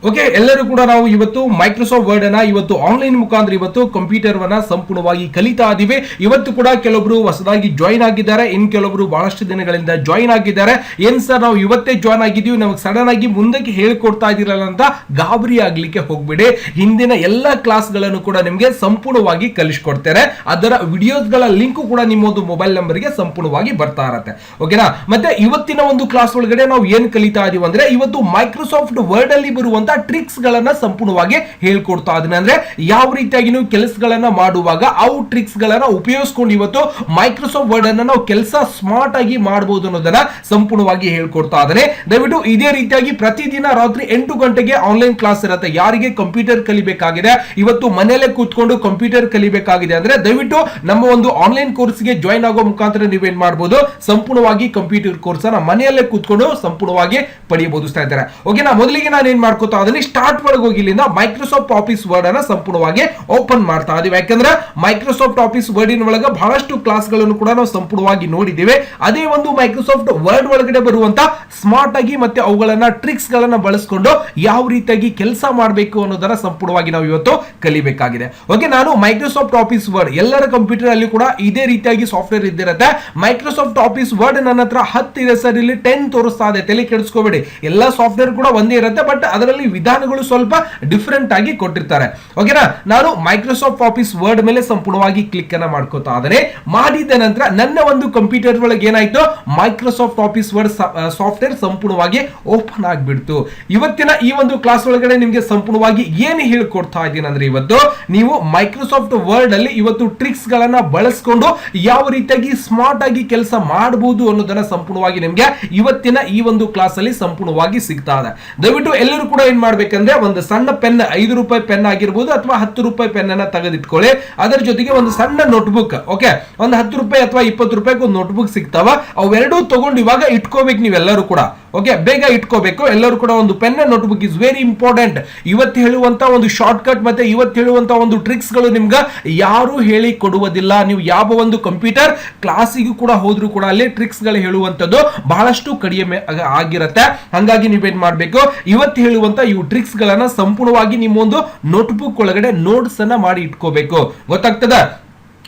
Okay, ಎಲ್ಲರೂ ಕೂಡ ನಾವು ಇವತ್ತು ಮೈಕ್ರೋಸಾಫ್ಟ್ ವರ್ಡ್ ಅನ್ನ ಇವತ್ತು ಆನ್ಲೈನ್ ಮುಖಾಂತರ ಇವತ್ತು ಕಂಪ್ಯೂಟರ್ ವನ್ನ ಸಂಪೂರ್ಣವಾಗಿ ಕಲಿತಾ ಇದೀವಿ. ಇವತ್ತು ಕೂಡ ಕೆಲವೊಬ್ರು ಹೊಸದಾಗಿ ಜಾಯಿನ್ ಆಗಿದ್ದಾರೆ, ಇನ್ ಕೆಲವೊಬ್ರು ಬಹಳಷ್ಟು ದಿನಗಳಿಂದ ಜಾಯಿನ್ ಆಗಿದ್ದಾರೆ. ಏನ್ ಸರ್ ನಾವು ಇವತ್ತೇ ಜಾಯಿನ್ ಆಗಿದ್ದೀವಿ, ನಮಗೆ ಸಡನ್ ಆಗಿ ಮುಂದಕ್ಕೆ ಹೇಳ್ಕೊಡ್ತಾ ಇದ್ದೀರಲ್ಲ ಅಂತ ಗಾಬರಿ ಆಗ್ಲಿಕ್ಕೆ ಹೋಗ್ಬಿಡಿ. ಹಿಂದಿನ ಎಲ್ಲಾ ಕ್ಲಾಸ್ ಗಳನ್ನು ಕೂಡ ನಿಮಗೆ ಸಂಪೂರ್ಣವಾಗಿ ಕಲಿಸ್ಕೊಡ್ತೇನೆ. ಅದರ ವಿಡಿಯೋಸ್ ಗಳ ಲಿಂಕ್ ಕೂಡ ನಿಮ್ಮ ಒಂದು ಮೊಬೈಲ್ ನಂಬರ್ ಗೆ ಸಂಪೂರ್ಣವಾಗಿ ಬರ್ತಾ ಇರತ್ತೆ. ಓಕೆನಾ? ಮತ್ತೆ ಇವತ್ತಿನ ಒಂದು ಕ್ಲಾಸ್ ಒಳಗಡೆ ನಾವು ಏನ್ ಕಲಿತಾ ಇದೀವಿ ಅಂದ್ರೆ ಇವತ್ತು ಮೈಕ್ರೋಸಾಫ್ಟ್ ವರ್ಡ್ ಅಲ್ಲಿ ಬರುವಂತ ಟ್ರಿಕ್ಸ್ ಗಳನ್ನ ಸಂಪೂರ್ಣವಾಗಿ ಹೇಳ್ಕೊಡ್ತಾ ಇದೀನಿ. ಅಂದ್ರೆ ಯಾವ ರೀತಿಯಾಗಿ ನೀವು ಕೆಲಸಗಳನ್ನ ಮಾಡುವಾಗ ಅವು ಟ್ರಿಕ್ಸ್ ಗಳನ್ನ ಉಪಯೋಗಿಸ್ಕೊಂಡು ಇವತ್ತು ಮೈಕ್ರೋಸಾಫ್ಟ್ ವರ್ಡ್ ಅನ್ನ ನಾವು ಕೆಲಸ ಸ್ಮಾರ್ಟ್ ಆಗಿ ಮಾಡಬಹುದು ಅನ್ನೋದನ್ನ ಸಂಪೂರ್ಣವಾಗಿ ಹೇಳ್ಕೊಡ್ತಾ ಇದ್ದೇನೆ. ದಯವಿಟ್ಟು ಇದೇ ರೀತಿಯಾಗಿ ಪ್ರತಿದಿನ ರಾತ್ರಿ 8 ಗಂಟೆಗೆ ಆನ್ಲೈನ್ ಕ್ಲಾಸ್ ಇರುತ್ತೆ. ಯಾರಿಗೆ ಕಂಪ್ಯೂಟರ್ ಕಲಿಬೇಕಾಗಿದೆ, ಇವತ್ತು ಮನೆಯಲ್ಲೇ ಕೂತ್ಕೊಂಡು ಕಂಪ್ಯೂಟರ್ ಕಲಿಬೇಕಾಗಿದೆ ಅಂದ್ರೆ ದಯವಿಟ್ಟು ನಮ್ಮ ಒಂದು ಆನ್ಲೈನ್ ಕೋರ್ಸ್ ಗೆ ಜಾಯಿನ್ ಆಗೋ ಮುಖಾಂತರ ನೀವೇನ್ ಮಾಡಬಹುದು, ಸಂಪೂರ್ಣವಾಗಿ ಕಂಪ್ಯೂಟರ್ ಕೋರ್ಸ್ ಅನ್ನ ಮನೆಯಲ್ಲೇ ಕೂತ್ಕೊಂಡು ಸಂಪೂರ್ಣವಾಗಿ ಪಡೆಯಬಹುದು ಸ್ನೇಹಿತರೆ. ಓಕೆನಾ? ಮೊದಲಿಗೆ ನಾನು ಏನ್ ಮಾಡ್ಕೋತಾ ಅದನ್ನ ಸ್ಟಾರ್ಟ್ ಒಳಗೆ ಹೋಗಿ ಇಲ್ಲಿಂದ ಮೈಕ್ರೋಸಾಫ್ಟ್ ಆಫೀಸ್ ವರ್ಡ್ ಅನ್ನ ಸಂಪೂರ್ಣವಾಗಿ ಓಪನ್ ಮಾಡ್ತಾ ಇದೀವಿ. ಯಾಕಂದ್ರೆ ಮೈಕ್ರೋಸಾಫ್ಟ್ ಆಫೀಸ್ ವರ್ಡ್ ಇನ್ ಒಳಗೆ ಬಹಳಷ್ಟು ಕ್ಲಾಸ್ ಗಳನ್ನು ಕೂಡ ನಾವು ಸಂಪೂರ್ಣವಾಗಿ ನೋಡಿದ್ದೇವೆ. ಅದೇ ಒಂದು ಮೈಕ್ರೋಸಾಫ್ಟ್ ವರ್ಡ್ ಒಳಗಡೆ ಬರುವಂತ ಸ್ಮಾರ್ಟ್ ಆಗಿ ಮತ್ತೆ ಅವುಗಳನ್ನ ಟ್ರಿಕ್ಸ್ ಗಳನ್ನ ಬಳಸಿಕೊಂಡು ಯಾವ ರೀತಿಯಾಗಿ ಕೆಲಸ ಮಾಡಬೇಕು ಅನ್ನೋದನ್ನ ಸಂಪೂರ್ಣವಾಗಿ ನಾವು ಇವತ್ತು ಕಲಿಬೇಕಾಗಿದೆ. ಓಕೆ, ನಾನು ಮೈಕ್ರೋಸಾಫ್ಟ್ ಆಫೀಸ್ ವರ್ಡ್ ಎಲ್ಲರ ಕಂಪ್ಯೂಟರ್ ಅಲ್ಲಿ ಕೂಡ ಇದೇ ರೀತಿಯಾಗಿ ಸಾಫ್ಟ್ವೇರ್ ಇದ್ದಿರುತ್ತೆ. ಮೈಕ್ರೋಸಾಫ್ಟ್ ಆಫೀಸ್ ವರ್ಡ್ ನನ್ನ ಹತ್ರ 10 ಇದೆ ಸರ್, ಇಲ್ಲಿ 10 ತೋರಿಸ್ತಾ ಇದೆ, ತಲೆ ಕೆಡಿಸ್ಕೋಬೇಡಿ. ಎಲ್ಲಾ ಸಾಫ್ಟ್ವೇರ್ ಕೂಡ ಒಂದೇ ಇರುತ್ತೆ, ಬಟ್ ಅದರಲ್ಲಿ ವಿಧಾನಗಳು ಸ್ವಲ್ಪ ಡಿಫರೆಂಟ್ ಆಗಿ ಕೊಟ್ಟಿರ್ತಾರೆ. ಓಕೆನಾ? ನಾನು ಮೈಕ್ರೋಸಾಫ್ಟ್ ಆಫೀಸ್ ವರ್ಡ್ ಮೇಲೆ ಸಂಪೂರ್ಣವಾಗಿ ಕ್ಲಿಕ್ ಅನ್ನ ಮಾಡ್ಕೋತಾ ಇದ್ದೇನೆ. ಮಾಡಿದ ನಂತರ ನನ್ನ ಒಂದು ಕಂಪ್ಯೂಟರ್ ಒಳಗೆ ಏನಾಯ್ತು, ಮೈಕ್ರೋಸಾಫ್ಟ್ ಆಫೀಸ್ ವರ್ಡ್ ಸಾಫ್ಟ್ವೇರ್ ಸಂಪೂರ್ಣವಾಗಿ ಓಪನ್ ಆಗಿಬಿಡ್ತು. ಇವತ್ತಿನ ಈ ಒಂದು ಕ್ಲಾಸ್ ಒಳಗಡೆ ನಿಮಗೆ ಸಂಪೂರ್ಣವಾಗಿ ಏನು ಹೇಳ್ಕೊಡ್ತಾ ಇದ್ದೀನಿ ಅಂದ್ರೆ ಇವತ್ತು ನೀವು ಮೈಕ್ರೋಸಾಫ್ಟ್ ವರ್ಡ್ ಅಲ್ಲಿ ಇವತ್ತು ಟ್ರಿಕ್ಸ್ ಗಳನ್ನ ಬಳಸಿಕೊಂಡು ಯಾವ ರೀತಿಯಾಗಿ ಸ್ಮಾರ್ಟ್ ಆಗಿ ಕೆಲಸ ಮಾಡಬಹುದು ಅನ್ನೋದನ್ನ ಸಂಪೂರ್ಣವಾಗಿ ನಿಮಗೆ ಇವತ್ತಿನ ಈ ಒಂದು ಕ್ಲಾಸ್ ಅಲ್ಲಿ ಸಂಪೂರ್ಣವಾಗಿ ಸಿಗ್ತಾ ಇದೆ. ದಯವಿಟ್ಟು ಎಲ್ಲರೂ ಕೂಡ ಏನ್ ಮಾಡ್ಬೇಕಂದ್ರೆ ಒಂದು ಸಣ್ಣ ಪೆನ್, 5 ರೂಪಾಯಿ ಪೆನ್ ಆಗಿರ್ಬೋದು ಅಥವಾ 10 ರೂಪಾಯಿ ಪೆನ್ ಅನ್ನ ತೆಗೆದಿಟ್ಕೊಳ್ಳಿ. ಅದರ ಜೊತೆಗೆ ಒಂದು ಸಣ್ಣ ನೋಟ್ಬುಕ್, ಓಕೆ, ಒಂದು 10 ರೂಪಾಯಿ ಅಥವಾ 20 ರೂಪಾಯಿಗೆ ಒಂದು ನೋಟ್ಬುಕ್ ಸಿಗ್ತಾವ. ಅವೆರಡೂ ತಗೊಂಡು ಇವಾಗ ಇಟ್ಕೋಬೇಕು ನೀವೆಲ್ಲರೂ ಕೂಡ. ಓಕೆ, ಬೇಗ ಇಟ್ಕೋಬೇಕು ಎಲ್ಲರೂ ಕೂಡ. ಒಂದು pen and notebook is very important. ಇವತ್ತು ಹೇಳುವಂತ ಒಂದು ಶಾರ್ಟ್ ಕಟ್ ಮತ್ತೆ ಇವತ್ತು ಹೇಳುವಂತ ಒಂದು ಟ್ರಿಕ್ಸ್ ಗಳು ನಿಮ್ಗೆ ಯಾರು ಹೇಳಿ ಕೊಡುವುದಿಲ್ಲ. ನೀವು ಯಾವ ಒಂದು ಕಂಪ್ಯೂಟರ್ ಕ್ಲಾಸಿಗೂ ಕೂಡ ಹೋದ್ರೂ ಕೂಡ ಅಲ್ಲಿ ಟ್ರಿಕ್ಸ್ ಗಳು ಹೇಳುವಂತದ್ದು ಬಹಳಷ್ಟು ಕಡಿಮೆ ಆಗಿರುತ್ತೆ. ಹಂಗಾಗಿ ನೀವೇನ್ ಮಾಡ್ಬೇಕು, ಇವತ್ತು ಹೇಳುವಂತ ಇವು ಟ್ರಿಕ್ಸ್ ಗಳನ್ನ ಸಂಪೂರ್ಣವಾಗಿ ನಿಮ್ಮ ಒಂದು ನೋಟ್ಬುಕ್ ಒಳಗಡೆ ನೋಟ್ಸ್ ಅನ್ನ ಮಾಡಿ ಇಟ್ಕೋಬೇಕು. ಗೊತ್ತಾಗ್ತದ?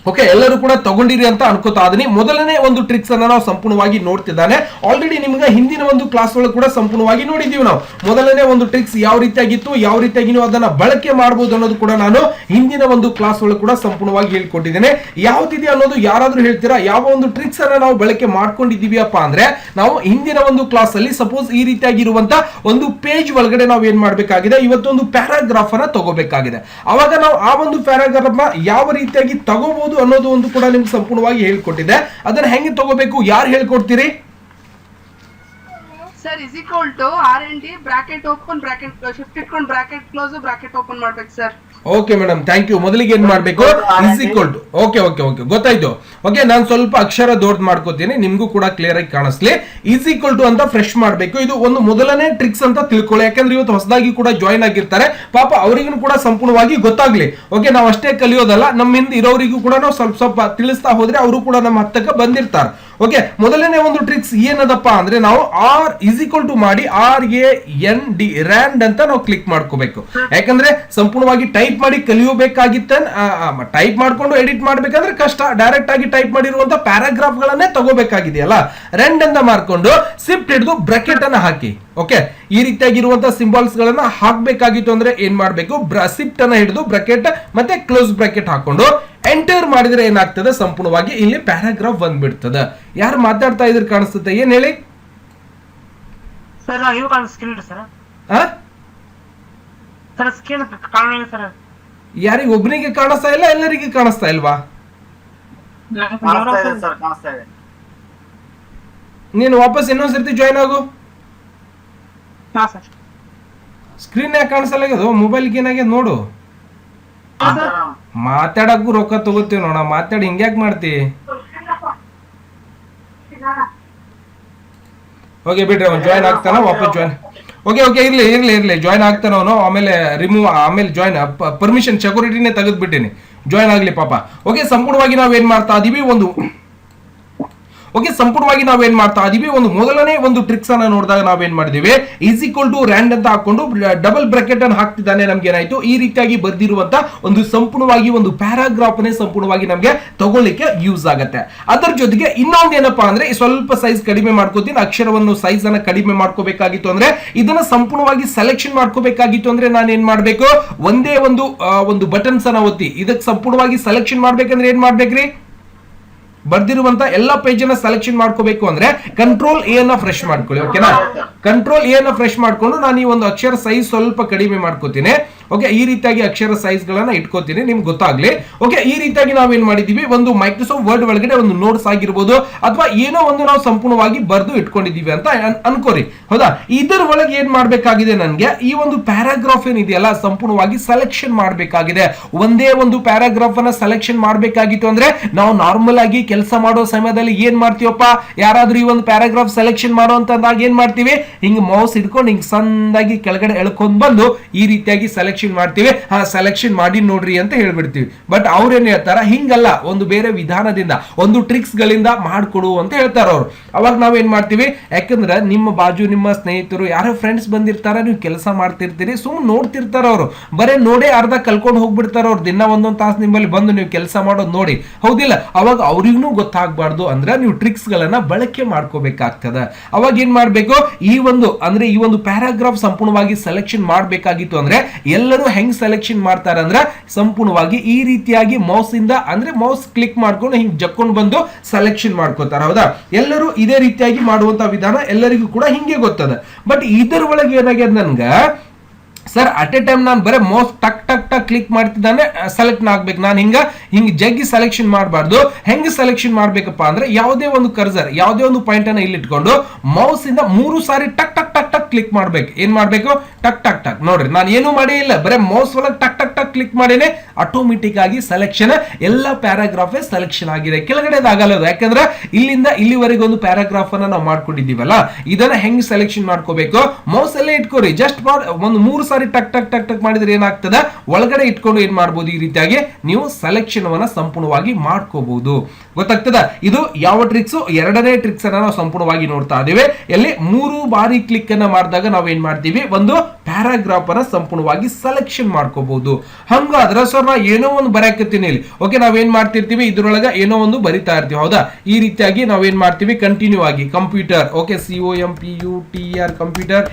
ಓಕೆ, ಎಲ್ಲರೂ ಕೂಡ ತಗೊಂಡಿರಿ ಅಂತ ಅನ್ಕೋತಾ ಇದೀನಿ. ಮೊದಲನೇ ಒಂದು ಟ್ರಿಕ್ಸ್ ಅನ್ನ ನಾವು ಸಂಪೂರ್ಣವಾಗಿ ನೋಡ್ತಿದ್ದಾನೆ. ಆಲ್ರೆಡಿ ನಿಮ್ಗೆ ಹಿಂದಿನ ಒಂದು ಕ್ಲಾಸ್ ಒಳಗೆ ಕೂಡ ಸಂಪೂರ್ಣವಾಗಿ ನೋಡಿದೀವಿ ನಾವು. ಮೊದಲನೇ ಒಂದು ಟ್ರಿಕ್ಸ್ ಯಾವ ರೀತಿಯಾಗಿತ್ತು, ಯಾವ ರೀತಿಯಾಗಿ ನೀವು ಅದನ್ನ ಬಳಕೆ ಮಾಡಬಹುದು ಅನ್ನೋದು ಕೂಡ ನಾನು ಹಿಂದಿನ ಒಂದು ಕ್ಲಾಸ್ ಒಳಗೆ ಕೂಡ ಸಂಪೂರ್ಣವಾಗಿ ಹೇಳ್ಕೊಟ್ಟಿದ್ದೇನೆ. ಯಾವ್ದಿದೆ ಅನ್ನೋದು ಯಾರಾದ್ರೂ ಹೇಳ್ತೀರಾ? ಯಾವ ಒಂದು ಟ್ರಿಕ್ಸ್ ಅನ್ನ ನಾವು ಬಳಕೆ ಮಾಡ್ಕೊಂಡಿದೀವಿ ಅಪ್ಪ ಅಂದ್ರೆ ನಾವು ಹಿಂದಿನ ಒಂದು ಕ್ಲಾಸ್ ಅಲ್ಲಿ ಸಪೋಸ್ ಈ ರೀತಿಯಾಗಿರುವಂತ ಒಂದು ಪೇಜ್ ಒಳಗಡೆ ನಾವು ಏನ್ ಮಾಡ್ಬೇಕಾಗಿದೆ, ಇವತ್ತೊಂದು ಪ್ಯಾರಾಗ್ರಾಫ್ ಅನ್ನ ತಗೋಬೇಕಾಗಿದೆ. ಅವಾಗ ನಾವು ಆ ಒಂದು ಪ್ಯಾರಾಗ್ರಾಫ್ ಯಾವ ರೀತಿಯಾಗಿ ತಗೋಬಹುದು ಅನ್ನೋದು ಒಂದು ಕೂಡ ನಿಮ್ಗೆ ಸಂಪೂರ್ಣವಾಗಿ ಹೇಳ್ಕೊಟ್ಟಿದೆ. ಅದನ್ನ ಹೆಂಗೆ ತಗೋಬೇಕು, ಯಾರು ಹೇಳ್ಕೊಡ್ತೀರಿ sir? Is equal to R&D bracket open bracket shift ಇಟ್ಕೊಂಡು ಬ್ರಾಕೆಟ್ ಕ್ಲೋಸ್ ಬ್ರಾಕೆಟ್ ಓಪನ್ ಮಾಡ್ಬೇಕು sir. Okay madam, thank you. ಮೊದಲಿಗೆ ಏನ್ ಮಾಡ್ಬೇಕು, is equal to. Okay okay okay, ಗೊತ್ತಾಯ್ತು. ಓಕೆ, ನಾನು ಸ್ವಲ್ಪ ಅಕ್ಷರ ದೊಡ್ಡ ಮಾಡ್ಕೋತೀನಿ, ನಿಮ್ಗೂ ಕೂಡ ಕ್ಲಿಯರ್ ಆಗಿ ಕಾಣಿಸ್ಲಿ. ಇಸ್ ಈಕ್ವಲ್ ಟು ಅಂತ ಫ್ರೆಶ್ ಮಾಡಬೇಕು. ಇದು ಒಂದು ಮೊದಲನೇ ಟ್ರಿಕ್ಸ್ ಅಂತ ತಿಳ್ಕೊಳ್ಳಿ. ಯಾಕಂದ್ರೆ ಇವತ್ತು ಹೊಸದಾಗಿ ಕೂಡ ಜಾಯಿನ್ ಆಗಿರ್ತಾರೆ, ಪಾಪ ಅವರಿಗೂ ಕೂಡ ಸಂಪೂರ್ಣವಾಗಿ ಗೊತ್ತಾಗ್ಲಿ. ಓಕೆ, ನಾವು ಅಷ್ಟೇ ಕಲಿಯೋದಲ್ಲ, ನಮ್ಮಿಂದ ಇರೋರಿಗೂ ಕೂಡ ನಾವು ಸ್ವಲ್ಪ ಸ್ವಲ್ಪ ತಿಳಿಸ್ತಾ ಹೋದ್ರೆ ಅವರು ಕೂಡ ನಮ್ಮ ಹತ್ತಕ್ಕೆ ಬಂದಿರ್ತಾರೆ. ಓಕೆ, ಮೊದಲನೇ ಒಂದು ಟ್ರಿಕ್ಸ್ ಏನದಪ್ಪ ಅಂದ್ರೆ ನಾವು ಆರ್ ಇಸ್ ಈಕ್ವಲ್ ಟು ಮಾಡಿ RAND ರ್ಯಾಂಡ್ ಅಂತ ನಾವು ಕ್ಲಿಕ್ ಮಾಡ್ಕೋಬೇಕು. ಯಾಕಂದ್ರೆ ಸಂಪೂರ್ಣವಾಗಿ ಟೈಪ್ ಮಾಡಿ ಕಲಿಯಬೇಕಾಗಿತ್ತ, ಟೈಪ್ ಮಾಡ್ಕೊಂಡು ಎಡಿಟ್ ಮಾಡ್ಬೇಕಂದ್ರೆ ಕಷ್ಟ. ಡೈರೆಕ್ಟ್ ಆಗಿ ಟೈಪ್ ಮಾಡಿರುವಂತ ಪ್ಯಾರಾಗ್ರಾಫ್ ಗಳನ್ನೇ ತಗೋಬೇಕಾಗಿದೆಯಲ್ಲ, ರೆಂಡ್ ಅಂತ ಮಾಡ್ಕೊಂಡು ಶಿಫ್ಟ್ ಹಿಡಿದು ಬ್ರಾಕೆಟ್ ಅನ್ನ ಹಾಕಿ. ಓಕೆ, ಈ ರೀತಿಯಾಗಿರುವಂತಹ ಸಿಂಬಲ್ಸ್ ಗಳನ್ನ ಹಾಕ್ಬೇಕಾಗಿತ್ತು ಅಂದ್ರೆ ಏನ್ ಮಾಡ್ಬೇಕು, ಶಿಫ್ಟ್ ಅನ್ನ ಹಿಡಿದು ಬ್ರಾಕೆಟ್ ಮತ್ತೆ ಕ್ಲೋಸ್ ಬ್ರಾಕೆಟ್ ಹಾಕೊಂಡು ಎಂಟರ್ ಮಾಡಿದ್ರೆ ಏನಾಗ್ತದೆ, ಸಂಪೂರ್ಣವಾಗಿ ಇಲ್ಲಿ ಪ್ಯಾರಾಗ್ರಾಫ್ ಬಂದ್ಬಿಡ್ತದೆ. ಯಾರು ಮಾತಾಡ್ತಾ ಇದ್ರೆ ಕಾಣಿಸುತ್ತೆ, ಏನ್ ಹೇಳಿ sir? Screen sir, sir screen ಕಾಣಲ್ಲ ಸರ್. ಯಾರಿಗೆ ಒಬ್ಬನಿಗೆ ಕಾಣಿಸ್ತಾ ಇಲ್ಲ, ಎಲ್ಲರಿಗೆ ಕಾಣಿಸ್ತಾ ಇಲ್ವಾ? ನೀನು ವಾಪಸ್ ಇನ್ನೊಂದ್ಸರ್ತಿ ಜಾಯ್ನ್ ಆಗು. ಸ್ಕ್ರೀನ್ ಯಾಕೆ ಕಾಣಿಸಲ್ಲ, ಮೊಬೈಲ್ಗೆ ಏನಾಗ್ಯದ ನೋಡು. ಮಾತಾಡಕ್ಕೂ ರೊಕ್ಕ ತಗೋತೀವಿ ನೋಡ, ಮಾತಾಡಿ ಹಿಂಗ್ಯಾಕ್ ಮಾಡ್ತಿ? ಓಕೆ ಬಿಡ್ರಿ, ಅವ್ನು ಜಾಯ್ನ್ ಆಗ್ತಾನ, ವಾಪಸ್ ಜಾಯ್ನ್. ಓಕೆ ಓಕೆ, ಇರ್ಲಿ ಇರ್ಲಿ ಇರ್ಲಿ, ಜಾಯ್ನ್ ಆಗ್ತಾನ ಅವನು. ಆಮೇಲೆ ರಿಮೂವ್, ಆಮೇಲೆ ಜಾಯ್ನ್ ಪರ್ಮಿಷನ್ ಸೆಕ್ಯೂರಿಟಿನೇ ತೆಗೆದ್ಬಿಟ್ಟಿನಿ, ಜಾಯ್ನ್ ಆಗ್ಲಿ ಪಾಪ. ಓಕೆ, ಸಂಪೂರ್ಣವಾಗಿ ನಾವ್ ಏನ್ ಮಾಡ್ತಾ ಇದೀವಿ, ಒಂದು ಓಕೆ, ಸಂಪೂರ್ಣವಾಗಿ ನಾವೇನ್ ಮಾಡ್ತಾ ಇದೀವಿ, ಒಂದು ಮೊದಲನೇ ಒಂದು ಟ್ರಿಕ್ಸ್ ಅನ್ನ ನೋಡಿದಾಗ ನಾವೇನ್ ಮಾಡಿದೀವಿ, ಈಸ್ ಈಕ್ವಲ್ ಟು ರ್ಯಾಂಡ್ ಅಂತ ಹಾಕೊಂಡು ಡಬಲ್ ಬ್ರಾಕೆಟ್ ಅನ್ನು ಹಾಕ್ತಿದ್ದಾನೆ. ನಮ್ಗೆ ಏನಾಯ್ತು, ಈ ರೀತಿಯಾಗಿ ಬರ್ದಿರುವಂತ ಒಂದು ಸಂಪೂರ್ಣವಾಗಿ ಒಂದು ಪ್ಯಾರಾಗ್ರಾಫ್ ನೇ ಸಂಪೂರ್ಣವಾಗಿ ನಮ್ಗೆ ತಗೊಳ್ಳಿಕ್ಕೆ ಯೂಸ್ ಆಗುತ್ತೆ. ಅದರ ಜೊತೆಗೆ ಇನ್ನೊಂದು ಏನಪ್ಪಾ ಅಂದ್ರೆ ಸ್ವಲ್ಪ ಸೈಜ್ ಕಡಿಮೆ ಮಾಡ್ಕೋತೀನಿ, ಅಕ್ಷರವನ್ನು ಸೈಜ್ ಅನ್ನ ಕಡಿಮೆ ಮಾಡ್ಕೋಬೇಕಾಗಿತ್ತು ಅಂದ್ರೆ, ಇದನ್ನ ಸಂಪೂರ್ಣವಾಗಿ ಸೆಲೆಕ್ಷನ್ ಮಾಡ್ಕೋಬೇಕಾಗಿತ್ತು ಅಂದ್ರೆ ನಾನು ಏನ್ ಮಾಡ್ಬೇಕು, ಒಂದೇ ಒಂದು ಬಟನ್ಸ್ ಅನ್ನ ಒತ್ತಿ ಇದಕ್ಕೆ ಸಂಪೂರ್ಣವಾಗಿ ಸೆಲೆಕ್ಷನ್ ಮಾಡ್ಬೇಕಂದ್ರೆ ಏನ್ ಮಾಡ್ಬೇಕ್ರಿ, ಬರ್ದಿರುವಂತ ಎಲ್ಲಾ ಪೇಜ್ ಅನ್ನ ಸೆಲೆಕ್ಷನ್ ಮಾಡ್ಕೋಬೇಕು ಅಂದ್ರೆ ಕಂಟ್ರೋಲ್ ಎ ಅನ್ನ ಫ್ರೆಶ್ ಮಾಡ್ಕೊಳ್ಳಿ. ಓಕೆನಾ, ಕಂಟ್ರೋಲ್ ಎ ಅನ್ನ ಫ್ರೆಶ್ ಮಾಡ್ಕೊಂಡು ನಾನು ಈ ಒಂದು ಅಕ್ಷರ ಸೈಜ್ ಸ್ವಲ್ಪ ಕಡಿಮೆ ಮಾಡ್ಕೋತೀನಿ. ಓಕೆ, ಈ ರೀತಿಯಾಗಿ ಅಕ್ಷರ ಸೈಜ್ ಗಳನ್ನ ಇಟ್ಕೋತೀನಿ, ನಿಮ್ಗೆ ಗೊತ್ತಾಗ್ಲಿ. ಓಕೆ, ಈ ರೀತಿಯಾಗಿ ನಾವೇನ್ ಮಾಡಿದೀವಿ, ಒಂದು ಮೈಕ್ರೋಸಾಫ್ಟ್ ವರ್ಡ್ ಒಳಗಡೆ ಒಂದು ನೋಟ್ಸ್ ಆಗಿರ್ಬೋದು ಅಥವಾ ಏನೋ ಒಂದು ನಾವು ಸಂಪೂರ್ಣವಾಗಿ ಬರ್ದು ಇಟ್ಕೊಂಡಿದೀವಿ ಅಂತ ಅನ್ಕೋರಿ. ಹೌದಾ, ಇದರ ಒಳಗೆ ಏನ್ ಮಾಡ್ಬೇಕಾಗಿದೆ, ನನ್ಗೆ ಈ ಒಂದು ಪ್ಯಾರಾಗ್ರಾಫ್ ಏನಿದೆಯಲ್ಲ ಸಂಪೂರ್ಣವಾಗಿ ಸೆಲೆಕ್ಷನ್ ಮಾಡ್ಬೇಕಾಗಿದೆ. ಒಂದೇ ಒಂದು ಪ್ಯಾರಾಗ್ರಾಫ್ ಅನ್ನ ಸೆಲೆಕ್ಷನ್ ಮಾಡ್ಬೇಕಾಗಿತ್ತು ಅಂದ್ರೆ ನಾವು ನಾರ್ಮಲ್ ಆಗಿ ಕೆಲಸ ಮಾಡೋ ಸಮಯದಲ್ಲಿ ಏನ್ ಮಾಡ್ತೀವಪ್ಪ, ಯಾರಾದ್ರೂ ಈ ಒಂದು ಪ್ಯಾರಾಗ್ರಾಫ್ ಸೆಲೆಕ್ಷನ್ ಮಾಡೋ ಅಂತಂದಾಗ ಏನ್ ಮಾಡ್ತೀವಿ, ಹಿಂಗ್ ಮೌಸ್ ಹಿಡ್ಕೊಂಡು ಹಿಂಗ್ ಸಣ್ಣದಾಗಿ ಕೆಳಗಡೆ ಎಳ್ಕೊಂಡ್ ಬಂದು ಈ ರೀತಿಯಾಗಿ ಸೆಲೆಕ್ಷನ್ ಮಾಡ್ತೀವಿ. ಸೆಲೆಕ್ಷನ್ ಮಾಡಿ ನೋಡ್ರಿ ಅಂತ ಹೇಳ್ಬಿಡ್ತೀವಿ. ಬಟ್ ಅವ್ರೇನ್ ಹೇಳ್ತಾರ, ಹಿಂಗಲ್ಲ, ಒಂದು ಬೇರೆ ವಿಧಾನದಿಂದ ಒಂದು ಟ್ರಿಕ್ಸ್ ಗಳಿಂದ ಮಾಡ್ಕೊಡು ಅಂತ ಹೇಳ್ತಾರ ಅವ್ರು. ಅವಾಗ ನಾವ್ ಏನ್ ಮಾಡ್ತೀವಿ, ಯಾಕಂದ್ರೆ ನಿಮ್ಮ ಬಾಜು ನಿಮ್ಮ ಸ್ನೇಹಿತರು ಯಾರೋ ಫ್ರೆಂಡ್ಸ್ ಬಂದಿರ್ತಾರ, ನೀವು ಕೆಲಸ ಮಾಡ್ತಿರ್ತೀರಿ, ಸುಮ್ಮನೆ ನೋಡ್ತಿರ್ತಾರ ಅವರು, ಬರೇ ನೋಡೇ ಅರ್ಧ ಕಲ್ಕೊಂಡು ಹೋಗ್ಬಿಡ್ತಾರ ಅವ್ರು. ದಿನ ಒಂದೊಂದು ತಾಸು ನಿಮ್ಮಲ್ಲಿ ಬಂದು ನೀವು ಕೆಲಸ ಮಾಡೋದು ನೋಡಿ, ಹೌದಿಲ್ಲ? ಅವಾಗ ಅವ್ರಿಗೂ ಗೊತ್ತಾಗಬಾರ್ದು ಅಂದ್ರೆ ನೀವು ಟ್ರಿಕ್ಸ್ ಗಳನ್ನ ಬಳಕೆ ಮಾಡ್ಕೋಬೇಕಾಗ್ತದೆ. ಅವಾಗ ಏನ್ ಮಾಡ್ಬೇಕು, ಈ ಒಂದು ಪ್ಯಾರಾಗ್ರಾಫ್ ಸಂಪೂರ್ಣವಾಗಿ ಸೆಲೆಕ್ಷನ್ ಮಾಡ್ಬೇಕಾಗಿತ್ತು ಅಂದ್ರೆ ಎಲ್ಲರೂ ಹೆಂಗ್ ಸೆಲೆಕ್ಷನ್ ಮಾಡ್ತಾರೆ ಅಂದ್ರೆ ಸಂಪೂರ್ಣವಾಗಿ ಈ ರೀತಿಯಾಗಿ ಮೌಸ್ ಇಂದ ಅಂದ್ರೆ ಮೌಸ್ ಕ್ಲಿಕ್ ಮಾಡ್ಕೊಂಡು ಹಿಂಗ್ ಜಕ್ಕೊಂಡು ಬಂದು ಸೆಲೆಕ್ಷನ್ ಮಾಡ್ಕೋತಾರೆ. ಹೌದಾ, ಎಲ್ಲರೂ ಇದೇ ರೀತಿಯಾಗಿ ಮಾಡುವಂತ ವಿಧಾನ ಎಲ್ಲರಿಗೂ ಕೂಡ ಹಿಂಗೆ ಗೊತ್ತದ. ಬಟ್ ಇದರ ಒಳಗೆ ಏನಾಗ್ಯದ, ನನ್ಗ ಸರ್ ಅಟ್ ಎ ಟೈಮ್ ನಾನು ಬರೀ ಮೌಸ್ ಟಕ್ ಟಕ್ ಟಕ್ ಕ್ಲಿಕ್ ಮಾಡ್ತಿದ್ದಾನೆ ಸೆಲೆಕ್ಟ್ ಆಗ್ಬೇಕು, ನಾನು ಹಿಂಗ್ ಜಗ್ಗಿ ಸೆಲೆಕ್ಷನ್ ಮಾಡಬಾರ್ದು. ಹೆಂಗ್ ಸೆಲೆಕ್ಷನ್ ಮಾಡ್ಬೇಕಪ್ಪ ಅಂದ್ರೆ ಯಾವುದೇ ಒಂದು ಕರ್ಸರ್ ಯಾವುದೇ ಒಂದು ಪಾಯಿಂಟ್ ಅನ್ನ ಇಲ್ಲಿ ಇಟ್ಕೊಂಡು ಮೌಸ್ ಇಂದ 3 ಸಾರಿ ಟಕ್ ಟಕ್ ಟಕ್ ಟಕ್ ಕ್ಲಿಕ್ ಮಾಡ್ಬೇಕು. ಏನ್ ಮಾಡ್ಬೇಕು, ಟಕ್ ಟಕ್ ಟಕ್. ನೋಡ್ರಿ, ನಾನು ಏನು ಮಾಡೇ ಇಲ್ಲ, ಬರೀ ಮೌಸ್ ಒಳಗೆ ಟಕ್ ಟಕ್ ಟಕ್ ಕ್ಲಿಕ್ ಮಾಡೇನೆ ಆಟೋಮೆಟಿಕ್ ಆಗಿ ಸೆಲೆಕ್ಷನ್ ಎಲ್ಲ ಪ್ಯಾರಾಗ್ರಾಫ್ ಸೆಲೆಕ್ಷನ್ ಆಗಿದೆ. ಕೆಳಗಡೆದಾಗಲ್ಲ, ಯಾಕಂದ್ರೆ ಇಲ್ಲಿಂದ ಇಲ್ಲಿವರೆಗೆ ಒಂದು ಪ್ಯಾರಾಗ್ರಾಫ್ ಅನ್ನ ನಾವು ಮಾಡ್ಕೊಂಡಿದ್ದೀವಲ್ಲ, ಇದನ್ನ ಹೆಂಗ್ ಸೆಲೆಕ್ಷನ್ ಮಾಡ್ಕೋಬೇಕು, ಮೌಸ್ ಅಲ್ಲೇ ಇಟ್ಕೋರಿ. ಜಸ್ಟ್ ಒಂದು 3 ಸಾರಿ ಟಕ್ ಟಕ್ ಟಕ್ ಟಕ್ ಮಾಡಿದ್ರೆ ಏನಾಗ್ತದ, ಒಳಗಡೆ ಇಟ್ಕೊಂಡು ಏನ್ ಮಾಡಬಹುದು, ಈ ರೀತಿಯಾಗಿ ನೀವು ಸೆಲೆಕ್ಷನ್ ಅನ್ನ ಸಂಪೂರ್ಣವಾಗಿ ಮಾಡ್ಕೋಬಹುದು. ಗೊತ್ತಾಗ್ತದ? ಇದು ಯಾವ ಟ್ರಿಕ್ಸ್, ಎರಡನೇ ಟ್ರಿಕ್ಸ್ ಅನ್ನ ನಾವು ಸಂಪೂರ್ಣವಾಗಿ ನೋಡ್ತಾ ಇದ್ದೇವೆ. ಎಲ್ಲಿ 3 ಬಾರಿ ಕ್ಲಿಕ್ ಅನ್ನ ಮಾಡಿದಾಗ ನಾವು ಏನ್ ಮಾಡ್ತೀವಿ, ಒಂದು ಪ್ಯಾರಾಗ್ರಾಫ್ ಅನ್ನ ಸಂಪೂರ್ಣವಾಗಿ ಸೆಲೆಕ್ಷನ್ ಮಾಡ್ಕೋಬಹುದು. ಹಂಗಾದ್ರೆ ಸರ್ ನಾ ಏನೋ ಒಂದು ಬರೆಯಕತ್ತೀನಿ ಇಲ್ಲಿ, ಓಕೆ, ನಾವೇನ್ ಮಾಡ್ತಿರ್ತೀವಿ, ಇದ್ರೊಳಗ ಏನೋ ಒಂದು ಬರಿತಾ ಇರ್ತೀವಿ. ಹೌದಾ, ಈ ರೀತಿಯಾಗಿ ನಾವೇನ್ ಮಾಡ್ತೀವಿ, ಕಂಟಿನ್ಯೂ ಆಗಿ computer, okay, COMPUTER computer,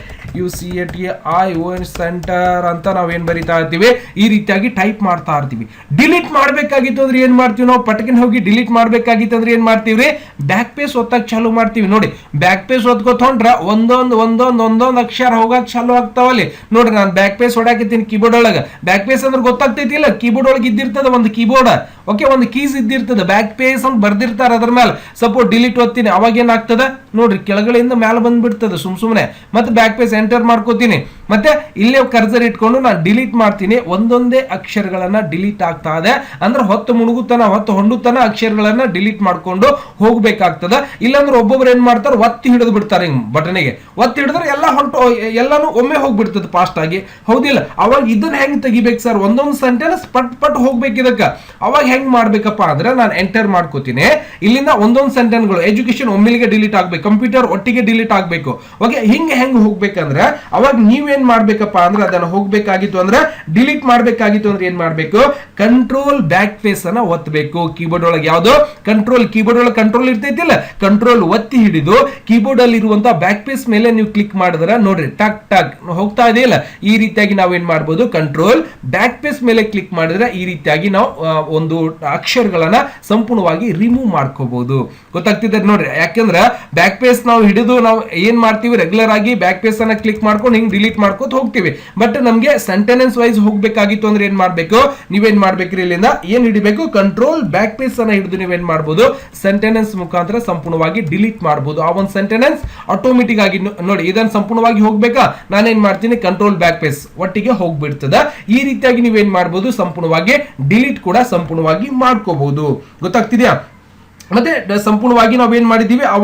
UCATION centre ಅಂತ ನಾವೇನ್ ಬರಿತಾ ಇರ್ತೀವಿ, ಈ ರೀತಿಯಾಗಿ ಟೈಪ್ ಮಾಡ್ತಾ ಇರ್ತೀವಿ. ಡಿಲೀಟ್ ಮಾಡ್ಬೇಕಾಗಿತ್ತು ಅಂದ್ರೆ ಏನ್ ಮಾಡ್ತೀವಿ, ನಾವು ಪಟಕನ್ ಹೋಗಿ ಡಿಲೀಟ್ ಮಾಡ್ಬೇಕಾಗಿತ್ತು ಅಂದ್ರೆ ಏನ್ ಮಾಡ್ತೀವಿ, ಬ್ಯಾಕ್ ಪೇಸ್ ಒತ್ತಕ್ ಚಾಲು ಮಾಡ್ತೀವಿ. ನೋಡಿ, ಬ್ಯಾಕ್ ಪೇಸ್ ಒತ್ಕೋತ ಹೊಂಟ್ರ ಒಂದೊಂದು ಅಕ್ಷರ ಹೋಗಕ್ ಚಾಲು ಆಗ್ತಾವಲ್ಲಿ. ನೋಡ್ರಿ, ನಾನು ಬ್ಯಾಕ್ ಪೇಸ್ ಹೊಡಾಕತ್ತೀನಿ ಕೀಬೋರ್ಡ್ ಒಳಗ. ಬ್ಯಾಕ್ ಪೇಸ್ ಅಂದ್ರೆ ಗೊತ್ತಾಗ್ತೈತಿ ಇಲ್ಲ, ಕೀಬೋರ್ಡ್ ಒಳಗೆ ಇದ್ದಿರ್ತದ ಒಂದು ಕೀಬೋರ್ಡ್, ಓಕೆ, ಒಂದು ಕೀಸ್ ಇದ್ದಿರ್ತದ, ಬ್ಯಾಕ್ ಪೇಸ್ ಅಂತ ಬರ್ದಿರ್ತಾರ ಅದ್ರ ಮೇಲೆ. ಸಪೋಸ್ ಡಿಲೀಟ್ ಒತ್ತೀನಿ, ಅವಾಗ ಏನಾಗ್ತದ ನೋಡ್ರಿ, ಕೆಳಗಡೆಯಿಂದ ಮೇಲೆ ಬಂದ್ಬಿಡ್ತದೆ ಸುಮ್ನೆ. ಮತ್ತೆ ಬ್ಯಾಕ್ ಪೇಸ್ ಎಂಟರ್ ಮಾಡ್ಕೋತೀನಿ, ಮತ್ತೆ ಇಲ್ಲೇ ಕರ್ಸರ್ ಇಟ್ಕೊಂಡು ನಾನು ಡಿಲೀಟ್ ಮಾಡ್ತೀನಿ. ಒಂದೊಂದೇ ಅಕ್ಷರಗಳನ್ನ ಡಿಲೀಟ್ ಆಗ್ತಾ ಇದೆ ಅಂದ್ರೆ ಹೊತ್ತು ಹೊಂಡುತನ ಅಕ್ಷರಗಳನ್ನ ಡಿಲೀಟ್ ಮಾಡ್ಕೊಂಡು ಹೋಗ್ಬೇಕಾಗ್ತದ. ಇಲ್ಲಾಂದ್ರೆ ಒಬ್ಬೊಬ್ರು ಏನ್ ಮಾಡ್ತಾರೆ, ಒತ್ತಿ ಹಿಡಿದು ಬಿಡ್ತಾರೆ, ಹಿಂಗ್ ಬಟನಿಗೆ ಒತ್ತಿ ಹಿಡಿದ್ರೆ ಎಲ್ಲಾನು ಒಮ್ಮೆ ಹೋಗ್ಬಿಡ್ತದೆ ಫಾಸ್ಟ್ ಆಗಿ, ಹೌದಿಲ್ಲ? ಅವಾಗ ಇದನ್ನ ಹೆಂಗ್ ತೆಗಿಬೇಕು ಸರ್, ಒಂದೊಂದು ಸೆಂಟೆನ್ಸ್ ಪಟ್ ಹೋಗ್ಬೇಕು ಇದಕ್ಕ. ಅವಾಗ ಹೆಂಗ್ ಮಾಡ್ಬೇಕಪ್ಪ ಅಂದ್ರೆ ನಾನು ಎಂಟರ್ ಮಾಡ್ಕೋತೀನಿ, ಇಲ್ಲಿಂದ ಒಂದೊಂದು ಸೆಂಟೆನ್ಸ್ಗಳು, ಎಜುಕೇಶನ್ ಒಮ್ಮೆಲಿಗೆ ಡಿಲೀಟ್ ಆಗ್ಬೇಕು, ಕಂಪ್ಯೂಟರ್ ಒಟ್ಟಿಗೆ ಡಿಲೀಟ್ ಆಗ್ಬೇಕು. ಓಕೆ, ಹೆಂಗ್ ಹೋಗ್ಬೇಕಂದ್ರೆ ಅವಾಗ ನೀವೇನ್ ಮಾಡ್ಬೇಕಪ್ಪ ಅಂದ್ರೆ ಅದನ್ನ ಹೋಗ್ಬೇಕಾಗಿತ್ತು ಅಂದ್ರೆ ಡಿಲೀಟ್ ಮಾಡ್ಬೇಕಾಗಿತ್ತು ಅಂದ್ರೆ ಏನ್ ಮಾಡ್ಬೇಕು, ಕಂಟ್ರೋಲ್ ಬ್ಯಾಕ್ ಫೇಸ್ ಅನ್ನ ಒತ್ತಬೇಕು. ಕೀಬೋರ್ಡ್ ಒಳಗೆ ಯಾವ್ದು ಕೀಬೋರ್ಡ್ ಒಳಗೆ ಕಂಟ್ರೋಲ್ ಇರ್ತೈತಿಲ್ಲ, ಕಂಟ್ರೋಲ್ ಒತ್ತಿ ಹಿಡಿದು ಕೀಬೋರ್ಡ್ ಅಲ್ಲಿ ಇರುವಂತಹ ಬ್ಯಾಕ್ ಫೇಸ್ ಮೇಲೆ ನೀವು ಕ್ಲಿಕ್ ಮಾಡಿದ್ರೆ ನೋಡ್ರಿ ಟಕ್ ಟಕ್ ಹೋಗ್ತಾ ಇದೆಯಲ್ಲ, ಈ ರೀತಿಯಾಗಿ ನಾವೇನ್ ಮಾಡ್ಬೋದು, ಕಂಟ್ರೋಲ್ ಬ್ಯಾಕ್ ಫೇಸ್ ಮೇಲೆ ಕ್ಲಿಕ್ ಮಾಡಿದ್ರೆ ಈ ರೀತಿಯಾಗಿ ನಾವು ಒಂದು ಅಕ್ಷರಗಳನ್ನ ಸಂಪೂರ್ಣವಾಗಿ ರಿಮೂವ್ ಮಾಡ್ಕೋಬಹುದು. ಗೊತ್ತಾಗ್ತಿದೆ ನೋಡ್ರಿ, ಯಾಕಂದ್ರೆ ಬ್ಯಾಕ್ ಪೇಸ್ ನಾವು ಹಿಡಿದು ನಾವು ಏನ್ ಮಾಡ್ತೀವಿ, ರೆಗ್ಯುಲರ್ ಆಗಿ ಬ್ಯಾಕ್ ಪೇಸ್ ಅನ್ನ ಕ್ಲಿಕ್ ಮಾಡ್ಕೊಂಡು ಹಿಂಗ್ ಡಿಲೀಟ್ ಮಾಡ್ಕೋತ ಹೋಗ್ತೀವಿ. ಬಟ್ ನಮ್ಗೆ ಸೆಂಟೆನ್ಸ್ ವೈಸ್ ಹೋಗ್ಬೇಕಾಗಿತ್ತು ಅಂದ್ರೆ ಏನ್ ಮಾಡ್ಬೇಕು, ನೀವೇನ್ ಮಾಡ್ಬೇಕ್ರಿ, ಇಲ್ಲಿಂದ ಏನ್ ಹಿಡಿಬೇಕು, ಕಂಟ್ರೋಲ್ ಬ್ಯಾಕ್ ಪೇಸ್ ಅನ್ನ ಹಿಡಿದು ನೀವೇನ್ ಮಾಡ್ಬೋದು, ಸೆಂಟೆನ್ಸ್ ಮುಖಾಂತರ ಸಂಪೂರ್ಣವಾಗಿ ಡಿಲೀಟ್ ಮಾಡಬಹುದು. ಆ ಒಂದು ಸೆಂಟೆನ್ಸ್ ಆಟೋಮೆಟಿಕ್ ಆಗಿ ನೋಡಿ, ಇದನ್ನ ಸಂಪೂರ್ಣವಾಗಿ ಹೋಗ್ಬೇಕಾ, ನಾನೇನ್ ಮಾಡ್ತೀನಿ, ಕಂಟ್ರೋಲ್ ಬ್ಯಾಕ್ ಪೇಸ್ ಒಟ್ಟಿಗೆ ಹೋಗ್ಬಿಡ್ತದ. ಈ ರೀತಿಯಾಗಿ ನೀವೇನ್ ಮಾಡ್ಬೋದು, ಸಂಪೂರ್ಣವಾಗಿ ಡಿಲೀಟ್ ಕೂಡ ಸಂಪೂರ್ಣವಾಗಿ ಮಾಡ್ಕೋಬಹುದು. ಗೊತ್ತಾಗ್ತಿದ್ಯಾ? ಮತ್ತೆ ಸಂಪೂರ್ಣವಾಗಿ ನಾವೇನ್ ಮಾಡಿದೀವಿ ಆ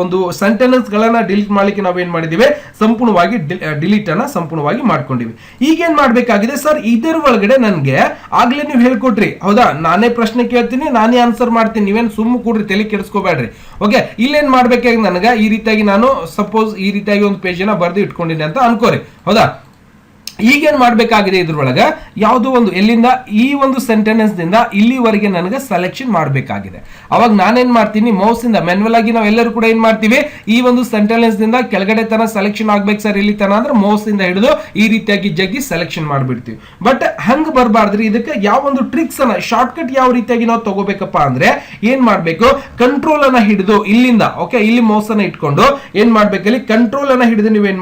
ಒಂದು ಸೆಂಟೆನ್ಸ್ ಗಳನ್ನ ಡಿಲೀಟ್ ಮಾಡ್ಲಿಕ್ಕೆ ನಾವೇನ್ ಮಾಡಿದೀವಿ ಸಂಪೂರ್ಣವಾಗಿ ಡಿಲೀಟ್ ಅನ್ನ ಸಂಪೂರ್ಣವಾಗಿ ಮಾಡ್ಕೊಂಡಿವಿ. ಈಗ ಏನ್ ಮಾಡ್ಬೇಕಾಗಿದೆ ಸರ್, ಇದರ ಒಳಗಡೆ ನನ್ಗೆ ಆಗ್ಲೇ ನೀವು ಹೇಳ್ಕೊಟ್ರಿ ಹೌದಾ, ನಾನೇ ಪ್ರಶ್ನೆ ಕೇಳ್ತೀನಿ ನಾನೇ ಆನ್ಸರ್ ಮಾಡ್ತೀನಿ, ನೀವೇನ್ ಸುಮ್ಮ ಕೂಡ್ರಿ ತಲೆ ಕೆಡಿಸ್ಕೋಬೇಡ್ರಿ. ಓಕೆ, ಇಲ್ಲೇನ್ ಮಾಡ್ಬೇಕಾಗಿ ನನಗ ಈ ರೀತಿಯಾಗಿ ನಾನು ಸಪೋಸ್ ಈ ರೀತಿಯಾಗಿ ಒಂದು ಪೇಜ್ ಅನ್ನ ಬರೆದು ಇಟ್ಕೊಂಡಿನಿ ಅಂತ ಅನ್ಕೋರಿ ಹೌದಾ. ಈಗೇನ್ ಮಾಡ್ಬೇಕಾಗಿದೆ ಇದ್ರೊಳಗ ಯಾವುದೋ ಒಂದು ಎಲ್ಲಿಂದ ಈ ಒಂದು ಸೆಂಟೆನ್ಸ್ ದಿಂದ ಇಲ್ಲಿವರೆಗೆ ನನಗೆ ಸೆಲೆಕ್ಷನ್ ಮಾಡಬೇಕಾಗಿದೆ. ಅವಾಗ ನಾನೇನ್ ಮಾಡ್ತೀನಿ, ಮೌಸ್ ಇಂದ ಮ್ಯಾನ್ಯುವಲ್ ಆಗಿ ನಾವೆಲ್ಲರೂ ಕೂಡ ಏನ್ ಮಾಡ್ತೀವಿ, ಈ ಒಂದು ಸೆಂಟೆನ್ಸ್ ದಿಂದ ಕೆಳಗಡೆ ತನ ಸೆಲೆಕ್ಷನ್ ಆಗ್ಬೇಕು ಸರ್ ಇಲ್ಲಿ ತನ ಅಂದ್ರೆ ಮೌಸ್ ಇಂದ ಹಿಡಿದು ಈ ರೀತಿಯಾಗಿ ಜಗ್ಗಿ ಸೆಲೆಕ್ಷನ್ ಮಾಡ್ಬಿಡ್ತೀವಿ. ಬಟ್ ಹಂಗ ಬರ್ಬಾರ್ದ್ರಿ, ಇದಕ್ಕೆ ಯಾವ ಒಂದು ಟ್ರಿಕ್ಸ್ ಅನ್ನ ಶಾರ್ಟ್ ಕಟ್ ಯಾವ ರೀತಿಯಾಗಿ ನಾವು ತಗೋಬೇಕಪ್ಪ ಅಂದ್ರೆ ಏನ್ ಮಾಡ್ಬೇಕು, ಕಂಟ್ರೋಲ್ ಅನ್ನ ಹಿಡಿದು ಇಲ್ಲಿಂದ ಓಕೆ ಇಲ್ಲಿ ಮೌಸ್ ಅನ್ನ ಇಟ್ಕೊಂಡು ಏನ್ ಮಾಡ್ಬೇಕು, ಇಲ್ಲಿ ಕಂಟ್ರೋಲ್ ಅನ್ನ ಹಿಡಿದು ನೀವ್ ಏನ್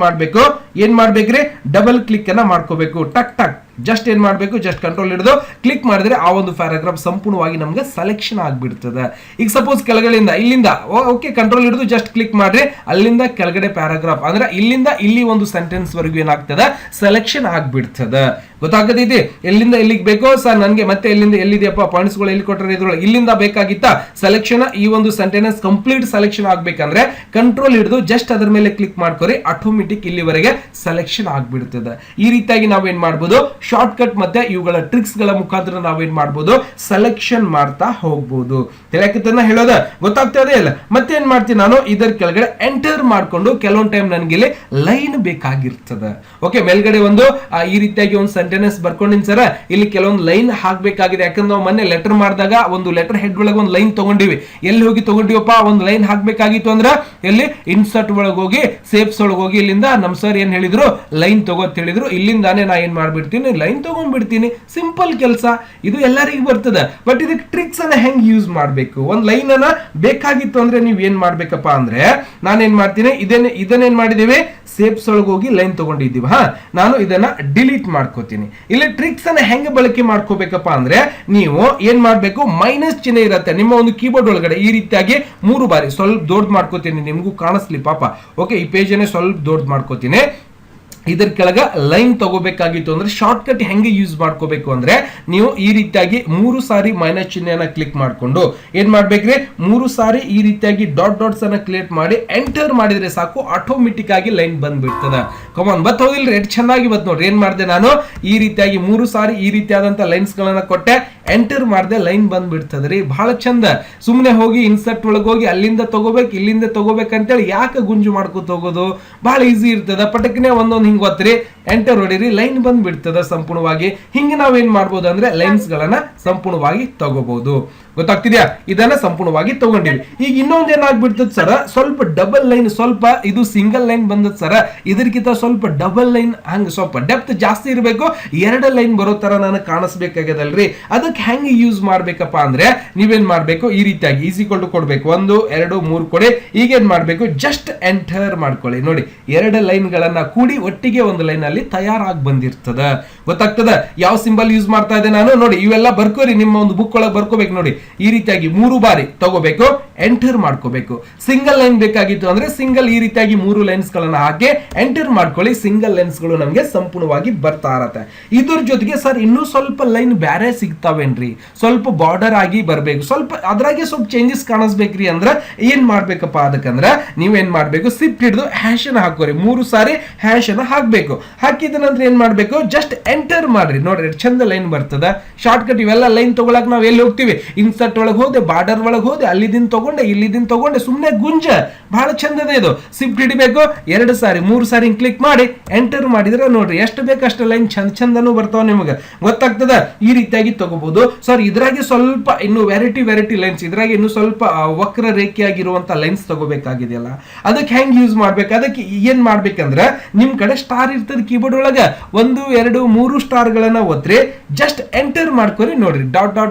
ಮಾಡ್ಬೇಕ್ರಿ ಡಬಲ್ ಕ್ಲಿಕ್ ಅನ್ನ ಮಾಡ್ಕೋಬೇಕು. ಟಕ್ ಟಕ್ ಜಸ್ಟ್ ಏನ್ ಮಾಡ್ಬೇಕು, ಜಸ್ಟ್ ಕಂಟ್ರೋಲ್ ಹಿಡಿದು ಕ್ಲಿಕ್ ಮಾಡಿದ್ರೆ ಆ ಒಂದು ಪ್ಯಾರಾಗ್ರಾಫ್ ಸಂಪೂರ್ಣವಾಗಿ ನಮ್ಗೆ ಸೆಲೆಕ್ಷನ್ ಆಗ್ಬಿಡ್ತದೆ. ಈಗ ಸಪೋಸ್ ಕೆಳಗಡೆಯಿಂದ ಇಲ್ಲಿಂದ ಓಕೆ ಕಂಟ್ರೋಲ್ ಹಿಡಿದು ಜಸ್ಟ್ ಕ್ಲಿಕ್ ಮಾಡ್ರಿ, ಅಲ್ಲಿಂದ ಕೆಳಗಡೆ ಪ್ಯಾರಾಗ್ರಾಫ್ ಅಂದ್ರೆ ಇಲ್ಲಿಂದ ಇಲ್ಲಿ ಒಂದು ಸೆಂಟೆನ್ಸ್ ವರೆಗೂ ಏನಾಗ್ತದ ಸೆಲೆಕ್ಷನ್ ಆಗ್ಬಿಡ್ತದ. ಗೊತ್ತಾಗತೈತಿ ಎಲ್ಲಿಂದ ಎಲ್ಲಿಗೆ ಬೇಕೋ ಸರ್ ನನ್ಗೆ, ಮತ್ತೆ ಎಲ್ಲಿಂದ ಎಲ್ಲಿದೆಯಪ್ಪ ಪಾಯಿಂಟ್ಸ್ ಗಳು ಎಲ್ಲಿ ಕೊಟ್ಟರೆ ಇದ್ರೊಳಗೆ ಇಲ್ಲಿಂದ ಬೇಕಾಗಿತ್ತ ಸೆಲೆಕ್ಷನ್, ಈ ಒಂದು ಸೆಂಟೆನ್ಸ್ ಕಂಪ್ಲೀಟ್ ಸೆಲೆಕ್ಷನ್ ಆಗ್ಬೇಕಂದ್ರೆ ಕಂಟ್ರೋಲ್ ಹಿಡಿದು ಜಸ್ಟ್ ಅದರ ಮೇಲೆ ಕ್ಲಿಕ್ ಮಾಡ್ಕೊರಿ, ಆಟೋಮೆಟಿಕ್ ಇಲ್ಲಿವರೆಗೆ ಸೆಲೆಕ್ಷನ್ ಆಗ್ಬಿಡ್ತದೆ. ಈ ರೀತಿಯಾಗಿ ನಾವೇನ್ ಮಾಡ್ಬೋದು, ಶಾರ್ಟ್ ಕಟ್ ಮತ್ತೆ ಇವುಗಳ ಟ್ರಿಕ್ಸ್ ಗಳ ಮುಖಾಂತರ ನಾವೇನ್ ಮಾಡ್ಬೋದು, ಸೆಲೆಕ್ಷನ್ ಮಾಡ್ತಾ ಹೋಗ್ಬೋದು. ಹೇಳಕತ್ತನ್ನ ಹೇಳೋದ ಗೊತ್ತಾಗ್ತದೆ ಇಲ್ಲ. ಮತ್ತೆ ಏನ್ ಮಾಡ್ತೀನಿ ನಾನು, ಇದರ ಕೆಳಗಡೆ ಎಂಟರ್ ಮಾಡ್ಕೊಂಡು ಕೆಲವೊಂದು ಟೈಮ್ ನನ್ಗೆ ಇಲ್ಲಿ ಲೈನ್ ಬೇಕಾಗಿರ್ತದೆ. ಓಕೆ, ಮೇಲ್ಗಡೆ ಒಂದು ಈ ರೀತಿಯಾಗಿ ಒಂದು ಸೆಂಟೆನ್ಸ್ ಬರ್ಕೊಂಡಿನ್ ಸರ, ಇಲ್ಲಿ ಕೆಲವೊಂದು ಲೈನ್ ಹಾಕ್ಬೇಕಾಗಿದೆ. ಯಾಕಂದ್ರೆ ನಾವು ಮೊನ್ನೆ ಲೆಟರ್ ಮಾಡಿದಾಗ ಒಂದು ಲೆಟರ್ ಹೆಡ್ ಒಳಗೆ ಒಂದು ಲೈನ್ ತಗೊಂಡಿವಿ. ಎಲ್ಲಿ ಹೋಗಿ ತಗೊಂಡಿವಪ್ಪ, ಒಂದು ಲೈನ್ ಹಾಕ್ಬೇಕಾಗಿತ್ತು ಅಂದ್ರೆ ಎಲ್ಲಿ ಇನ್ಸರ್ಟ್ ಒಳಗೆ ಹೋಗಿ ಸೇಪ್ಸ್ ಒಳಗೆ ಹೋಗಿ ಇಲ್ಲಿಂದ ನಮ್ ಸರ್ ಏನ್ ಹೇಳಿದ್ರು, ಲೈನ್ ತಗೋತ್ ಹೇಳಿದ್ರು. ಇಲ್ಲಿಂದಾನೇ ನಾ ಏನ್ ಮಾಡ್ಬಿಡ್ತೀನಿ, ಲೈನ್ ತಗೊಂಡ್ಬಿಡ್ತೀನಿ. ಸಿಂಪಲ್ ಕೆಲಸ, ಇದು ಎಲ್ಲರಿಗೂ ಬರ್ತದೆ. ಬಟ್ ಇದಕ್ಕೆ ಟ್ರಿಕ್ಸ್ ಅನ್ನ ಹೆಂಗ್ ಯೂಸ್ ಮಾಡ್ಬೇಕು, ಒಂದ್ ಲೈನ್ ಅನ್ನ ಬೇಕಾಗಿತ್ತು ಅಂದ್ರೆ ನೀವ್ ಏನ್ ಮಾಡ್ಬೇಕಪ್ಪ ಅಂದ್ರೆ, ನಾನೇನ್ ಮಾಡ್ತೀನಿ, ಇದನ್ನೇನ್ ಮಾಡಿದೀವಿ ಸೇಪ್ಸ್ ಒಳಗೆ ಹೋಗಿ ಲೈನ್ ತಗೊಂಡಿದ್ದೀವಿ. ನಾನು ಇದನ್ನ ಡಿಲೀಟ್ ಮಾಡ್ಕೋತೀನಿ. ಇಲ್ಲಿ ಟ್ರಿಕ್ಸ್ ಅನ್ನ ಹೆಂಗ್ ಬಳಕೆ ಮಾಡ್ಕೋಬೇಕಪ್ಪ ಅಂದ್ರೆ, ನೀವು ಏನ್ ಮಾಡ್ಬೇಕು, ಮೈನಸ್ ಚಿಹ್ನೆ ಇರುತ್ತೆ ನಿಮ್ಮ ಒಂದು ಕೀಬೋರ್ಡ್ ಒಳಗಡೆ ಈ ರೀತಿಯಾಗಿ 3 ಬಾರಿ ಸ್ವಲ್ಪ ದೊಡ್ಡ ಮಾಡ್ಕೋತೀನಿ, ನಿಮ್ಗೂ ಕಾಣಿಸ್ಲಿ ಪಾಪ. ಓಕೆ, ಈ ಪೇಜ್ ಅನ್ನ ಸ್ವಲ್ಪ ದೊಡ್ಡ ಮಾಡ್ಕೋತೀನಿ. ಇದರ ಕೆಳಗ ಲೈನ್ ತಗೋಬೇಕಾಗಿತ್ತು ಅಂದ್ರೆ ಶಾರ್ಟ್ ಕಟ್ ಹೆಂಗೆ ಯೂಸ್ ಮಾಡ್ಕೋಬೇಕು ಅಂದ್ರೆ, ನೀವು ಈ ರೀತಿಯಾಗಿ 3 ಸಾರಿ ಮೈನಸ್ ಚಿಹ್ನೆಯನ್ನ ಕ್ಲಿಕ್ ಮಾಡ್ಕೊಂಡು ಏನ್ ಮಾಡ್ಬೇಕ್ರಿ, 3 ಸಾರಿ ಈ ರೀತಿಯಾಗಿ ಡಾಟ್ಸ್ ಅನ್ನ ಕ್ಲಿಕ್ ಮಾಡಿ ಎಂಟರ್ ಮಾಡಿದ್ರೆ ಸಾಕು, ಆಟೋಮೆಟಿಕ್ ಆಗಿ ಲೈನ್ ಬಂದ್ಬಿಡ್ತದ. ಕಮಾನ್ ಬತ್ ಹೋಗಿಲ್ರಿ, ಎಷ್ಟು ಚೆನ್ನಾಗಿ ಬತ್ ನೋಡ್ರಿ. ಏನ್ ಮಾಡಿದೆ ನಾನು, ಈ ರೀತಿಯಾಗಿ 3 ಸಾರಿ ಈ ರೀತಿಯಾದಂತ ಲೈನ್ಸ್ ಗಳನ್ನ ಕೊಟ್ಟೆ, ಎಂಟರ್ ಮಾಡಿದೆ, ಲೈನ್ ಬಂದ್ಬಿಡ್ತದ್ರಿ. ಬಹಳ ಚಂದ. ಸುಮ್ಮನೆ ಹೋಗಿ ಇನ್ಸರ್ಟ್ ಒಳಗೆ ಹೋಗಿ ಅಲ್ಲಿಂದ ತಗೋಬೇಕು ಇಲ್ಲಿಂದ ತಗೋಬೇಕಂತೇಳಿ ಯಾಕೆ ಗುಂಜು ಮಾಡ್ಕೊತ ಹೋಗೋದು, ಬಹಳ ಈಸಿ ಇರ್ತದ. ಪಟಕ್ನೆ ಒಂದೊಂದು ಹಿಂಗ್ ಒತ್ತಿರಿ, ಎಂಟರ್ ಹೊಡಿರಿ, ಲೈನ್ ಬಂದ್ಬಿಡ್ತದ ಸಂಪೂರ್ಣವಾಗಿ. ಹಿಂಗೆ ನಾವೇನ್ ಮಾಡ್ಬೋದು ಅಂದ್ರೆ ಲೈನ್ಸ್ ಗಳನ್ನ ಸಂಪೂರ್ಣವಾಗಿ ತಗೋಬಹುದು. ಗೊತ್ತಾಗ್ತಿದ್ಯಾ, ಇದನ್ನ ಸಂಪೂರ್ಣವಾಗಿ ತಗೊಂಡಿವಿ. ಈಗ ಇನ್ನೊಂದ್ ಏನಾಗ್ಬಿಡ್ತದ ಸರ, ಸ್ವಲ್ಪ ಡಬಲ್ ಲೈನ್, ಸ್ವಲ್ಪ ಇದು ಸಿಂಗಲ್ ಲೈನ್ ಬಂದದ್ ಸರ, ಇದಕ್ಕಿಂತ ಸ್ವಲ್ಪ ಡಬಲ್ ಲೈನ್ ಹಂಗ ಸ್ವಲ್ಪ ಡೆಪ್ತ್ ಜಾಸ್ತಿ ಇರಬೇಕು, 2 ಲೈನ್ ಬರೋ ತರ ನನಗೆ ಕಾಣಿಸ್ಬೇಕಾಗ್ಯದಲ್ರಿ. ಅದಕ್ಕೆ ಹೆಂಗ್ ಯೂಸ್ ಮಾಡ್ಬೇಕಪ್ಪ ಅಂದ್ರೆ, ನೀವೇನ್ ಮಾಡ್ಬೇಕು, ಈ ರೀತಿಯಾಗಿ ಈಸಿಕ್ವಲ್ ಟು ಕೊಡ್ಬೇಕು, 1 2 3 ಕೊಡಿ. ಈಗೇನ್ ಮಾಡ್ಬೇಕು, ಜಸ್ಟ್ ಎಂಟರ್ ಮಾಡ್ಕೊಳ್ಳಿ. ನೋಡಿ 2 ಲೈನ್ ಗಳನ್ನ ಕೂಡಿ ಒಟ್ಟಿಗೆ ಒಂದು ಲೈನ್ ಅಲ್ಲಿ ತಯಾರಾಗಿ ಬಂದಿರ್ತದ. ಗೊತ್ತಾಗ್ತದ ಯಾವ ಸಿಂಬಲ್ ಯೂಸ್ ಮಾಡ್ತಾ ಇದೆ ನಾನು. ನೋಡಿ ಇವೆಲ್ಲ ಬರ್ಕೋರಿ, ನಿಮ್ಮ ಒಂದು ಬುಕ್ ಒಳಗೆ ಬರ್ಕೋಬೇಕು. ನೋಡಿ ಈ ರೀತಿಯಾಗಿ 3 ಬಾರಿ ತಗೋಬೇಕು, ಎಂಟರ್ ಮಾಡ್ಕೋಬೇಕು. ಸಿಂಗಲ್ ಲೈನ್ ಬೇಕಾಗಿತ್ತು ಅಂದ್ರೆ ಸಿಂಗಲ್ ಈ ರೀತಿಯಾಗಿ 3 ಲೈನ್ಸ್ ಗಳನ್ನ ಹಾಕಿ ಎಂಟರ್ ಮಾಡ್ಕೊಳ್ಳಿ. ಸಿಂಗಲ್ ಲೈನ್ಸ್ ಗಳು ನಮಗೆ ಸಂಪೂರ್ಣವಾಗಿ ಬರ್ತಾ ಇರತ್ತೆ. ಇದ್ರ ಜೊತೆಗೆ ಸರ್ ಇನ್ನೂ ಸ್ವಲ್ಪ ಲೈನ್ ಬ್ಯಾರೆ ಸಿಗ್ತಾವೇನ್ರಿ, ಸ್ವಲ್ಪ ಬಾರ್ಡರ್ ಆಗಿ ಬರ್ಬೇಕು, ಸ್ವಲ್ಪ ಅದ್ರಾಗೆ ಸ್ವಲ್ಪ ಚೇಂಜಸ್ ಕಾಣಿಸ್ಬೇಕ್ರಿ ಅಂದ್ರೆ ಏನ್ ಮಾಡ್ಬೇಕಪ್ಪ, ಅದಕ್ಕಂದ್ರೆ ನೀವೇನ್ ಮಾಡ್ಬೇಕು, ಶಿಫ್ಟ್ ಹಿಡಿದು ಹ್ಯಾಶ್ ಅನ್ನ ಹಾಕೋರಿ. 3 ಸಾರಿ ಹ್ಯಾಶ್ ಅನ್ನ ಹಾಕ್ಬೇಕು. ಹಾಕಿದ ನಂತರ ಏನ್ ಮಾಡ್ಬೇಕು, ಜಸ್ಟ್ ಎಂಟರ್ ಮಾಡ್ರಿ. ನೋಡ್ರಿ ಚಂದ ಲೈನ್ ಬರ್ತದ. ಶಾರ್ಟ್ ಕಟ್ ಇವೆಲ್ಲ ಲೈನ್ ತಗೊಳಕ್ ನಾವ್ ಎಲ್ಲಿ ಹೋಗ್ತೀವಿ, ಇನ್ಸರ್ಟ್ ಒಳಗೆ ಹೋದೆ, ಬಾರ್ಡರ್ ಒಳಗೆ ಹೋದೆ, ಅಲ್ಲಿದಿನ್ ತಗೊಂಡೆ ಇಲ್ಲಿದಿನ್ ತಗೊಂಡೆ, ಸುಮ್ನೆ ಗುಂಜ. ಬಹಳ ಚಂದದ ಇದು. ಶಿಫ್ಟ್ ಹಿಡಿಬೇಕು, 2 ಸಾರಿ 3 ಸಾರಿ ಕ್ಲಿಕ್ ಮಾಡಿ ಎಂಟರ್ ಮಾಡಿದ್ರೆ ನೋಡ್ರಿ ಎಷ್ಟು ಬೇಕಷ್ಟು ಲೈನ್ ಚಂದನೂ ಬರ್ತಾವ, ನಿಮಗೆ ಗೊತ್ತಾಗ್ತದ. ಈ ರೀತಿಯಾಗಿ ತಗೋಬಹುದು ಸರ್. ಇದ್ರಾಗೆ ಸ್ವಲ್ಪ ಇನ್ನು ವೆರೈಟಿ ಲೈನ್ಸ್, ಇದ್ರಾಗೆ ಇನ್ನು ಸ್ವಲ್ಪ ವಕ್ರ ರೇಖೆಯಾಗಿರುವಂತ ಲೈನ್ಸ್ ತಗೋಬೇಕಾಗಿದೆಯಲ್ಲ, ಅದಕ್ಕೆ ಹೆಂಗ್ ಯೂಸ್ ಮಾಡ್ಬೇಕು, ಅದಕ್ಕೆ ಏನ್ ಮಾಡ್ಬೇಕಂದ್ರೆ ನಿಮ್ ಕಡೆ ಸ್ಟಾರ್ ಇರ್ತದೆ ಕೀಬೋರ್ಡ್ ಒಳಗ, 1 2 3 ಸ್ಟಾರ್ ಗಳನ್ನ ಒತ್ರಿ, ಜಸ್ಟ್ ಎಂಟರ್ ಮಾಡ್ಕೊರಿ. ನೋಡ್ರಿ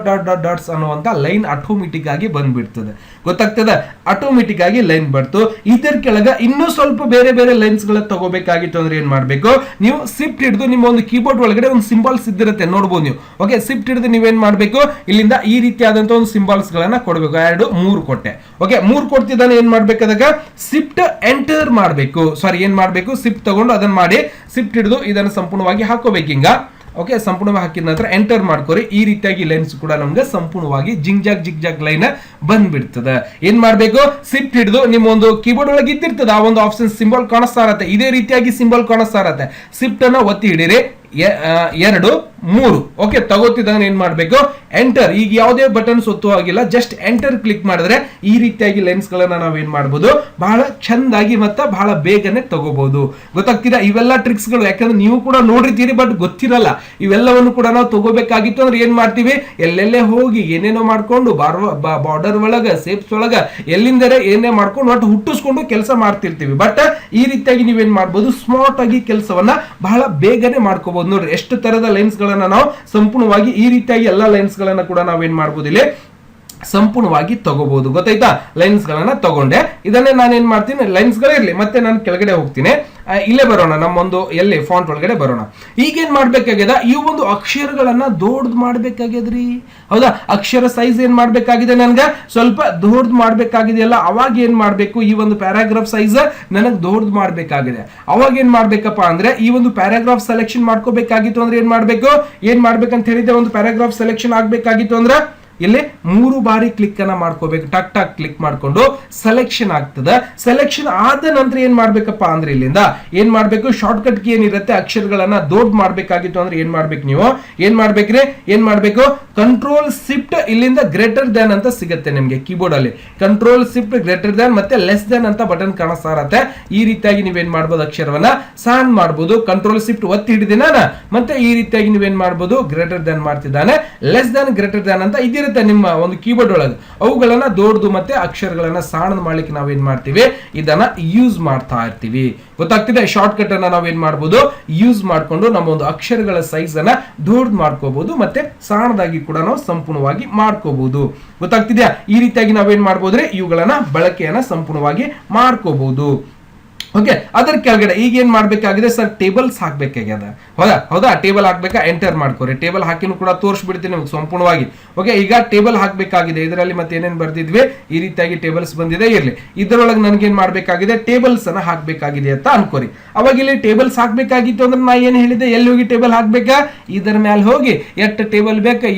ಡಾಟ್ಸ್ ಅನ್ನುವಂತ ಲೈನ್ ಆಟೋಮೆಟಿಕ್ ಆಗಿ ಬಂದ್ಬಿಡ್ತದೆ. ಗೊತ್ತಾಗ್ತದ, ಆಟೋಮೆಟಿಕ್ ಆಗಿ ಲೈನ್ ಬರ್ತು. ಇದರ ಕೆಳಗ ಇನ್ನೂ ಸ್ವಲ್ಪ ಬೇರೆ ಲೈನ್ಸ್ ಗಳ ತಗೋಬೇಕಾಗಿತ್ತು ಅಂದ್ರೆ ಏನ್ ಮಾಡ್ಬೇಕು, ನೀವು ಶಿಫ್ಟ್ ಹಿಡಿದು ನಿಮ್ಮ ಒಂದು ಕೀಬೋರ್ಡ್ ಒಳಗಡೆ ಒಂದು ಸಿಂಬಲ್ಸ್ ಇದ್ದಿರುತ್ತೆ ನೋಡ್ಬೋದು ನೀವು. ಓಕೆ, ಶಿಫ್ಟ್ ಹಿಡಿದು ನೀವೇನ್ ಮಾಡ್ಬೇಕು, ಇಲ್ಲಿಂದ ಈ ರೀತಿಯಾದಂತ ಒಂದು ಸಿಂಬಲ್ಸ್ ಗಳನ್ನ ಕೊಡ್ಬೇಕು. 2 3 ಕೊಟ್ಟೆ. ಓಕೆ, 3 ಕೊಡ್ತಿದ್ದಾನೆ. ಏನ್ ಮಾಡ್ಬೇಕು, ಅದಕ್ಕೆ ಶಿಫ್ಟ್ ಎಂಟರ್ ಮಾಡ್ಬೇಕು. ಸಾರಿ, ಏನ್ ಮಾಡ್ಬೇಕು, ಶಿಫ್ಟ್ ತಗೊಂಡು ಅದನ್ನ ಮಾಡಿ ಶಿಫ್ಟ್ ಹಿಡಿದು ಇದನ್ನ ಸಂಪೂರ್ಣವಾಗಿ ಹಾಕೋಬೇಕು. ಹಿಂಗ ಓಕೆ, ಸಂಪೂರ್ಣವಾಗಿ ಹಾಕಿದ ನಂತರ ಎಂಟರ್ ಮಾಡ್ಕೊರಿ. ಈ ರೀತಿಯಾಗಿ ಲೈನ್ಸ್ ಕೂಡ ನಮ್ಗೆ ಸಂಪೂರ್ಣವಾಗಿ ಜಿಗ್ ಜಾಗ್ ಲೈನ್ ಬಂದ್ಬಿಡ್ತದೆ. ಏನ್ ಮಾಡ್ಬೇಕು, ಶಿಫ್ಟ್ ಹಿಡಿದು ನಿಮ್ಮ ಒಂದು ಕೀಬೋರ್ಡ್ ಒಳಗೆ ಇದ್ದಿರ್ತದೆ, ಆ ಒಂದು ಆಪ್ಷನ್ ಸಿಂಬಲ್ ಕಾಣಿಸ್ತಾ ಇರತ್ತೆ, ಇದೇ ರೀತಿಯಾಗಿ ಸಿಂಬಲ್ ಕಾಣಿಸ್ತಾ ಇರತ್ತೆ. ಶಿಫ್ಟ್ ಅನ್ನ ಒತ್ತಿ ಹಿಡಿರಿ, 2 3 ಓಕೆ, ತಗೋತಿದ್ದಂಗೆ ಏನ್ ಮಾಡ್ಬೇಕು, ಎಂಟರ್. ಈಗ ಯಾವುದೇ ಬಟನ್ ಒತ್ತು ಆಗಿಲ್ಲ, ಜಸ್ಟ್ ಎಂಟರ್ ಕ್ಲಿಕ್ ಮಾಡಿದ್ರೆ ಈ ರೀತಿಯಾಗಿ ಲೆನ್ಸ್ ಗಳನ್ನ ನಾವೇನ್ ಮಾಡಬಹುದು, ಬಹಳ ಚಂದಾಗಿ ಮತ್ತೆ ಬಹಳ ಬೇಗನೆ ತಗೋಬಹುದು. ಗೊತ್ತಾಗ್ತಿದೆ ಇವೆಲ್ಲ ಟ್ರಿಕ್ಸ್ ಗಳು, ಯಾಕಂದ್ರೆ ನೀವು ಕೂಡ ನೋಡಿರ್ತೀರಿ ಬಟ್ ಗೊತ್ತಿರಲ್ಲ. ಇವೆಲ್ಲವನ್ನು ಕೂಡ ನಾವು ತಗೋಬೇಕಾಗಿತ್ತು ಅಂದ್ರೆ ಏನ್ ಮಾಡ್ತೀವಿ, ಎಲ್ಲೆಲ್ಲೇ ಹೋಗಿ ಏನೇನೋ ಮಾಡ್ಕೊಂಡು ಬಾರ್ಡರ್ ಒಳಗ ಸೇಪ್ಸ್ ಒಳಗ ಎಲ್ಲಿಂದರೆ ಏನೇ ಮಾಡ್ಕೊಂಡು ಒಟ್ಟು ಹುಟ್ಟಿಸ್ಕೊಂಡು ಕೆಲಸ ಮಾಡ್ತಿರ್ತೀವಿ. ಬಟ್ ಈ ರೀತಿಯಾಗಿ ನೀವೇನ್ ಮಾಡ್ಬೋದು, ಸ್ಮಾರ್ಟ್ ಆಗಿ ಕೆಲಸವನ್ನ ಬಹಳ ಬೇಗನೆ ಮಾಡ್ಕೋಬಹುದು. ನೋಡ್ರಿ ಎಷ್ಟು ತರದ ಲೈನ್ಸ್ ಗಳನ್ನ ನಾವು ಸಂಪೂರ್ಣವಾಗಿ ಈ ರೀತಿಯಾಗಿ ಎಲ್ಲಾ ಲೈನ್ಸ್ ಗಳನ್ನ ಕೂಡ ನಾವೇನ್ ಮಾಡ್ಬೋದು, ಇಲ್ಲಿ ಸಂಪೂರ್ಣವಾಗಿ ತಗೋಬಹುದು. ಗೊತ್ತಾಯ್ತಾ, ಲೈನ್ಸ್ ಗಳನ್ನ ತಗೊಂಡೆ. ಇದನ್ನೇ ನಾನು ಏನ್ ಮಾಡ್ತೀನಿ, ಲೈನ್ಸ್ ಗಳಿರ್ಲಿ, ಮತ್ತೆ ನಾನು ಕೆಳಗಡೆ ಹೋಗ್ತೀನಿ. ಇಲ್ಲೇ ಬರೋಣ, ನಮ್ಮೊಂದು ಎಲ್ಲಿ ಫಾಂಟ್ ಒಳಗಡೆ ಬರೋಣ. ಈಗೇನ್ ಮಾಡ್ಬೇಕಾಗ್ಯದ, ಈ ಒಂದು ಅಕ್ಷರಗಳನ್ನ ದೊಡ್ಡದು ಮಾಡ್ಬೇಕಾಗ್ಯದ್ರಿ. ಹೌದಾ, ಅಕ್ಷರ ಸೈಜ್ ಏನ್ ಮಾಡ್ಬೇಕಾಗಿದೆ, ನನ್ಗ ಸ್ವಲ್ಪ ದೊಡ್ಡದು ಮಾಡ್ಬೇಕಾಗಿದೆಯಲ್ಲ. ಅವಾಗ ಏನ್ ಮಾಡ್ಬೇಕು, ಈ ಒಂದು ಪ್ಯಾರಾಗ್ರಾಫ್ ಸೈಜ್ ನನಗ್ ದೊಡ್ಡದು ಮಾಡ್ಬೇಕಾಗಿದೆ. ಅವಾಗ ಏನ್ ಮಾಡ್ಬೇಕಪ್ಪ ಅಂದ್ರೆ, ಈ ಒಂದು ಪ್ಯಾರಾಗ್ರಾಫ್ ಸೆಲೆಕ್ಷನ್ ಮಾಡ್ಕೋಬೇಕಾಗಿತ್ತು ಅಂದ್ರೆ ಏನ್ ಮಾಡ್ಬೇಕಂತ ಹೇಳಿದ್ರೆ, ಒಂದು ಪ್ಯಾರಾಗ್ರಾಫ್ ಸೆಲೆಕ್ಷನ್ ಆಗ್ಬೇಕಾಗಿತ್ತು ಅಂದ್ರೆ ಇಲ್ಲಿ 3 ಬಾರಿ ಕ್ಲಿಕ್ ಅನ್ನ ಮಾಡ್ಕೋಬೇಕು. ಟಕ್ ಕ್ಲಿಕ್ ಮಾಡ್ಕೊಂಡು ಸೆಲೆಕ್ಷನ್ ಆಗ್ತದೆ. ಸೆಲೆಕ್ಷನ್ ಆದ ನಂತರ ಏನ್ ಮಾಡ್ಬೇಕಪ್ಪ ಅಂದ್ರೆ, ಇಲ್ಲಿಂದ ಏನ್ ಮಾಡ್ಬೇಕು, ಶಾರ್ಟ್ ಕಟ್ ಕೀ ಏನಿರುತ್ತೆ, ಅಕ್ಷರಗಳನ್ನ ದೊಡ್ಡ ಮಾಡ್ಬೇಕಾಗಿತ್ತು ಅಂದ್ರೆ ಏನ್ ಮಾಡ್ಬೇಕು, ನೀವು ಏನ್ ಮಾಡ್ಬೇಕು, ಕಂಟ್ರೋಲ್ ಶಿಫ್ಟ್ ಇಲ್ಲಿಂದ ಗ್ರೇಟರ್ ದ್ಯಾನ್ ಅಂತ ಸಿಗುತ್ತೆ ನಿಮ್ಗೆ ಕೀಬೋರ್ಡ್ ಅಲ್ಲಿ. ಕಂಟ್ರೋಲ್ ಶಿಫ್ಟ್ ಗ್ರೇಟರ್ ದ್ಯಾನ್ ಮತ್ತೆ ಲೆಸ್ ದ್ಯಾನ್ ಅಂತ ಬಟನ್ ಕಾಣಿಸ್ತಾ ಇರತ್ತೆ. ಈ ರೀತಿಯಾಗಿ ನೀವೇನ್ ಮಾಡ್ಬೋದು, ಅಕ್ಷರವನ್ನ ಸಣ್ಣ ಮಾಡ್ಬೋದು. ಕಂಟ್ರೋಲ್ ಶಿಫ್ಟ್ ಒತ್ತಿ ಹಿಡಿದಿನ ಮತ್ತೆ ಈ ರೀತಿಯಾಗಿ ನೀವೇನ್ ಮಾಡ್ಬೋದು, ಗ್ರೇಟರ್ ದ್ಯಾನ್ ಮಾಡ್ತಿದ್ದಾನೆ, ಲೆಸ್ ದ್ಯಾನ್ ಗ್ರೇಟರ್ ದ್ಯಾನ್ ಅಂತ ಇದಿರುತ್ತೆ ನಿಮ್ಮ ಒಂದು ಕೀಬೋರ್ಡ್ ಒಳಗೆ. ಅವುಗಳನ್ನ ದೊಡ್ಡದು ಮತ್ತೆ ಅಕ್ಷರಗಳನ್ನ ಸಣ್ಣದು ಮಾಡ್ಲಿಕ್ಕೆ ನಾವೇನ್ ಮಾಡ್ತೀವಿ, ಇದನ್ನ ಯೂಸ್ ಮಾಡ್ತಾ ಇರ್ತೀವಿ. ಗೊತ್ತಾಗ್ತಿದೆ, ಶಾರ್ಟ್ ಕಟ್ ಅನ್ನ ನಾವೇನ್ ಮಾಡ್ಬೋದು, ಯೂಸ್ ಮಾಡ್ಕೊಂಡು ನಮ್ಮ ಒಂದು ಅಕ್ಷರಗಳ ಸೈಜ್ ಅನ್ನ ದೊಡ್ಡ ಮಾಡ್ಕೋಬಹುದು ಮತ್ತೆ ಸಣ್ಣದಾಗಿ ಕೂಡ ನಾವು ಸಂಪೂರ್ಣವಾಗಿ ಮಾಡ್ಕೋಬಹುದು. ಗೊತ್ತಾಗ್ತಿದ್ಯಾ, ಈ ರೀತಿಯಾಗಿ ನಾವೇನ್ ಮಾಡ್ಬೋದ್ರಿ, ಇವುಗಳನ್ನ ಬಳಕೆಯನ್ನ ಸಂಪೂರ್ಣವಾಗಿ ಮಾಡ್ಕೋಬಹುದು. ಓಕೆ, ಅದರ ಕೆಳಗಡೆ ಈಗ ಏನ್ ಮಾಡ್ಬೇಕಾಗಿದೆ ಸರ್, ಟೇಬಲ್ಸ್ ಹಾಕ್ಬೇಕಾಗ್ಯದ. ಹೌದಾ, ಟೇಬಲ್ ಹಾಕ್ಬೇಕಾ, ಎಂಟರ್ ಮಾಡ್ಕೋರಿ. ಟೇಬಲ್ ಹಾಕಿನೂ ಕೂಡ ತೋರಿಸ್ಬಿಡ್ತೀನಿ ನಿಮ್ಗೆ ಸಂಪೂರ್ಣವಾಗಿ. ಓಕೆ, ಈಗ ಟೇಬಲ್ ಹಾಕ್ಬೇಕಾಗಿದೆ. ಇದರಲ್ಲಿ ಮತ್ತೆ ಏನೇನ್ ಬರ್ದಿದ್ವಿ, ಈ ರೀತಿಯಾಗಿ ಟೇಬಲ್ಸ್ ಬಂದಿದೆ. ಇರ್ಲಿ, ಇದರೊಳಗೆ ನನ್ಗೇನ್ ಮಾಡ್ಬೇಕಾಗಿದೆ, ಟೇಬಲ್ಸ್ ಅನ್ನ ಹಾಕ್ಬೇಕಾಗಿದೆ ಅಂತ ಅನ್ಕೋರಿ. ಅವಾಗ ಇಲ್ಲಿ ಟೇಬಲ್ಸ್ ಹಾಕ್ಬೇಕಾಗಿತ್ತು ಅಂದ್ರೆ ನಾ ಏನ್ ಹೇಳಿದೆ, ಎಲ್ಲಿ ಹೋಗಿ ಟೇಬಲ್ ಹಾಕ್ಬೇಕಾ, ಇದರ ಮೇಲೆ ಹೋಗಿ ಎಷ್ಟು ಟೇಬಲ್ ಬೇಕು,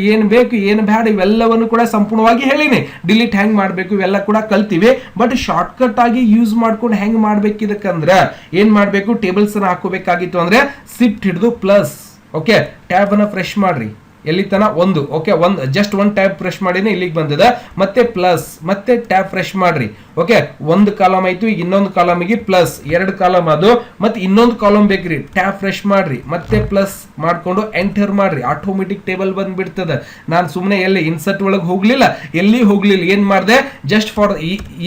ಏನ್ ಬೇಡ ಇವೆಲ್ಲವನ್ನು ಕೂಡ ಸಂಪೂರ್ಣವಾಗಿ ಹೇಳಿನಿ. ಡಿಲೀಟ್ ಹೆಂಗ್ ಮಾಡ್ಬೇಕು ಇವೆಲ್ಲ ಕೂಡ ಕಲ್ತೀವಿ. ಬಟ್ ಶಾರ್ಟ್ ಕಟ್ ಆಗಿ ಯೂಸ್ ಮಾಡ್ಕೊಂಡು ಹೆಂಗ್ ಮಾಡ್ಬೇಕು ಅಂದ್ರೆ ಏನ್ ಮಾಡ್ಬೇಕು, ಟೇಬಲ್ಸ್ ಅನ್ನ ಹಾಕೋಬೇಕಾಗಿತ್ತು ಅಂದ್ರೆ ಶಿಫ್ಟ್ ಹಿಡಿದು ಪ್ಲಸ್, ಓಕೆ, ಟ್ಯಾಬ್ ಅನ್ನ ಫ್ರೆಶ್ ಮಾಡ್ರಿ. ಎಲ್ಲಿ ತನ ಒಂದು, ಓಕೆ, ಜಸ್ಟ್ ಒಂದು ಟ್ಯಾಬ್ ಫ್ರೆಶ್ ಮಾಡಿನೇ ಇಲ್ಲಿಗೆ ಬಂದಿದೆ. ಮತ್ತೆ ಪ್ಲಸ್ ಮತ್ತೆ ಟ್ಯಾಬ್ ಫ್ರೆಶ್ ಮಾಡ್ರಿ. ಓಕೆ, ಒಂದು ಕಾಲಮ್ ಆಯ್ತು, ಈಗ ಇನ್ನೊಂದು ಕಾಲಮಿಗೆ ಪ್ಲಸ್, 2 ಕಾಲಮ್ ಅದು, ಮತ್ತೆ ಇನ್ನೊಂದು ಕಾಲಮ್ ಬೇಕ್ರಿ, ಟ್ಯಾಬ್ ಫ್ರೆಶ್ ಮಾಡ್ರಿ, ಮತ್ತೆ ಪ್ಲಸ್ ಮಾಡ್ಕೊಂಡು ಎಂಟರ್ ಮಾಡ್ರಿ. ಆಟೋಮೆಟಿಕ್ ಟೇಬಲ್ ಬಂದ್ಬಿಡ್ತದೆ. ನಾನು ಸುಮ್ಮನೆ ಎಲ್ಲಿ ಇನ್ಸರ್ಟ್ ಒಳಗೆ ಹೋಗ್ಲಿಲ್ಲ, ಎಲ್ಲಿ ಹೋಗ್ಲಿಲ್ಲ. ಏನ್ ಮಾಡಿದೆ, ಜಸ್ಟ್ ಫಾರ್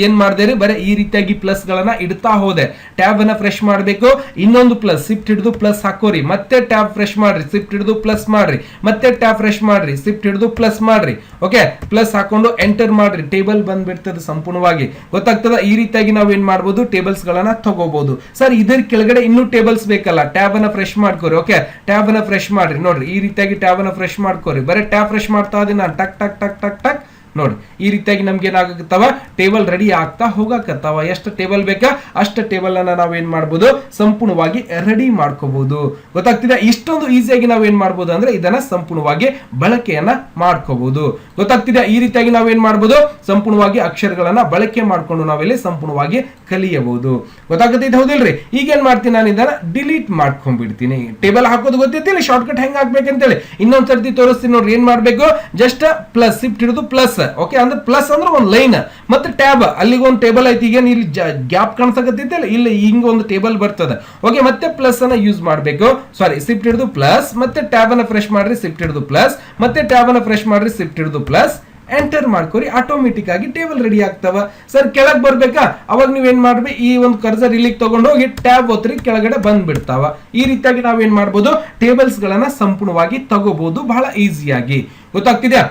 ಏನ್ ಮಾಡಿದೆ ರೀ, ಬರೀ ಈ ರೀತಿಯಾಗಿ ಪ್ಲಸ್ ಗಳನ್ನ ಇಡ್ತಾ ಹೋದೆ. ಟ್ಯಾಬ್ ಅನ್ನ ಫ್ರೆಶ್ ಮಾಡ್ಬೇಕು, ಇನ್ನೊಂದು ಪ್ಲಸ್, ಶಿಫ್ಟ್ ಹಿಡಿದು ಪ್ಲಸ್ ಹಾಕೋರಿ, ಮತ್ತೆ ಟ್ಯಾಬ್ ಫ್ರೆಶ್ ಮಾಡ್ರಿ, ಶಿಫ್ಟ್ ಹಿಡಿದು ಪ್ಲಸ್ ಮಾಡ್ರಿ, ಮತ್ತೆ ಟ್ಯಾಬ್ ಫ್ರೆಶ್ ಮಾಡ್ರಿ, ಶಿಫ್ಟ್ ಹಿಡಿದು ಪ್ಲಸ್ ಮಾಡ್ರಿ. ಓಕೆ, ಪ್ಲಸ್ ಹಾಕೊಂಡು ಎಂಟರ್ ಮಾಡ್ರಿ, ಟೇಬಲ್ ಬಂದ್ಬಿಡ್ತದೆ ಸಂಪೂರ್ಣವಾಗಿ. ಗೊತ್ತಾಗ್ತದ, ಈ ರೀತಿಯಾಗಿ ನಾವು ಏನ್ ಮಾಡ್ಬೋದು, ಟೇಬಲ್ಸ್ ಗಳನ್ನ ತಗೋಬಹುದು. ಸರ್ ಇದರ ಕೆಳಗಡೆ ಇನ್ನೂ ಟೇಬಲ್ಸ್ ಬೇಕಲ್ಲ, ಟ್ಯಾಬ್ ಅನ್ನ ಫ್ರೆಶ್ ಮಾಡ್ಕೋರಿ. ಓಕೆ, ಟ್ಯಾಬ್ ಅನ್ನ ಫ್ರೆಶ್ ಮಾಡ್ರಿ. ನೋಡ್ರಿ, ಈ ರೀತಿಯಾಗಿ ಟ್ಯಾಬ್ ಅನ್ನ ಫ್ರೆಶ್ ಮಾಡ್ಕೋರಿ. ಬರೀ ಟ್ಯಾಬ್ ಫ್ರೆಶ್ ಮಾಡ್ತಾ ಇದೀನಿ ನಾನು, ಟಕ್ ನೋಡಿ. ಈ ರೀತಿಯಾಗಿ ನಮ್ಗೆ ಏನಾಗತ್ತವ, ಟೇಬಲ್ ರೆಡಿ ಆಗ್ತಾ ಹೋಗಕತ್ತವ. ಎಷ್ಟು ಟೇಬಲ್ ಬೇಕಾ ಅಷ್ಟು ಟೇಬಲ್ ಅನ್ನ ನಾವೇನ್ ಮಾಡ್ಬೋದು, ಸಂಪೂರ್ಣವಾಗಿ ರೆಡಿ ಮಾಡ್ಕೋಬಹುದು. ಗೊತ್ತಾಗ್ತಿದೆ, ಇಷ್ಟೊಂದು ಈಸಿಯಾಗಿ ನಾವೇನ್ ಮಾಡ್ಬೋದು ಅಂದ್ರೆ ಇದನ್ನ ಸಂಪೂರ್ಣವಾಗಿ ಬಳಕೆಯನ್ನ ಮಾಡ್ಕೋಬಹುದು. ಗೊತ್ತಾಗ್ತಿದೆ, ಈ ರೀತಿಯಾಗಿ ನಾವೇನ್ ಮಾಡ್ಬೋದು, ಸಂಪೂರ್ಣವಾಗಿ ಅಕ್ಷರಗಳನ್ನ ಬಳಕೆ ಮಾಡ್ಕೊಂಡು ನಾವಿಲ್ಲಿ ಸಂಪೂರ್ಣವಾಗಿ ಕಲಿಯಬಹುದು. ಗೊತ್ತಾಗತ್ತೈತೆ, ಹೌದಿಲ್ರಿ? ಈಗ ಏನ್ ಮಾಡ್ತೀನಿ, ನಾನು ಇದನ್ನ ಡಿಲೀಟ್ ಮಾಡ್ಕೊಂಡ್ಬಿಡ್ತೀನಿ. ಟೇಬಲ್ ಹಾಕೋದು ಗೊತ್ತೈತಿ, ಶಾರ್ಟ್ ಕಟ್ ಹೆಂಗ್ ಹಾಕ್ಬೇಕಂತೇಳಿ ಇನ್ನೊಂದ್ ಸರ್ತಿ ತೋರಿಸ್ತೀನಿ ನೋಡ್ರಿ. ಏನ್ ಮಾಡ್ಬೇಕು, ಜಸ್ಟ್ ಪ್ಲಸ್, ಶಿಫ್ಟ್ ಹಿಡಿದು ಪ್ಲಸ್. ಓಕೆ, ಅಂದ್ರೆ ಪ್ಲಸ್ ಅಂದ್ರೆ ಒಂದು ಲೈನ್, ಮತ್ತೆ ಟ್ಯಾಬ್, ಅಲ್ಲಿಗೆ ಒಂದು ಟೇಬಲ್ ಐತಿ. ಈಗ ಇಲ್ಲಿ ಗ್ಯಾಪ್ ಕಾಣಿಸಕತ್ತೈತೆ, ಇಲ್ಲಿ ಹಿಂಗ ಒಂದು ಟೇಬಲ್ ಬರ್ತದೆ. ಓಕೆ, ಮತ್ತೆ ಪ್ಲಸ್ ಅನ್ನ ಯೂಸ್ ಮಾಡ್ಬೇಕು. ಸಾರಿ, ಶಿಫ್ಟ್ ಹಿಡಿದು ಪ್ಲಸ್, ಮತ್ತೆ ಟ್ಯಾಬ್ ಅನ್ನ ಫ್ರೆಶ್ ಮಾಡ್ರಿ, ಶಿಫ್ಟ್ ಹಿಡಿದು ಪ್ಲಸ್, ಮತ್ತೆ ಟ್ಯಾಬ್ ಅನ್ನ ಫ್ರೆಶ್ ಮಾಡ್ರಿ, ಶಿಫ್ಟ್ ಹಿಡಿದು ಪ್ಲಸ್, ಎಂಟರ್ ಮಾಡ್ಕೋರಿ. ಆಟೋಮೆಟಿಕ್ ಆಗಿ ಟೇಬಲ್ ರೆಡಿ ಆಗ್ತಾವ. ಸರ್ ಕೆಳಗ್ ಬರ್ಬೇಕಾ, ಅವಾಗ ನೀವೇನ್ ಮಾಡ್ಬೇಕು, ಈ ಒಂದು ಕರ್ಸರ್ ಇಲ್ಲಿಗೆ ತಗೊಂಡು ಹೋಗಿ ಟ್ಯಾಬ್ ಒತ್ತರಿ, ಕೆಳಗಡೆ ಬಂದ್ಬಿಡ್ತಾವ. ಈ ರೀತಿಯಾಗಿ ನಾವೇನ್ ಮಾಡ್ಬೋದು, ಟೇಬಲ್ಸ್ ಗಳನ್ನ ಸಂಪೂರ್ಣವಾಗಿ ತಗೋಬಹುದು ಬಹಳ ಈಸಿಯಾಗಿ. ಗೊತ್ತಾಗ್ತಿದ್ಯಾ?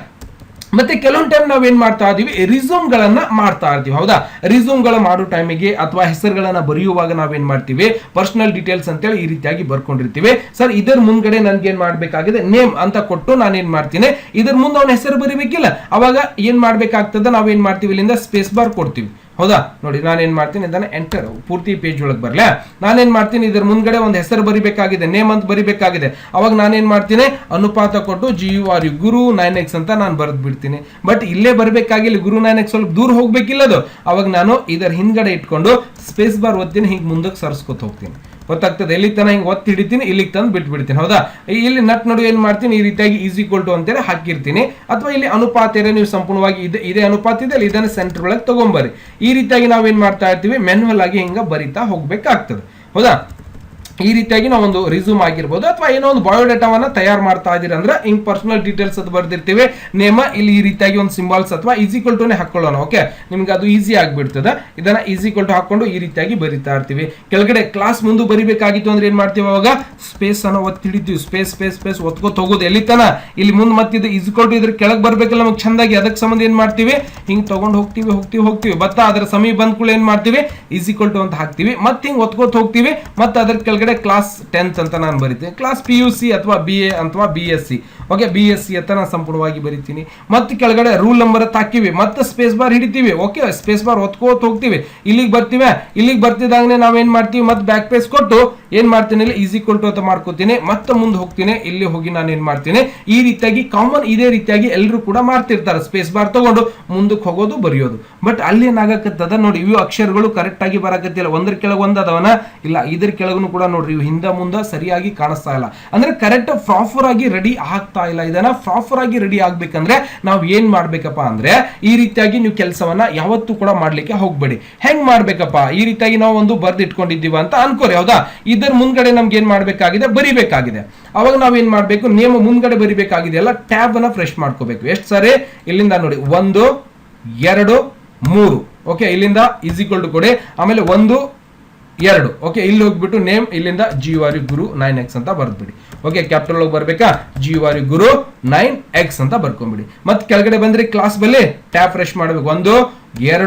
ಮತ್ತೆ ಕೆಲವೊಂದು ಟೈಮ್ ನಾವೇನ್ ಮಾಡ್ತಾ ಇದೀವಿ, ರಿಸ್ಯೂಮ್ ಗಳನ್ನ ಮಾಡ್ತಾ ಇರ್ತೀವಿ. ಹೌದಾ, ರಿಸ್ಯೂಮ್ ಗಳ ಮಾಡೋ ಟೈಮಿಗೆ ಅಥವಾ ಹೆಸರುಗಳನ್ನ ಬರೆಯುವಾಗ ನಾವೇನ್ ಮಾಡ್ತೀವಿ, ಪರ್ಸನಲ್ ಡೀಟೇಲ್ಸ್ ಅಂತೇಳಿ ಈ ರೀತಿಯಾಗಿ ಬರ್ಕೊಂಡಿರ್ತೀವಿ. ಸರ್ ಇದರ ಮುಂದ್ಗಡೆ ನನ್ಗೆ ಏನ್ ಮಾಡ್ಬೇಕಾಗಿದೆ, ನೇಮ್ ಅಂತ ಕೊಟ್ಟು ನಾನೇನ್ ಮಾಡ್ತೀನಿ, ಇದ್ರ ಮುಂದೆ ಅವನ ಹೆಸರು ಬರಿಬೇಕಿಲ್ಲ. ಅವಾಗ ಏನ್ ಮಾಡ್ಬೇಕಾಗ್ತದ, ನಾವೇನ್ ಮಾಡ್ತೀವಿ, ಇಲ್ಲಿಂದ ಸ್ಪೇಸ್ ಬಾರ್ ಕೊಡ್ತೀವಿ. ಹೌದಾ. ನೋಡಿ ನಾನೇನ್ ಮಾಡ್ತೀನಿ ಇದನ್ನ ಎಂಟರ್ ಪೂರ್ತಿ ಪೇಜ್ ಒಳಗೆ ಬರಲೇ, ನಾನೇನ್ ಮಾಡ್ತೀನಿ ಇದರ ಮುಂದ್ಗಡೆ ಒಂದು ಹೆಸರು ಬರಿಬೇಕಾಗಿದೆ, ನೇಮ್ ಅಂತ ಬರಿಬೇಕಾಗಿದೆ. ಅವಾಗ ನಾನೇನ್ ಮಾಡ್ತೀನಿ ಅನುಪಾತ ಕೊಟ್ಟು GURU ಗುರು 9x ಅಂತ ನಾನು ಬರೆದು ಬಿಡ್ತೀನಿ. ಬಟ್ ಇಲ್ಲೇ ಬರ್ಬೇಕಾಗಿಲ್ಲ, ಗುರು 9x ಸ್ವಲ್ಪ ದೂರ ಹೋಗ್ಬೇಕಿಲ್ಲ ಅದು. ಅವಾಗ ನಾನು ಇದರ ಹಿಂದ್ಗಡೆ ಇಟ್ಕೊಂಡು ಸ್ಪೇಸ್ ಬಾರ್ ಒತ್ತೀನಿ, ಹಿಂಗೆ ಮುಂದಕ್ಕೆ ಸರ್ಸ್ಕೊತ ಹೋಗ್ತೀನಿ. ಗೊತ್ತಾಗ್ತದೆ, ಎಲ್ಲಿ ತನ ಹಿಂಗೆ ಒತ್ತಿ ಹಿಡಿತೀನಿ, ಇಲ್ಲಿಗೆ ತಂದು ಬಿಟ್ಬಿಡ್ತೀನಿ. ಹೌದಾ. ಇಲ್ಲಿ ನಟ್ ನಡು ಏನ್ ಮಾಡ್ತೀನಿ ಈ ರೀತಿಯಾಗಿ ಈಸ್ ಈಕ್ವಲ್ ಟು ಅಂತೇಳಿ ಹಾಕಿರ್ತೀನಿ. ಅಥವಾ ಇಲ್ಲಿ ಅನುಪಾತ ಇದೆ, ನೀವು ಸಂಪೂರ್ಣವಾಗಿ ಇದೇ ಅನುಪಾತ ಇದೆ ಅಲ್ಲಿ, ಇದನ್ನ ಸೆಂಟರ್ ಒಳಗೆ ತಗೊಂಬರಿ. ಈ ರೀತಿಯಾಗಿ ನಾವೇನ್ ಮಾಡ್ತಾ ಇರ್ತೀವಿ ಮ್ಯಾನ್ಯುವಲ್ ಆಗಿ ಹಿಂಗ ಬರಿತಾ ಹೋಗ್ಬೇಕಾಗ್ತದೆ. ಹೌದಾ. ಈ ರೀತಿಯಾಗಿ ನಾವು ಒಂದು ರಿಸ್ಯೂಮ್ ಆಗಿರ್ಬೋದು ಅಥವಾ ಏನೋ ಒಂದು ಬಯೋಡೇಟಾವನ್ನ ತಯಾರು ಮಾಡ್ತಾ ಇದೀರ ಅಂದ್ರೆ ಹಿಂಗ್ ಪರ್ಸನಲ್ ಡೀಟೇಲ್ಸ್ ಅದು ಬರ್ದಿರ್ತೀವಿ, ನೇಮ ಇಲ್ಲಿ ಈ ರೀತಿಯಾಗಿ ಒಂದು ಸಿಂಬಲ್ಸ್ ಅಥವಾ ಈಕ್ವಲ್ ಟುನೇ ಹಾಕೊಳ್ಳೋಣ. ಓಕೆ, ನಿಮ್ಗೆ ಅದು ಈಸಿ ಆಗ್ಬಿಡ್ತದೆ. ಇದನ್ನ ಈಕ್ವಲ್ ಟು ಹಾಕೊಂಡು ಈ ರೀತಿಯಾಗಿ ಬರಿತಾ ಇರ್ತೀವಿ. ಕೆಳಗಡೆ ಕ್ಲಾಸ್ ಮುಂದೆ ಬರಿಬೇಕಾಗಿತ್ತು ಅಂದ್ರೆ ಏನ್ ಮಾಡ್ತೀವಿ ಅವಾಗ ಸ್ಪೇಸ್ ಅನ್ನ ಒತ್ತಿ ಹಿಡಿತೀವಿ. ಸ್ಪೇಸ್ ಸ್ಪೇಸ್ ಸ್ಪೇಸ್ ಒತ್ಕೋತ ಹೋಗೋದು ಎಲ್ಲಿ ತನ, ಇಲ್ಲಿ ಮುಂದೆ ಮತ್ತಿದ್ದು ಈಕ್ವಲ್ ಟು ಇದ್ರ ಕೆಳಗೆ ಬರ್ಬೇಕಲ್ಲ ನಮಗೆ ಚಂದಾಗಿ. ಅದಕ್ಕೆ ಸಂಬಂಧ ಏನ್ ಮಾಡ್ತೀವಿ ಹಿಂಗ್ ತಗೊಂಡು ಹೋಗ್ತೀವಿ. ಬತ್ತ ಅದರ ಸಮಯ ಬಂದ ಕೂಡ ಏನ್ ಮಾಡ್ತೀವಿ ಈಕ್ವಲ್ ಟು ಅಂತ ಹಾಕ್ತಿವಿ. ಮತ್ತೆ ಹಿಂಗ್ ಒತ್ಕೋತ ಹೋಗ್ತೀವಿ. ಮತ್ತೆ ಅದ್ರ ಕೆಳಗಡೆ ಕ್ಲಾಸ್ 10th ಅಂತ ನಾನು ಬರಿತೀನಿ. ಕ್ಲಾಸ್ PUC ಅಥವಾ BA ಅಥವಾ BSc. ಓಕೆ, BSc ಅಂತ ನಾನು ಸಂಪೂರ್ಣವಾಗಿ ಬರಿತೀನಿ. ಮತ್ತೆ ಕೆಳಗಡೆ ರೂಲ್ ನಂಬರ್ ಅಂತ ಹಾಕಿವಿ, ಮತ್ತೆ ಸ್ಪೇಸ್ ಬಾರ್ ಹಿಡಿತೀವಿ. ಓಕೆ, ಸ್ಪೇಸ್ ಬಾರ್ ಒತ್ಕೋತ ಹೋಗ್ತೀವಿ, ಇಲ್ಲಿಗೆ ಬರ್ತೀವಿ. ಇಲ್ಲಿಗೆ ಬರ್ತಿದ್ದಾಗನೇ ನಾವೇನ್ ಮಾಡ್ತೀವಿ ಮತ್ತೆ ಬ್ಯಾಕ್ ಪೇಸ್ ಕೊಟ್ಟು ಏನ್ ಮಾಡ್ತೀನಿ ಇಲ್ಲಿ ಈಕ್ವಲ್ ಟು ಅಂತ ಮಾಡ್ಕೋತೀನಿ. ಮತ್ತೆ ಮುಂದೆ ಹೋಗ್ತೀನಿ, ಇಲ್ಲಿ ಹೋಗಿ ನಾನು ಏನ್ ಮಾಡ್ತೀನಿ ಈ ರೀತಿಯಾಗಿ ಕಾಮನ್ ಇದೇ ರೀತಿಯಾಗಿ ಎಲ್ಲರೂ ಕೂಡ ಮಾಡ್ತಿರ್ತಾರೆ. ಸ್ಪೇಸ್ ಬಾರ್ ತಗೊಂಡು ಮುಂದಕ್ಕೆ ಹೋಗೋದು ಬರೆಯೋದು. ಬಟ್ ಅಲ್ಲಿ ಏನಾಗಕತ್ತದ ನೋಡಿ, ಇವು ಅಕ್ಷರಗಳು ಕರೆಕ್ಟ್ ಆಗಿ ಬರಕತ್ತಿಲ್ಲ. ಒಂದ್ರ ಕೆಳಗೆ ಒಂದ್ ಅದವನ ಇಲ್ಲ, ಇದ್ರ ಕೆಳಗೂ ಕೂಡ ನೋಡ್ರಿ ಇವು ಹಿಂದ ಮುಂದ ಸರಿಯಾಗಿ ಕಾಣಿಸ್ತಾ ಇಲ್ಲ. ಅಂದ್ರೆ ಕರೆಕ್ಟ್ ಪ್ರಾಪರ್ ಆಗಿ ರೆಡಿ ಆಗ್ತಾ ಇಲ್ಲ. ಇದನ್ನ ಪ್ರಾಪರ್ ಆಗಿ ರೆಡಿ ಆಗ್ಬೇಕಂದ್ರೆ ನಾವ್ ಏನ್ ಮಾಡ್ಬೇಕಪ್ಪ ಅಂದ್ರೆ ಈ ರೀತಿಯಾಗಿ ನೀವು ಕೆಲಸವನ್ನ ಯಾವತ್ತೂ ಕೂಡ ಮಾಡ್ಲಿಕ್ಕೆ ಹೋಗ್ಬೇಡಿ. ಹೆಂಗ್ ಮಾಡ್ಬೇಕಪ್ಪ, ಈ ರೀತಿಯಾಗಿ ನಾವು ಒಂದು ಬರ್ದು ಇಟ್ಕೊಂಡಿದ್ದೀವ ಅಂತ ಅನ್ಕೋರಿ. ಹೌದಾ. ಇದರ ಮುಂದ್ಗಡೆ ನಮ್ಗೆ ಏನ್ ಮಾಡ್ಬೇಕಾಗಿದೆ ಬರಿಬೇಕಾಗಿದೆ. ಅವಾಗ ನಾವೇನ್ ಮಾಡ್ಬೇಕು ನೇಮ ಮುಂದ್ಗಡೆ ಬರಿಬೇಕಾಗಿದೆ ಅಲ್ಲ, ಟ್ಯಾಬ್ ಅನ್ನ ಫ್ರೆಶ್ ಮಾಡ್ಕೋಬೇಕು. ಎಷ್ಟು ಸಾರಿ ಇಲ್ಲಿಂದ ನೋಡಿ 1 2 3. ಓಕೆ, ಇಲ್ಲಿಂದ ಈಕ್ವಲ್ ಟು ಕೊಡಿ. ಆಮೇಲೆ 1 2. ಓಕೆ, ಇಲ್ಲಿ ಹೋಗ್ಬಿಟ್ಟು ನೇಮ್ ಇಲ್ಲಿಂದ GURU ಗುರು 9x ಅಂತ ಬರ್ದ್ಬಿಡಿ. ಓಕೆ, ಕ್ಯಾಪಿಟಲ್ ಹೋಗಿ ಬರ್ಬೇಕಾ GURU ಗುರು 9x ಅಂತ ಬರ್ಕೊಂಡ್ಬಿಡಿ. ಮತ್ತೆ ಕೆಳಗಡೆ ಬಂದ್ರೆ ಕ್ಲಾಸ್ ಬಲ್ಲಿ ಟ್ಯಾಬ್ ಫ್ರೆಶ್ ಮಾಡ್ಬೇಕು. 1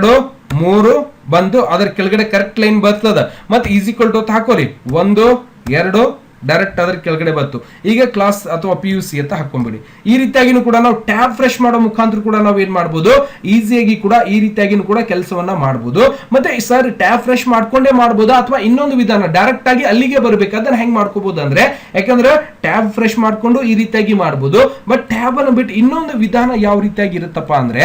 2 3 ಬಂದು ಅದರ ಕೆಳಗಡೆ ಕರೆಕ್ಟ್ ಲೈನ್ ಬರ್ತದ. ಮತ್ತೆ ಈಕ್ವಲ್ ಟು ಹಾಕೋರಿ 1 2 ಡೈರೆಕ್ಟ್ ಅದ್ರ ಕೆಳಗಡೆ ಬಂತು. ಈಗ ಕ್ಲಾಸ್ ಅಥವಾ PUC ಅಂತ ಹಾಕೊಂಡ್ಬಿಡಿ. ಈ ರೀತಿಯಾಗಿನೂ ಕೂಡ ನಾವು ಟ್ಯಾಬ್ ಫ್ರೆಶ್ ಮಾಡೋ ಮುಖಾಂತರ ಕೂಡ ನಾವು ಏನ್ ಮಾಡ್ಬೋದು ಈಸಿಯಾಗಿ ಕೂಡ ಈ ರೀತಿಯಾಗಿನೂ ಕೂಡ ಕೆಲಸವನ್ನ ಮಾಡ್ಬೋದು. ಮತ್ತೆ ಸರ್ ಟ್ಯಾಬ್ ಫ್ರೆಶ್ ಮಾಡ್ಕೊಂಡೇ ಮಾಡ್ಬೋದಾ ಅಥವಾ ಇನ್ನೊಂದು ವಿಧಾನ ಡೈರೆಕ್ಟ್ ಆಗಿ ಅಲ್ಲಿಗೆ ಬರ್ಬೇಕಾದ್ರೆ ಹೆಂಗ್ ಮಾಡ್ಕೋಬಹುದು ಅಂದ್ರೆ, ಯಾಕಂದ್ರೆ ಟ್ಯಾಬ್ ಫ್ರೆಶ್ ಮಾಡ್ಕೊಂಡು ಈ ರೀತಿಯಾಗಿ ಮಾಡ್ಬೋದು. ಬಟ್ ಟ್ಯಾಬ್ ಅನ್ನು ಬಿಟ್ಟು ಇನ್ನೊಂದು ವಿಧಾನ ಯಾವ ರೀತಿಯಾಗಿ ಇರುತ್ತಪ್ಪ ಅಂದ್ರೆ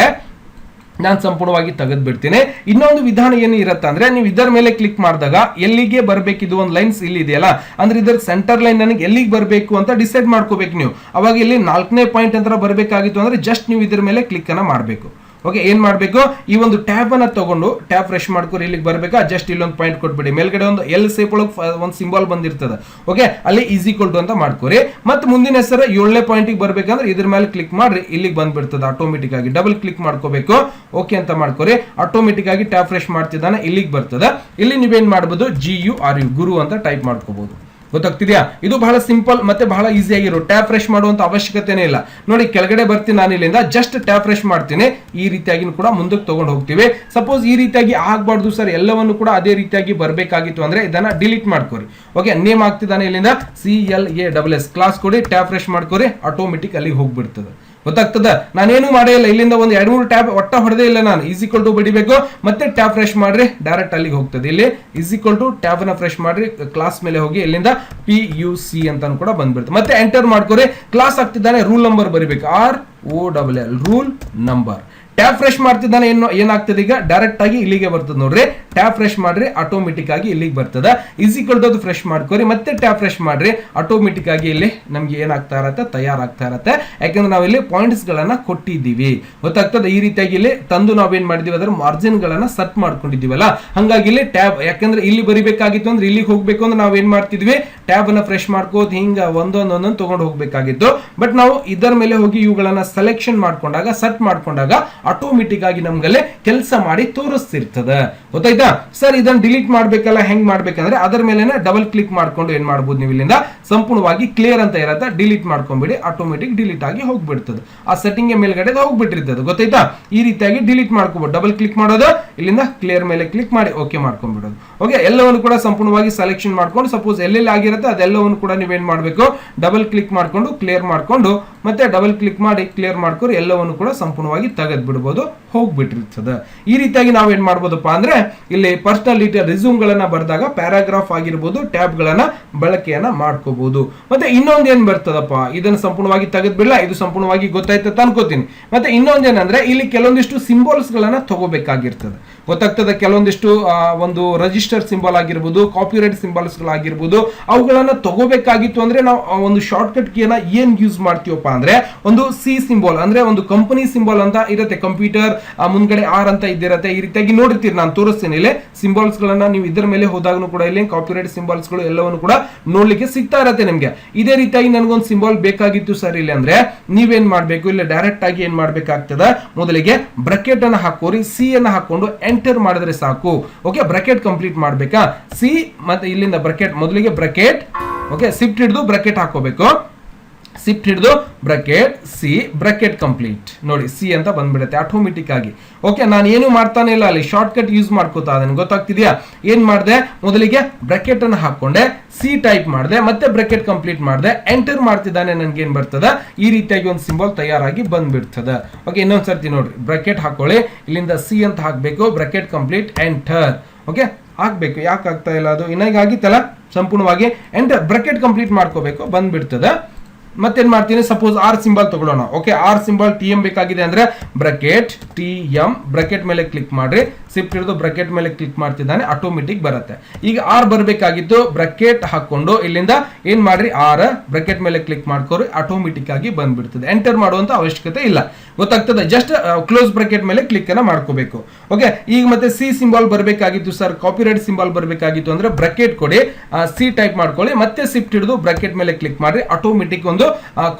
ನಾನು ಸಂಪೂರ್ಣವಾಗಿ ತೆಗೆದು ಬಿಡ್ತೀನಿ. ಇನ್ನೊಂದು ವಿಧಾನ ಏನು ಇರುತ್ತೆ ಅಂದ್ರೆ, ನೀವು ಇದರ ಮೇಲೆ ಕ್ಲಿಕ್ ಮಾಡಿದಾಗ ಎಲ್ಲಿಗೆ ಬರ್ಬೇಕಿದು ಒಂದು ಲೈನ್ಸ್ ಇಲ್ಲಿ ಇದೆಯಲ್ಲ, ಅಂದ್ರೆ ಇದರ ಸೆಂಟರ್ ಲೈನ್ ನನಗೆ ಎಲ್ಲಿಗೆ ಬರಬೇಕು ಅಂತ ಡಿಸೈಡ್ ಮಾಡ್ಕೋಬೇಕು ನೀವು. ಅವಾಗ ಇಲ್ಲಿ 4ನೇ ಪಾಯಿಂಟ್ ಅಂತ ಬರಬೇಕಾಗಿತ್ತು ಅಂದ್ರೆ ಜಸ್ಟ್ ನೀವು ಇದರ ಮೇಲೆ ಕ್ಲಿಕ್ ಅನ್ನ ಮಾಡಬೇಕು. ಓಕೆ, ಏನ್ ಮಾಡ್ಬೇಕು ಈ ಒಂದು ಟ್ಯಾಬ್ ಅನ್ನ ತಗೊಂಡು ಟ್ಯಾಬ್ ಫ್ರೆಶ್ ಮಾಡ್ಕೊರಿ. ಇಲ್ಲಿಗೆ ಬರ್ಬೇಕಾ ಜಸ್ಟ್ ಇಲ್ಲೊಂದು ಪಾಯಿಂಟ್ ಕೊಟ್ಬಿಡಿ. ಮೇಲ್ಗಡೆ ಒಂದು L ಸೇಪ್ ಒಳಗೆ ಒಂದು ಸಿಂಬಲ್ ಬಂದಿರ್ತದೆ. ಓಕೆ, ಅಲ್ಲಿ ಈಕ್ವಲ್ ಟು ಅಂತ ಮಾಡ್ಕೊರಿ. ಮತ್ತೆ ಮುಂದಿನ ಹೆಸರು 7ನೇ ಪಾಯಿಂಟಿಗೆ ಬರ್ಬೇಕಂದ್ರೆ ಇದ್ರ ಮೇಲೆ ಕ್ಲಿಕ್ ಮಾಡ್ರಿ, ಇಲ್ಲಿಗೆ ಬಂದ್ಬಿಡ್ತದೆ ಆಟೋಮೆಟಿಕ್ ಆಗಿ. ಡಬಲ್ ಕ್ಲಿಕ್ ಮಾಡ್ಕೋಬೇಕು. ಓಕೆ ಅಂತ ಮಾಡ್ಕೊರಿ. ಆಟೋಮೆಟಿಕ್ ಆಗಿ ಟ್ಯಾಬ್ ಫ್ರೆಶ್ ಮಾಡ್ತಿದ್ದಾನೆ, ಇಲ್ಲಿಗೆ ಬರ್ತದೆ. ಇಲ್ಲಿ ನೀವೇನ್ ಮಾಡ್ಬೋದು GURU ಗುರು ಅಂತ ಟೈಪ್ ಮಾಡ್ಕೋಬಹುದು. ಗೊತ್ತಾಗ್ತಿದ್ಯಾ? ಇದು ಬಹಳ ಸಿಂಪಲ್ ಮತ್ತೆ ಬಹಳ ಈಸಿ ಆಗಿರೋ. ಟ್ಯಾಬ್ ಫ್ರೆಶ್ ಮಾಡುವಂತ ಅವಶ್ಯಕತೆನೇ ಇಲ್ಲ. ನೋಡಿ ಕೆಳಗಡೆ ಬರ್ತೀನಿ ನಾನು, ಇಲ್ಲಿಂದ ಜಸ್ಟ್ ಟ್ಯಾಬ್ ಫ್ರೆಶ್ ಮಾಡ್ತೀನಿ. ಈ ರೀತಿಯಾಗಿ ಕೂಡ ಮುಂದಕ್ಕೆ ತಗೊಂಡು ಹೋಗ್ತೀವಿ. ಸಪೋಸ್ ಈ ರೀತಿಯಾಗಿ ಆಗ್ಬಾರ್ದು ಸರ್, ಎಲ್ಲವನ್ನು ಕೂಡ ಅದೇ ರೀತಿಯಾಗಿ ಬರ್ಬೇಕಾಗಿತ್ತು ಅಂದ್ರೆ ಇದನ್ನ ಡಿಲೀಟ್ ಮಾಡ್ಕೋರಿ. ಓಕೆ, ನೇಮ್ ಆಗ್ತಿದ್ದಾನೆ ಇಲ್ಲಿಂದ CLASS ಕ್ಲಾಸ್ ಕೊಡಿ, ಟ್ಯಾಬ್ ಫ್ರೆಶ್ ಮಾಡ್ಕೋರಿ, ಆಟೋಮೆಟಿಕ್ ಅಲ್ಲಿ ಹೋಗ್ಬಿಡ್ತದೆ. ಗೊತ್ತಾಗ್ತದ? ನಾನೇನು ಮಾಡೇ ಇಲ್ಲ. ಇಲ್ಲಿಂದ ಒಂದು 2-3 ಟ್ಯಾಬ್ ಒಟ್ಟ ಹೊಡೆದೇ ಇಲ್ಲ ನಾನು. ಈಕ್ವಲ್ ಟು ಬಡಿಬೇಕು, ಮತ್ತೆ ಟ್ಯಾಬ್ ಫ್ರೆಶ್ ಮಾಡ್ರಿ, ಡೈರೆಕ್ಟ್ ಅಲ್ಲಿಗೆ ಹೋಗ್ತದೆ. ಇಲ್ಲಿ ಈಕ್ವಲ್ ಟು ಟ್ಯಾಬ್ ನ ಫ್ರೆಶ್ ಮಾಡ್ರಿ, ಕ್ಲಾಸ್ ಮೇಲೆ ಹೋಗಿ ಇಲ್ಲಿಂದ PUC ಅಂತ ಕೂಡ ಬಂದ್ಬಿಡ್ತದೆ. ಮತ್ತೆ ಎಂಟರ್ ಮಾಡ್ಕೊರಿ. ಕ್ಲಾಸ್ ಆಗ್ತಿದ್ದಾನೆ, ರೂಲ್ ನಂಬರ್ ಬರಿಬೇಕು, ROLL rule number. Tab fresh ಮಾಡ್ತಿದ್ದಾನೆ, ಏನಾಗ್ತದೆ ಈಗ ಡೈರೆಕ್ಟ್ ಆಗಿ ಇಲ್ಲಿಗೆ ಬರ್ತದೆ ನೋಡ್ರಿ. ಟ್ಯಾಬ್ ಫ್ರೆಶ್ ಮಾಡ್ರಿ, ಆಟೋಮೆಟಿಕ್ ಆಗಿ ಇಲ್ಲಿಗೆ ಬರ್ತದೆ. ಈಕ್ವಲ್ ಟು ಫ್ರೆಶ್ ಮಾಡ್ಕೋರಿ, ಮತ್ತೆ ಟ್ಯಾಬ್ ಫ್ರೆಶ್ ಮಾಡ್ರಿ, ಆಟೋಮೆಟಿಕ್ ಆಗಿ ಇಲ್ಲಿ ನಮ್ಗೆ ಏನಾಗ್ತಾ ಇರತ್ತೆ ತಯಾರಾಗ್ತಾ ಇರತ್ತೆ. ಯಾಕಂದ್ರೆ ನಾವಿಲ್ಲಿ ಪಾಯಿಂಟ್ಸ್ ಗಳನ್ನ ಕೊಟ್ಟಿದ್ದೀವಿ. ಗೊತ್ತಾಗ್ತದೆ? ಈ ರೀತಿಯಾಗಿ ಇಲ್ಲಿ ತಂದು ನಾವೇನ್ ಮಾಡಿದೀವಿ ಅದರ ಮಾರ್ಜಿನ್ ಗಳನ್ನ ಸೆಟ್ ಮಾಡ್ಕೊಂಡಿದೀವಲ್ಲ, ಹಂಗಾಗಿ ಇಲ್ಲಿ ಟ್ಯಾಬ್ ಯಾಕಂದ್ರೆ ಇಲ್ಲಿ ಬರಿಬೇಕಾಗಿತ್ತು ಅಂದ್ರೆ ಇಲ್ಲಿಗೆ ಹೋಗ್ಬೇಕು ಅಂದ್ರೆ ನಾವೇನ್ ಮಾಡ್ತಿದ್ವಿ ಟ್ಯಾಬ್ ಅನ್ನ ಫ್ರೆಶ್ ಮಾಡ್ಕೋದು ಹಿಂಗ ಒಂದೊಂದೊಂದೊಂದು ತಗೊಂಡು ಹೋಗ್ಬೇಕಾಗಿತ್ತು. ಬಟ್ ನಾವು ಇದರ ಮೇಲೆ ಹೋಗಿ ಇವುಗಳನ್ನ ಸೆಲೆಕ್ಷನ್ ಮಾಡ್ಕೊಂಡಾಗ ಸೆಟ್ ಮಾಡ್ಕೊಂಡಾಗ ಆಟೋಮೆಟಿಕ್ ಆಗಿ ನಮ್ಗಲ್ಲೇ ಕೆಲಸ ಮಾಡಿ ತೋರಿಸ್ತಿರ್ತದೆ. ಗೊತ್ತಾಯ್ತಾ ಸರ್? ಇದನ್ನ ಡಿಲೀಟ್ ಮಾಡ್ಬೇಕಲ್ಲ, ಹೆಂಗ್ ಮಾಡ್ಬೇಕಂದ್ರೆ ಅದರ ಮೇಲೆ ಡಬಲ್ ಕ್ಲಿಕ್ ಮಾಡ್ಕೊಂಡು ಏನ್ ಮಾಡ್ಬೋದು ನೀವು ಇಲ್ಲಿಂದ ಸಂಪೂರ್ಣವಾಗಿ ಕ್ಲಿಯರ್ ಅಂತ ಇರತ್ತೆ, ಡಿಲೀಟ್ ಮಾಡ್ಕೊಂಡ್ಬಿಡಿ, ಆಟೋಮೆಟಿಕ್ ಡಿಲೀಟ್ ಆಗಿ ಹೋಗ್ಬಿಡ್ತದೆ. ಆ ಸೆಟ್ಟಿಂಗ್ ಮೇಲ್ಗಡೆ ಹೋಗ್ಬಿಟ್ಟಿರ್ತದೆ. ಗೊತ್ತಾಯ್ತಾ? ಈ ರೀತಿಯಾಗಿ ಡಿಲೀಟ್ ಮಾಡ್ಕೋಬಹುದು. ಡಬಲ್ ಕ್ಲಿಕ್ ಮಾಡೋದು, ಇಲ್ಲಿಂದ ಕ್ಲಿಯರ್ ಮೇಲೆ ಕ್ಲಿಕ್ ಮಾಡಿ ಓಕೆ ಮಾಡ್ಕೊಂಡ್ಬಿಡೋದು. ಓಕೆ, ಎಲ್ಲವನ್ನು ಕೂಡ ಸಂಪೂರ್ಣವಾಗಿ ಸೆಲೆಕ್ಷನ್ ಮಾಡ್ಕೊಂಡು ಸಪೋಸ್ ಎಲ್ಲೆಲ್ಲಿ ಆಗಿರುತ್ತೆ ಅದೆಲ್ಲವನ್ನು ಕೂಡ ನೀವೇನ್ ಮಾಡಬೇಕು, ಡಬಲ್ ಕ್ಲಿಕ್ ಮಾಡ್ಕೊಂಡು ಕ್ಲಿಯರ್ ಮಾಡ್ಕೊಂಡು ಮತ್ತೆ ಡಬಲ್ ಕ್ಲಿಕ್ ಮಾಡಿ ಕ್ಲಿಯರ್ ಮಾಡ್ಕೊಂಡು ಎಲ್ಲವನ್ನು ಕೂಡ ಸಂಪೂರ್ಣವಾಗಿ ತೆಗೆದು ಬಿಡ್ಬೋದು, ಹೋಗ್ಬಿಟ್ಟಿರ್ತದೆ. ಈ ರೀತಿಯಾಗಿ ನಾವೇನ್ ಮಾಡ್ಬೋದಪ್ಪ ಅಂದ್ರೆ ಇಲ್ಲಿ ಪರ್ಸನಲ್ ಡೀಟೇಲ್ ರಿಸ್ಯೂಮ್ ಗಳನ್ನ ಬರೆದಾಗ ಪ್ಯಾರಾಗ್ರಾಫ್ ಆಗಿರ್ಬೋದು ಟ್ಯಾಬ್ ಗಳನ್ನ ಬಳಕೆಯನ್ನ ಮಾಡ್ಕೋಬಹುದು. ಮತ್ತೆ ಇನ್ನೊಂದು ಏನ್ ಬರ್ತದಪ್ಪ, ಇದನ್ನ ಸಂಪೂರ್ಣವಾಗಿ ತೆಗೆದು ಬಿಡಲ್ಲ, ಇದು ಸಂಪೂರ್ಣವಾಗಿ ಗೊತ್ತಾಯ್ತ ಅನ್ಕೋತೀನಿ. ಮತ್ತೆ ಇನ್ನೊಂದೇನಂದ್ರೆ ಇಲ್ಲಿ ಕೆಲವೊಂದಿಷ್ಟು ಸಿಂಬಲ್ಸ್ ಗಳನ್ನ ತಗೋಬೇಕಾಗಿರ್ತದೆ, ಗೊತ್ತಾಗ್ತದೆ. ಕೆಲವೊಂದಿಷ್ಟು ಒಂದು ರಿಜಿಸ್ಟರ್ ಸಿಂಬಲ್ ಆಗಿರ್ಬೋದು, ಕಾಪಿರೈಟ್ ಸಿಂಬಲ್ಸ್ ಗಳಾಗಿರ್ಬೋದು, ಅವುಗಳನ್ನ ತಗೋಬೇಕಾಗಿತ್ತು ಅಂದ್ರೆ ನಾವು ಒಂದು ಶಾರ್ಟ್ ಕಟ್ ಕೀನ ಏನ್ ಯೂಸ್ ಮಾಡ್ತೀವಪ್ಪ ಅಂದ್ರೆ ಒಂದು ಸಿ ಸಿಂಬಲ್ ಅಂದ್ರೆ ಒಂದು ಕಂಪನಿ ಸಿಂಬಲ್ ಅಂತ ಇರುತ್ತೆ, ಕಂಪ್ಯೂಟರ್ ಮುಂದ್ಗಡೆ ಆರ್ ಅಂತ ಇದ್ದಿರತ್ತೆ. ಈ ರೀತಿಯಾಗಿ ನೋಡಿರ್ತೀರಿ, ನಾನು ತೋರಿಸ್ತೀನಿ ಇಲ್ಲಿ ಸಿಂಬಲ್ಸ್ ಗಳನ್ನ. ನೀವು ಇದರ ಮೇಲೆ ಹೋದಾಗನು ಕೂಡ ಇಲ್ಲಿ ಕಾಪಿರೈಟ್ ಸಿಂಬಲ್ಸ್ ಗಳು ಎಲ್ಲವನ್ನು ಕೂಡ ನೋಡ್ಲಿಕ್ಕೆ ಸಿಗ್ತಾ ಇರತ್ತೆ ನಿಮ್ಗೆ. ಇದೇ ರೀತಿಯಾಗಿ ನನಗೊಂದು ಸಿಂಬಲ್ ಬೇಕಾಗಿತ್ತು ಸರ್ ಇಲ್ಲಿ ಅಂದ್ರೆ ನೀವೇನ್ ಮಾಡ್ಬೇಕು, ಇಲ್ಲಿ ಡೈರೆಕ್ಟ್ ಆಗಿ ಏನ್ ಮಾಡ್ಬೇಕಾಗ್ತದ, ಮೊದಲಿಗೆ ಬ್ರಾಕೆಟ್ ಅನ್ನ ಹಾಕೋರಿ, ಸಿ ಅನ್ನ ಹಾಕೊಂಡು ಎಂಟರ್ ಮಾಡಿದ್ರೆ ಸಾಕು. ಓಕೆ, ಬ್ರಾಕೆಟ್ ಕಂಪ್ಲೀಟ್ ಮಾಡ್ಬೇಕಾ, ಸಿ ಮತ್ತೆ ಇಲ್ಲಿಂದ ಬ್ರಾಕೆಟ್, ಮೊದಲಿಗೆ ಬ್ರಾಕೆಟ್, ಓಕೆ ಶಿಫ್ಟ್ ಹಿಡಿದು ಬ್ರಾಕೆಟ್ ಹಾಕೋಬೇಕು, ಶಿಫ್ಟ್ ಹಿಡಿದು ಬ್ರಾಕೆಟ್ ಸಿ ಬ್ರಾಕೆಟ್ ಕಂಪ್ಲೀಟ್. ನೋಡಿ ಸಿ ಅಂತ ಬಂದ್ಬಿಡುತ್ತೆ ಆಟೋಮೆಟಿಕ್ ಆಗಿ. ಓಕೆ, ನಾನು ಏನು ಮಾಡ್ತಾನೆ ಇಲ್ಲ, ಅಲ್ಲಿ ಶಾರ್ಟ್ ಕಟ್ ಯೂಸ್ ಮಾಡ್ಕೋತಾ ಅದನ್ನು, ಗೊತ್ತಾಗ್ತಿದ್ಯಾ? ಏನ್ ಮಾಡಿದೆ, ಮೊದಲಿಗೆ ಬ್ರಾಕೆಟ್ ಅನ್ನು ಹಾಕೊಂಡೆ, ಸಿ ಟೈಪ್ ಮಾಡಿದೆ, ಮತ್ತೆ ಬ್ರಾಕೆಟ್ ಕಂಪ್ಲೀಟ್ ಮಾಡಿದೆ, ಎಂಟರ್ ಮಾಡ್ತಿದ್ದಾನೆ, ನನ್ಗೆ ಏನ್ ಬರ್ತದ, ಈ ರೀತಿಯಾಗಿ ಒಂದು ಸಿಂಬಲ್ ತಯಾರಾಗಿ ಬಂದ್ಬಿಡ್ತದೆ. ಓಕೆ, ಇನ್ನೊಂದ್ಸರ್ತಿ ನೋಡ್ರಿ, ಬ್ರಾಕೆಟ್ ಹಾಕೊಳ್ಳಿ, ಇಲ್ಲಿಂದ ಸಿ ಅಂತ ಹಾಕ್ಬೇಕು, ಬ್ರಾಕೆಟ್ ಕಂಪ್ಲೀಟ್ ಎಂಟರ್. ಓಕೆ, ಹಾಕ್ಬೇಕು, ಯಾಕೆ ಆಗ್ತಾ ಇಲ್ಲ ಅದು, ಇನ್ನಾಗ ಆಗಿತ್ತಲ್ಲ, ಸಂಪೂರ್ಣವಾಗಿ ಎಂಟರ್ ಬ್ರಾಕೆಟ್ ಕಂಪ್ಲೀಟ್ ಮಾಡ್ಕೋಬೇಕು, ಬಂದ್ಬಿಡ್ತದೆ. ಮತ್ತೇನ್ ಮಾಡ್ತೀನಿ, ಸಪೋಸ್ ಆರ್ ಸಿಂಬಲ್ ತಗೊಳ್ಳೋಣ. Okay, R symbol T M ಬೇಕಾಗಿದೆ ಅಂದ್ರೆ ಬ್ರಾಕೆಟ್ ಟಿ ಎಂ ಬ್ರಾಕೆಟ್ ಮೇಲೆ ಕ್ಲಿಕ್ ಮಾಡ್ರಿ, ಶಿಫ್ಟ್ ಹಿಡಿದು ಬ್ರಾಕೆಟ್ ಮೇಲೆ ಕ್ಲಿಕ್ ಮಾಡ್ತಿದ್ದಾನೆ, ಆಟೋಮೆಟಿಕ್ ಬರುತ್ತೆ. ಈಗ ಆರ್ ಬರಬೇಕಾಗಿತ್ತು, ಬ್ರಾಕೆಟ್ ಹಾಕೊಂಡು ಇಲ್ಲಿಂದ ಏನ್ ಮಾಡ್ರಿ, ಆರ್ ಬ್ರಾಕೆಟ್ ಮೇಲೆ ಕ್ಲಿಕ್ ಮಾಡ್ಕೋರಿ, ಆಟೋಮೆಟಿಕ್ ಆಗಿ ಬಂದ್ಬಿಡ್ತದೆ. ಎಂಟರ್ ಮಾಡುವಂತ ಅವಶ್ಯಕತೆ ಇಲ್ಲ, ಗೊತ್ತಾಗ್ತದೆ. ಜಸ್ಟ್ ಕ್ಲೋಸ್ ಬ್ರಾಕೆಟ್ ಮೇಲೆ ಕ್ಲಿಕ್ ಅನ್ನ ಮಾಡ್ಕೋಬೇಕು. ಓಕೆ, ಈಗ ಮತ್ತೆ ಸಿ ಸಿಂಬಲ್ ಬರಬೇಕಾಗಿತ್ತು ಸರ್, ಕಾಪಿರೈಟ್ ಸಿಂಬಲ್ ಬರಬೇಕಾಗಿತ್ತು ಅಂದ್ರೆ ಬ್ರಾಕೆಟ್ ಕೊಡಿ, ಸಿ ಟೈಪ್ ಮಾಡ್ಕೊಳ್ಳಿ, ಮತ್ತೆ ಶಿಫ್ಟ್ ಹಿಡಿದು ಬ್ರಾಕೆಟ್ ಮೇಲೆ ಕ್ಲಿಕ್ ಮಾಡ್ರಿ, ಆಟೋಮೆಟಿಕ್ ಒಂದು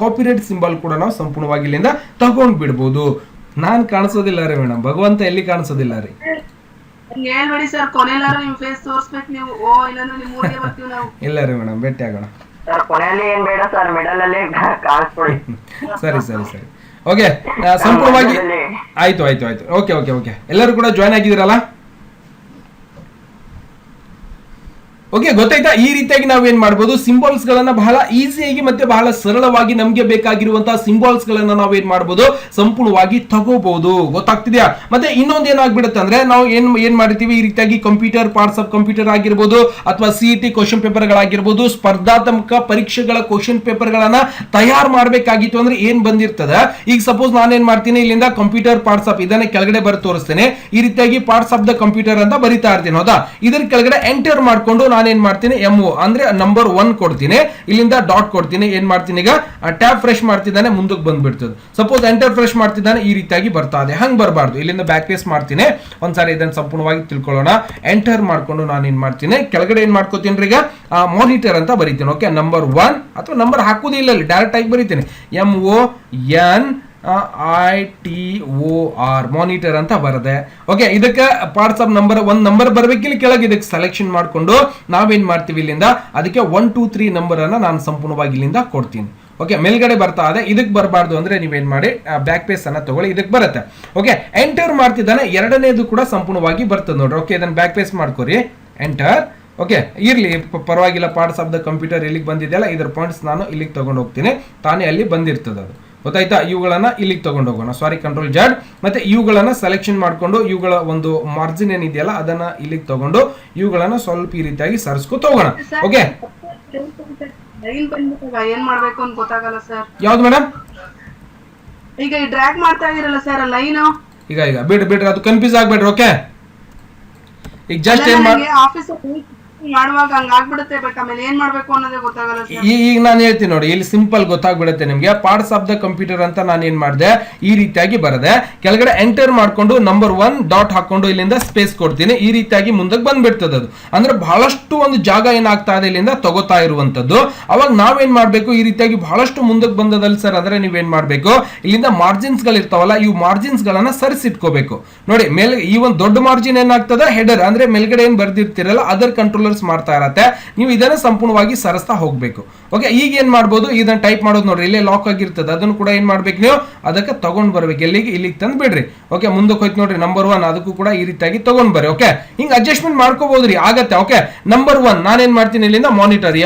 ಕಾಪಿರೈಟ್ ಸಿಂಬಲ್ ಕೂಡ ನಾವು ಸಂಪೂರ್ಣವಾಗಿ ಇಲ್ಲಿಂದ ತಗೊಂಡ್ ಬಿಡ್ಬೋದು. ನಾನ್ ಕಾಣಿಸೋದಿಲ್ಲ ರೀ ಮೇಡಮ್, ಭಗವಂತ ಎಲ್ಲಿ ಕಾಣಿಸೋದಿಲ್ಲ ರೀ. ಹೇಳ್ಬೇಡಿ ಸರ್, ಕೊನೆಲಾರು ನಿಮ್ ಫೇಸ್ ತೋರಿಸ್ಬೇಕು ನೀವು. ಓ ಇಲ್ಲಾಂದ್ರೆ ನಿಮ್ ಊರಿಗೆ ಬರ್ತೀವಿ ನಾವು. ಇಲ್ಲ ರೀ ಮೇಡಮ್, ಭೇಟಿ ಆಗೋಣ. ಸರ್ ಕೊನೆಯಲ್ಲಿ ಏನ್ ಬೇಡ ಸರ್, ಮಿಡಲ್ ಅಲ್ಲಿ ಕಾಣಿಸ್ಕೊಡಿ. ಸರಿ ಸರಿ ಸರಿ, ಓಕೆ ಸಂಪೂರ್ಣವಾಗಿ ಆಯ್ತು ಆಯ್ತು ಆಯ್ತು. ಓಕೆ ಓಕೆ ಓಕೆ, ಎಲ್ಲರೂ ಕೂಡ ಜಾಯ್ನ್ ಆಗಿದ್ದೀರಲ್ಲ? ಓಕೆ, ಗೊತ್ತಾಯ್ತಾ? ಈ ರೀತಿಯಾಗಿ ನಾವೇನ್ ಮಾಡ್ಬೋದು, ಸಿಂಬಲ್ಸ್ ಗಳನ್ನ ಬಹಳ ಈಸಿಯಾಗಿ ಮತ್ತೆ ಬಹಳ ಸರಳವಾಗಿ ನಮ್ಗೆ ಬೇಕಾಗಿರುವಂತಹ ಸಿಂಬಲ್ಸ್ ಗಳನ್ನ ನಾವೇನ್ ಮಾಡ್ಬೋದು, ಸಂಪೂರ್ಣವಾಗಿ ತಗೋಬಹುದು. ಗೊತ್ತಾಗ್ತಿದ್ಯಾ? ಮತ್ತೆ ಇನ್ನೊಂದು ಏನಾಗ್ಬಿಡುತ್ತೆ ಅಂದ್ರೆ ನಾವು ಏನ್ ಮಾಡ್ತೀವಿ, ಈ ರೀತಿಯಾಗಿ ಕಂಪ್ಯೂಟರ್ ಪಾರ್ಟ್ಸ್ ಆಫ್ ಕಂಪ್ಯೂಟರ್ ಆಗಿರ್ಬೋದು ಅಥವಾ ಸಿಇಟಿ ಕ್ವಶನ್ ಪೇಪರ್ ಗಳಾಗಿರ್ಬೋದು, ಸ್ಪರ್ಧಾತ್ಮಕ ಪರೀಕ್ಷೆಗಳ ಕ್ವಶನ್ ಪೇಪರ್ ಗಳನ್ನ ತಯಾರು ಮಾಡ್ಬೇಕಾಗಿತ್ತು ಅಂದ್ರೆ ಏನ್ ಬಂದಿರ್ತದ. ಈಗ ಸಪೋಸ್ ನಾನೇನ್ ಮಾಡ್ತೀನಿ, ಇಲ್ಲಿಂದ ಕಂಪ್ಯೂಟರ್ ಪಾರ್ಟ್ಸ್ ಆಫ್ ಇದನ್ನ ಕೆಳಗಡೆ ಬರ್ ತೋರಿಸ್ತೇನೆ, ಈ ರೀತಿಯಾಗಿ ಪಾರ್ಟ್ಸ್ ಆಫ್ ದ ಕಂಪ್ಯೂಟರ್ ಅಂತ ಬರಿತಾ ಇರ್ತೀನಿ, ಹೌದಾ? ಇದರ ಕೆಳಗಡೆ ಎಂಟರ್ ಮಾಡ್ಕೊಂಡು ಏನ್ ಮಾಡ್ತೀನಿ, MO ಅಂದ್ರೆ ನಂಬರ್ 1 ಕೊಡ್ತೀನಿ, ಇಲ್ಲಿಂದ ಡಾಟ್ ಕೊಡ್ತೀನಿ. ಏನ್ ಮಾಡ್ತೀನಿ, ಈಗ ಟ್ಯಾಬ್ ಫ್ರೆಶ್ ಮಾಡ್ತಿದ್ದಾನೆ, ಮುಂದಕ್ಕೆ ಬಂದ್ಬಿಡ್ತದೆ. ಸಪೋಸ್ ಎಂಟರ್ ಫ್ರೆಶ್ ಮಾಡ್ತಿದ್ದಾನೆ, ಈ ರೀತಿಯಾಗಿ ಬರ್ತಾ ಇದೆ. ಹಂಗ್ ಬರಬಾರ್ದು, ಇಲ್ಲಿಂದ ಬ್ಯಾಕ್ ಪೇಸ್ ಮಾಡ್ತೀನಿ. ಒಂದ್ಸಾರಿ ಇದನ್ನ ಸಂಪೂರ್ಣವಾಗಿ ತಿಳ್ಕೊಳ್ಳೋಣ. ಎಂಟರ್ ಮಾಡ್ಕೊಂಡು ನಾನು ಏನ್ ಮಾಡ್ತೀನಿ, ಕೆಳಗಡೆ ಏನ್ ಮಾಡ್ಕೋತೀನಿ, ಈಗ ಮಾನಿಟರ್ ಅಂತ ಬರೀತೀನಿ. ಓಕೆ, ನಂಬರ್ 1 ಅಥವಾ ನಂಬರ್ ಹಾಕುದಿಲ್ಲ, ಇಲ್ಲಿ ಡೈರೆಕ್ಟ್ ಆಗಿ ಬರೀತೀನಿ, MONITOR ಮಾನಿಟರ್ ಅಂತ ಬರದೆ. ಓಕೆ, ಇದಕ್ಕೆ ಪಾರ್ಟ್ಸ್ ಆಫ್ ನಂಬರ್ 1 ನಂಬರ್ ಬರ್ಬೇಕಿಲ್ಲ, ಕೆಳಗೆ ಇದಕ್ಕೆ ಸೆಲೆಕ್ಷನ್ ಮಾಡ್ಕೊಂಡು ನಾವೇನ್ ಮಾಡ್ತೀವಿ, ಇಲ್ಲಿಂದ ಅದಕ್ಕೆ 1 2 3 ನಂಬರ್ ಅನ್ನ ನಾನು ಸಂಪೂರ್ಣವಾಗಿ ಇಲ್ಲಿಂದ ಕೊಡ್ತೀನಿ. ಓಕೆ, ಮೇಲ್ಗಡೆ ಬರ್ತಾ ಇದೆ, ಇದಕ್ಕೆ ಬರಬಾರ್ದು ಅಂದ್ರೆ ನೀವೇನ್ ಮಾಡಿ, ಬ್ಯಾಕ್ ಪೇಸ್ ಅನ್ನ ತಗೊಳ್ಳಿ, ಇದಕ್ಕೆ ಬರುತ್ತೆ. ಓಕೆ, ಎಂಟರ್ ಮಾಡ್ತಿದ್ದಾನೆ, ಎರಡನೇದು ಕೂಡ ಸಂಪೂರ್ಣವಾಗಿ ಬರ್ತದೆ ನೋಡ್ರಿ. ಓಕೆ, ಇದನ್ನ ಬ್ಯಾಕ್ ಪೇಸ್ ಮಾಡ್ಕೋರಿ, ಎಂಟರ್. ಓಕೆ, ಇರ್ಲಿ ಪರವಾಗಿಲ್ಲ, ಪಾರ್ಟ್ಸ್ ಆಫ್ ದ ಕಂಪ್ಯೂಟರ್ ಇಲ್ಲಿಗೆ ಬಂದಿದೆಯಲ್ಲ, ಇದರ ಪಾಯಿಂಟ್ಸ್ ನಾನು ಇಲ್ಲಿಗೆ ತಗೊಂಡು ಹೋಗ್ತೀನಿ, ತಾನೇ ಅಲ್ಲಿ ಬಂದಿರ್ತದೆ ಅದು. ಗೊತ್ತಾಯ್ತಾ? ಇವುಗಳನ್ನ ಇಲ್ಲಿಗೆ ತಗೊಂಡು ಹೋಗೋಣ, ಸಾರಿ ಕಂಟ್ರೋಲ್ Z, ಮತ್ತೆ ಇವುಗಳನ್ನ ಸೆಲೆಕ್ಷನ್ ಮಾಡ್ಕೊಂಡು ಇವುಗಳ ಒಂದು ಮಾರ್ಜಿನ್ ಏನಿದೆಯಲ್ಲ ಅದನ್ನ ಇಲ್ಲಿಗೆ ತಗೊಂಡು ಇವುಗಳನ್ನ ಸ್ವಲ್ಪ ಈ ರೀತಿಯಾಗಿ ಸರಿಸ್ಕೊತ ಹೋಗೋಣ. ಓಕೆ, ಲೈನ್ ಬಂದ್ಬಿಟ್ಟಾಗ ಏನ್ ಮಾಡ್ಬೇಕು ಅಂತ ಗೊತ್ತಾಗಲ್ಲ ಸರ್. ಯಾವ್ದು ಮೇಡಮ್? ಈಗ ಡ್ರ್ಯಾಗ್ ಮಾಡ್ತಾ ಇದೀರಲ್ಲ ಸರ್ ಲೈನ್, ಈಗ ಬಿಡ್ರಿ, ಅದು ಕನ್ಫ್ಯೂಸ್ ಆಗ್ಬೇಡ್ರಿ. ಓಕೆ, ಈಗ ಜಸ್ಟ್ ಏನ್ ಮಾಡಿ, ಆಫೀಸ್ ಮಾಡುವಾಗ ಹಂಗ ಆಗ್ಬಿಡುತ್ತೆ, ಬಟ್ ಆಮೇಲೆ ಏನ್ ಮಾಡ್ಬೇಕು ಅನ್ನೋದೇ ಗೊತ್ತಾಗಲ್ಲ ಸರ್. ಈಗ ನಾನು ಹೇಳ್ತೀನಿ ನೋಡಿ, ಇಲ್ಲಿ ಸಿಂಪಲ್ ಗೊತ್ತಾಗ್ಬಿಡುತ್ತೆ ನಿಮ್ಗೆ. ಪಾರ್ಟ್ಸ್ ಆಫ್ ದ ಕಂಪ್ಯೂಟರ್ ಅಂತ ನಾನು ಏನ್ ಮಾಡಿದೆ, ಈ ರೀತಿಯಾಗಿ ಬರದೆ, ಕೆಳಗಡೆ ಎಂಟರ್ ಮಾಡ್ಕೊಂಡು ನಂಬರ್ 1 ಡಾಟ್ ಹಾಕೊಂಡು ಇಲ್ಲಿಂದ ಸ್ಪೇಸ್ ಕೊಡ್ತೀನಿ, ಈ ರೀತಿಯಾಗಿ ಮುಂದಕ್ಕೆ ಬಂದ್ಬಿಡ್ತದೆ. ಅದು ಅಂದ್ರೆ ಬಹಳಷ್ಟು ಒಂದು ಜಾಗ ಏನಾಗ್ತಾ ಇದೆ ಇಲ್ಲಿಂದ ತಗೋತಾ ಇರುವಂತದ್ದು. ಅವಾಗ ನಾವೇನ್ ಮಾಡ್ಬೇಕು, ಈ ರೀತಿಯಾಗಿ ಬಹಳಷ್ಟು ಮುಂದಕ್ಕೆ ಬಂದದಲ್ಲಿ ಸರ್ ಅಂದ್ರೆ ನೀವೇನ್ ಮಾಡ್ಬೇಕು, ಇಲ್ಲಿಂದ ಮಾರ್ಜಿನ್ಸ್ ಗಳು ಇರ್ತಾವಲ್ಲ, ಇವು ಮಾರ್ಜಿನ್ಸ್ ಗಳನ್ನ ಸರಿಸಿಟ್ಕೋಬೇಕು. ನೋಡಿ, ಮೇಲೆ ಈ ಒಂದು ದೊಡ್ಡ ಮಾರ್ಜಿನ್ ಏನಾಗ್ತದೆ, ಹೆಡರ್ ಅಂದ್ರೆ ಮೇಲ್ಗಡೆ ಏನ್ ಬರ್ದಿರ್ತಿರಲ್ಲ, ಅದರ್ ಕಂಟ್ರೋಲರ್ ಎರರ್ಸ್ ಮಾಡ್ತಾ ಇರತ್ತೆ. ನೀವು ಇದನ್ನ ಸಂಪೂರ್ಣವಾಗಿ ಸರಿಸ್ತಾ ಹೋಗ್ಬೇಕು. ಓಕೆ, ಈಗ ಏನ್ ಮಾಡ್ಬೋದು, ಇದನ್ನ ಟೈಪ್ ಮಾಡೋದು ನೋಡ್ರಿ, ಇಲ್ಲೇ ಲಾಕ್ ಆಗಿರ್ತದೆ, ಅದನ್ನು ಕೂಡ ಏನ್ ಮಾಡ್ಬೇಕು ನೀವು ಅದಕ್ಕೆ ತಗೊಂಡ್ ಬರ್ಬೇಕು. ಇಲ್ಲಿಗೆ ತಂದು ಬಿಡ್ರಿ. ಓಕೆ, ಮುಂದಕ್ಕೆ ಹೋಯ್ತು ನೋಡ್ರಿ ನಂಬರ್ 1, ಅದಕ್ಕೂ ಕೂಡ ಈ ರೀತಿಯಾಗಿ ತಗೊಂಡ್ ಬರ್ರಿ. ಓಕೆ, ಹಿಂಗ್ ಅಡ್ಜಸ್ಟ್ಮೆಂಟ್ ಮಾಡ್ಕೋಬಹುದ್ರಿ, ಆಗತ್ತೆ. ಓಕೆ, ನಂಬರ್ 1 ನಾನೇನ್ ಮಾಡ್ತೀನಿ, ಇಲ್ಲಿಂದ ಮಾನಿಟರ್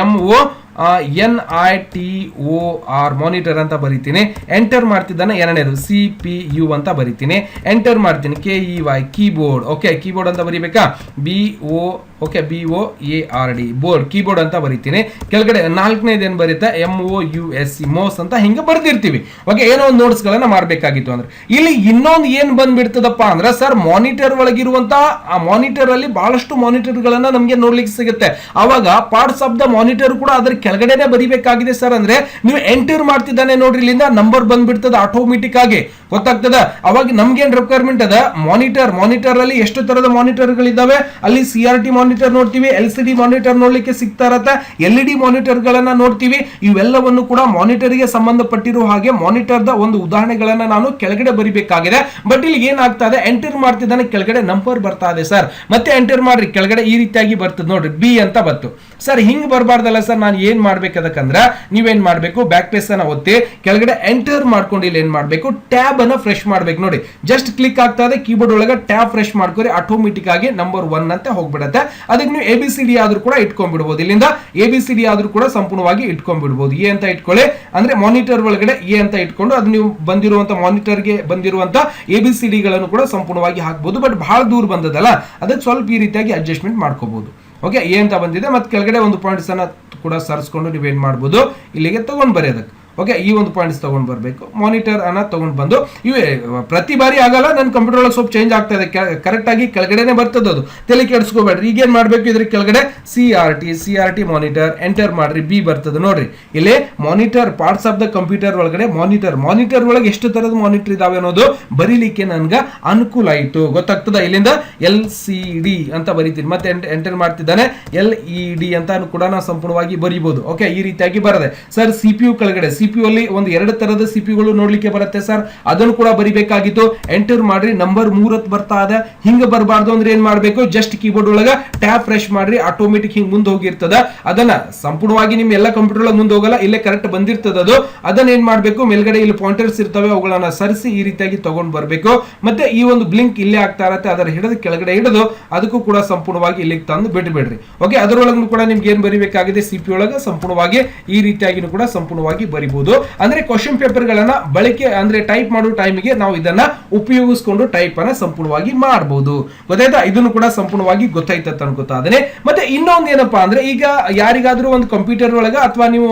MONITOR ಮಾನಿಟರ್ ಅಂತ ಬರೀತೀನಿ. ಎಂಟರ್ ಮಾಡ್ತಿದ್ದಾನೆ. ಎರಡನೇದು CPU ಅಂತ ಬರೀತೀನಿ. ಎಂಟರ್ ಮಾಡ್ತೀನಿ. KEY keyboard. ಓಕೆ, ಕೀಬೋರ್ಡ್ ಅಂತ ಬರೀಬೇಕಾ, BOARD ಬೋರ್ಡ್, ಕೀಬೋರ್ಡ್ ಅಂತ ಬರೀತೀನಿ. ಕೆಳಗಡೆ ನಾಲ್ಕನೇದು ಏನ್ ಬರುತ್ತೆ, MOUSE ಮೌಸ್ ಅಂತ ಹಿಂಗೆ ಬರ್ದಿರ್ತೀವಿ. ಓಕೆ, ಏನೋ ಒಂದು ನೋಟ್ಸ್ ಗಳನ್ನ ಮಾಡ್ಬೇಕಾಗಿತ್ತು ಅಂದ್ರೆ ಇಲ್ಲಿ ಇನ್ನೊಂದು ಏನ್ ಬಂದ್ಬಿಡ್ತದಪ್ಪ ಅಂದ್ರೆ ಸರ್, ಮಾನಿಟರ್ ಒಳಗಿರುವಂತ ಆ ಮಾನಿಟರ್ ಅಲ್ಲಿ ಬಹಳಷ್ಟು ಮಾನಿಟರ್ ಗಳನ್ನ ನಮ್ಗೆ ನೋಡ್ಲಿಕ್ಕೆ ಸಿಗುತ್ತೆ. ಅವಾಗ ಪಾರ್ಟ್ಸ್ ಆಫ್ ದ ಮಾನಿಟರ್ ಕೂಡ ಅದ್ರ ಕೆಳಗಡೆನೆ ಬರಿಬೇಕಾಗಿದೆ ಸರ್. ಅಂದ್ರೆ ನೀವು ಎಂಟರ್ ಮಾಡ್ತಿದ್ದಾನೆ ನೋಡ್ರಿ, ಇಲ್ಲಿಂದ ನಂಬರ್ ಬಂದ್ಬಿಡ್ತದ ಆಟೋಮೆಟಿಕ್ ಆಗಿ, ಗೊತ್ತಾಗ್ತದ. ಅವಾಗ ನಮ್ಗೆ ಏನ್ ರಿಕ್ವೈರ್ಮೆಂಟ್ ಅದ, ಮಾನಿಟರ್ ಅಲ್ಲಿ ಎಷ್ಟು ತರದ ಮಾನಿಟರ್ ಗಳಿದ್ದಾವೆ, ಅಲ್ಲಿ CRT ಮಾನಿಟರ್ ನೋಡ್ತೀವಿ, LCD ಮಾನಿಟರ್ ನೋಡ್ಲಿಕ್ಕೆ ಸಿಗ್ತಾ ಇರತ್ತೆ, LED ಮಾನಿಟರ್ ಗಳನ್ನ ನೋಡ್ತೀವಿ. ಇವೆಲ್ಲವನ್ನು ಕೂಡ ಮಾನಿಟರ್ ಗೆ ಸಂಬಂಧಪಟ್ಟಿರುವ ಹಾಗೆ ಮಾನಿಟರ್ ದ ಒಂದು ಉದಾಹರಣೆಗಳನ್ನ ನಾನು ಕೆಳಗಡೆ ಬರಿಬೇಕಾಗಿದೆ. ಬಟ್ ಇಲ್ಲಿ ಏನಾಗ್ತಾ ಇದೆ, ಎಂಟರ್ ಮಾಡ್ತಿದ್ದಾನೆ, ಕೆಳಗಡೆ ನಂಬರ್ ಬರ್ತಾ ಇದೆ ಸರ್. ಮತ್ತೆ ಎಂಟರ್ ಮಾಡ್ರಿ, ಕೆಳಗಡೆ ಈ ರೀತಿಯಾಗಿ ಬರ್ತದೆ ನೋಡ್ರಿ, B ಅಂತ ಬಂತು ಸರ್. ಹಿಂಗ್ ಬರಬಾರ್ದಲ್ಲ ಸರ್, ನಾನು ಏನ್ ಮಾಡ್ಬೇಕದಕ್ಕಂದ್ರ ನೀವೇನ್ ಮಾಡ್ಬೇಕು, ಬ್ಯಾಕ್ ಪ್ಲೇಸ್ ಅನ್ನ ಒತ್ತಿ ಕೆಳಗಡೆ ಎಂಟರ್ ಮಾಡ್ಕೊಂಡು ಇಲ್ಲಿ ಏನ್ ಮಾಡ್ಬೇಕು, ಟ್ಯಾಬ್ ಅನ್ನ ಫ್ರೆಶ್ ಮಾಡ್ಬೇಕು. ನೋಡಿ, ಜಸ್ಟ್ ಕ್ಲಿಕ್ ಆಗ್ತಾ ಇದೆ ಕೀಬೋರ್ಡ್ ಒಳಗೆ, ಟ್ಯಾಬ್ ಫ್ರೆಶ್ ಮಾಡ್ಕೊರಿ, ಆಟೋಮೆಟಿಕ್ ಆಗಿ ನಂಬರ್ 1 ಅಂತ ಹೋಗ್ಬಿಡತ್ತೆ. ಅದಕ್ಕೆ ನೀವು ABCD ಆದ್ರೂ ಕೂಡ ಇಟ್ಕೊಂಡ್ಬಿಡ್ಬೋದು. ಇಲ್ಲಿಂದ ABCD ಆದ್ರೂ ಕೂಡ ಸಂಪೂರ್ಣವಾಗಿ ಇಟ್ಕೊಂಡ್ಬಿಡ್ಬೋದು. ಎ ಅಂತ ಇಟ್ಕೊಳ್ಳಿ, ಅಂದ್ರೆ ಮಾನಿಟರ್ ಒಳಗಡೆ ಎ ಅಂತ ಇಟ್ಕೊಂಡು ಅದು ನೀವು ಬಂದಿರುವಂತ ಮಾನಿಟರ್ಗೆ ಬಂದಿರುವಂತ ABCD ಗಳನ್ನು ಕೂಡ ಸಂಪೂರ್ಣವಾಗಿ ಹಾಕ್ಬಹುದು. ಬಟ್ ಬಹಳ ದೂರ ಬಂದದಲ್ಲ, ಅದಕ್ಕೆ ಸ್ವಲ್ಪ ಈ ರೀತಿಯಾಗಿ ಅಡ್ಜಸ್ಟ್ಮೆಂಟ್ ಮಾಡ್ಕೋಬಹುದು. ಓಕೆ, ಎ ಅಂತ ಬಂದಿದೆ, ಮತ್ತೆ ಕೆಳಗಡೆ ಒಂದು ಪಾಯಿಂಟ್ಸ್ ಅನ್ನ ಕೂಡ ಸರಿಸ್ಕೊಂಡು ನೀವೇನ್ ಮಾಡ್ಬೋದು, ಇಲ್ಲಿಗೆ ತಗೊಂಡ್ ಬರೆಯೋದಕ್ಕೆ. ಓಕೆ, ಈ ಒಂದು ಪಾಯಿಂಟ್ಸ್ ತಗೊಂಡ್ ಬರಬೇಕು, ಮಾನಿಟರ್ ಅನ್ನ ತಗೊಂಡ್ ಬಂದು, ಇವೇ ಪ್ರತಿ ಬಾರಿ ಆಗಲ್ಲ, ನನ್ನ ಕಂಪ್ಯೂಟರ್ ಒಳಗೆ ಸ್ವಲ್ಪ ಚೇಂಜ್ ಆಗ್ತಾ ಇದೆ, ಕರೆಕ್ಟ್ ಆಗಿ ಕೆಳಗಡೆನೆ ಬರ್ತದೆ, ಅದು ತಲೆ ಕೆಡಿಸ್ಕೋಬೇಡ್ರಿ. ಈಗ ಏನ್ ಮಾಡ್ಬೇಕು, ಇದ್ರ ಕೆಳಗಡೆ CRT ಮಾನಿಟರ್ ಎಂಟರ್ ಮಾಡ್ರಿ, B ಬರ್ತದೆ ನೋಡ್ರಿ. ಇಲ್ಲಿ monitor parts of the computer ಒಳಗಡೆ ಮಾನಿಟರ್ ಒಳಗೆ ಎಷ್ಟು ತರದ ಮಾನಿಟರ್ ಇದಾವೆ ಅನ್ನೋದು ಬರೀಲಿಕ್ಕೆ ನನ್ಗೆ ಅನುಕೂಲ ಆಯಿತು, ಗೊತ್ತಾಗ್ತದ. ಇಲ್ಲಿಂದ LCD ಅಂತ ಬರೀತೀನಿ, ಮತ್ತೆ ಎಂಟರ್ ಮಾಡ್ತಿದ್ದಾನೆ, LED ಅಂತ ಕೂಡ ನಾವು ಸಂಪೂರ್ಣವಾಗಿ ಬರೀಬಹುದು. ಓಕೆ, ಈ ರೀತಿಯಾಗಿ ಬರದೆ ಸರ್. CPU ಕೆಳಗಡೆ CPU ಅಲ್ಲಿ ಒಂದು 2 ತರದ CPU ಗಳು ನೋಡ್ಲಿಕ್ಕೆ ಬರುತ್ತೆ ಸರ್, ಅದನ್ನು ಕೂಡ ಬರಿಬೇಕಾಗಿತ್ತು. ಎಂಟರ್ ಮಾಡ್ರಿ, ನಂಬರ್ 3 ಬರ್ತಾ ಇದೆ. ಹಿಂಗ ಬರಬಾರ್ದು ಅಂದ್ರೆ ಏನ್ ಮಾಡ್ಬೇಕು, ಜಸ್ಟ್ ಕೀಬೋರ್ಡ್ ಒಳಗ ಟ್ಯಾಬ್ ಫ್ರೆಶ್ ಮಾಡ್ರಿ, ಆಟೋಮೆಟಿಕ್ ಹಿಂಗ್ ಮುಂದೆ ಹೋಗಿರ್ತದ. ಅದನ್ನ ಸಂಪೂರ್ಣವಾಗಿ ನಿಮ್ ಎಲ್ಲ ಕಂಪ್ಯೂಟರ್ ಒಳಗೆ ಮುಂದೆ ಹೋಗಲ್ಲ, ಇಲ್ಲೇ ಕರೆಕ್ಟ್ ಬಂದಿರ್ತದ ಅದು. ಅದನ್ನ ಏನ್ ಮಾಡ್ಬೇಕು, ಮೇಲ್ಗಡೆ ಇಲ್ಲಿ ಪಾಯಿಂಟರ್ಸ್ ಇರ್ತವೆ, ಅವುಗಳನ್ನ ಸರಿಸಿ ಈ ರೀತಿಯಾಗಿ ತಗೊಂಡ್ ಬರ್ಬೇಕು. ಮತ್ತೆ ಈ ಒಂದು ಬ್ಲಿಂಕ್ ಇಲ್ಲೇ ಆಗ್ತಾ ಇರತ್ತೆ, ಅದರ ಹಿಡಿದು ಕೆಳಗಡೆ ಹಿಡಿದು ಅದಕ್ಕೂ ಕೂಡ ಸಂಪೂರ್ಣವಾಗಿ ಇಲ್ಲಿಗೆ ತಂದು ಬಿಡ್ಬೇಡ್ರಿ. ಓಕೆ, ಅದರೊಳಗೂ ಕೂಡ ನಿಮ್ಗೆ ಏನ್ ಬರಿಬೇಕಾಗಿದೆ, CPU ಒಳಗೆ ಸಂಪೂರ್ಣವಾಗಿ ಈ ರೀತಿಯಾಗಿ ಕೂಡ ಸಂಪೂರ್ಣವಾಗಿ ಬರಿಬಹುದು. ಅಂದ್ರೆ ಕ್ವಶನ್ ಪೇಪರ್ ಗಳನ್ನ ಬಳಕೆ ಅಂದ್ರೆ ಟೈಪ್ ಮಾಡೋ ಟೈಮಿಗೆ ನಾವು ಇದನ್ನ ಉಪಯೋಗಿಸಿಕೊಂಡು ಟೈಪ್ ಅನ್ನ ಸಂಪೂರ್ಣವಾಗಿ ಮಾಡಬಹುದು. ಗೊತ್ತಾಯ್ತಾ? ಇದನ್ನು ಕೂಡ ಸಂಪೂರ್ಣವಾಗಿ ಗೊತ್ತಾಯ್ತ ಅನ್ಕೋತಾ ಇದ್ದೇನೆ. ಮತ್ತೆ ಇನ್ನೊಂದು ಏನಪ್ಪಾ ಅಂದ್ರೆ, ಈಗ ಯಾರಿಗಾದ್ರೂ ಒಂದು ಕಂಪ್ಯೂಟರ್ ಒಳಗೆ ಅಥವಾ ನೀವು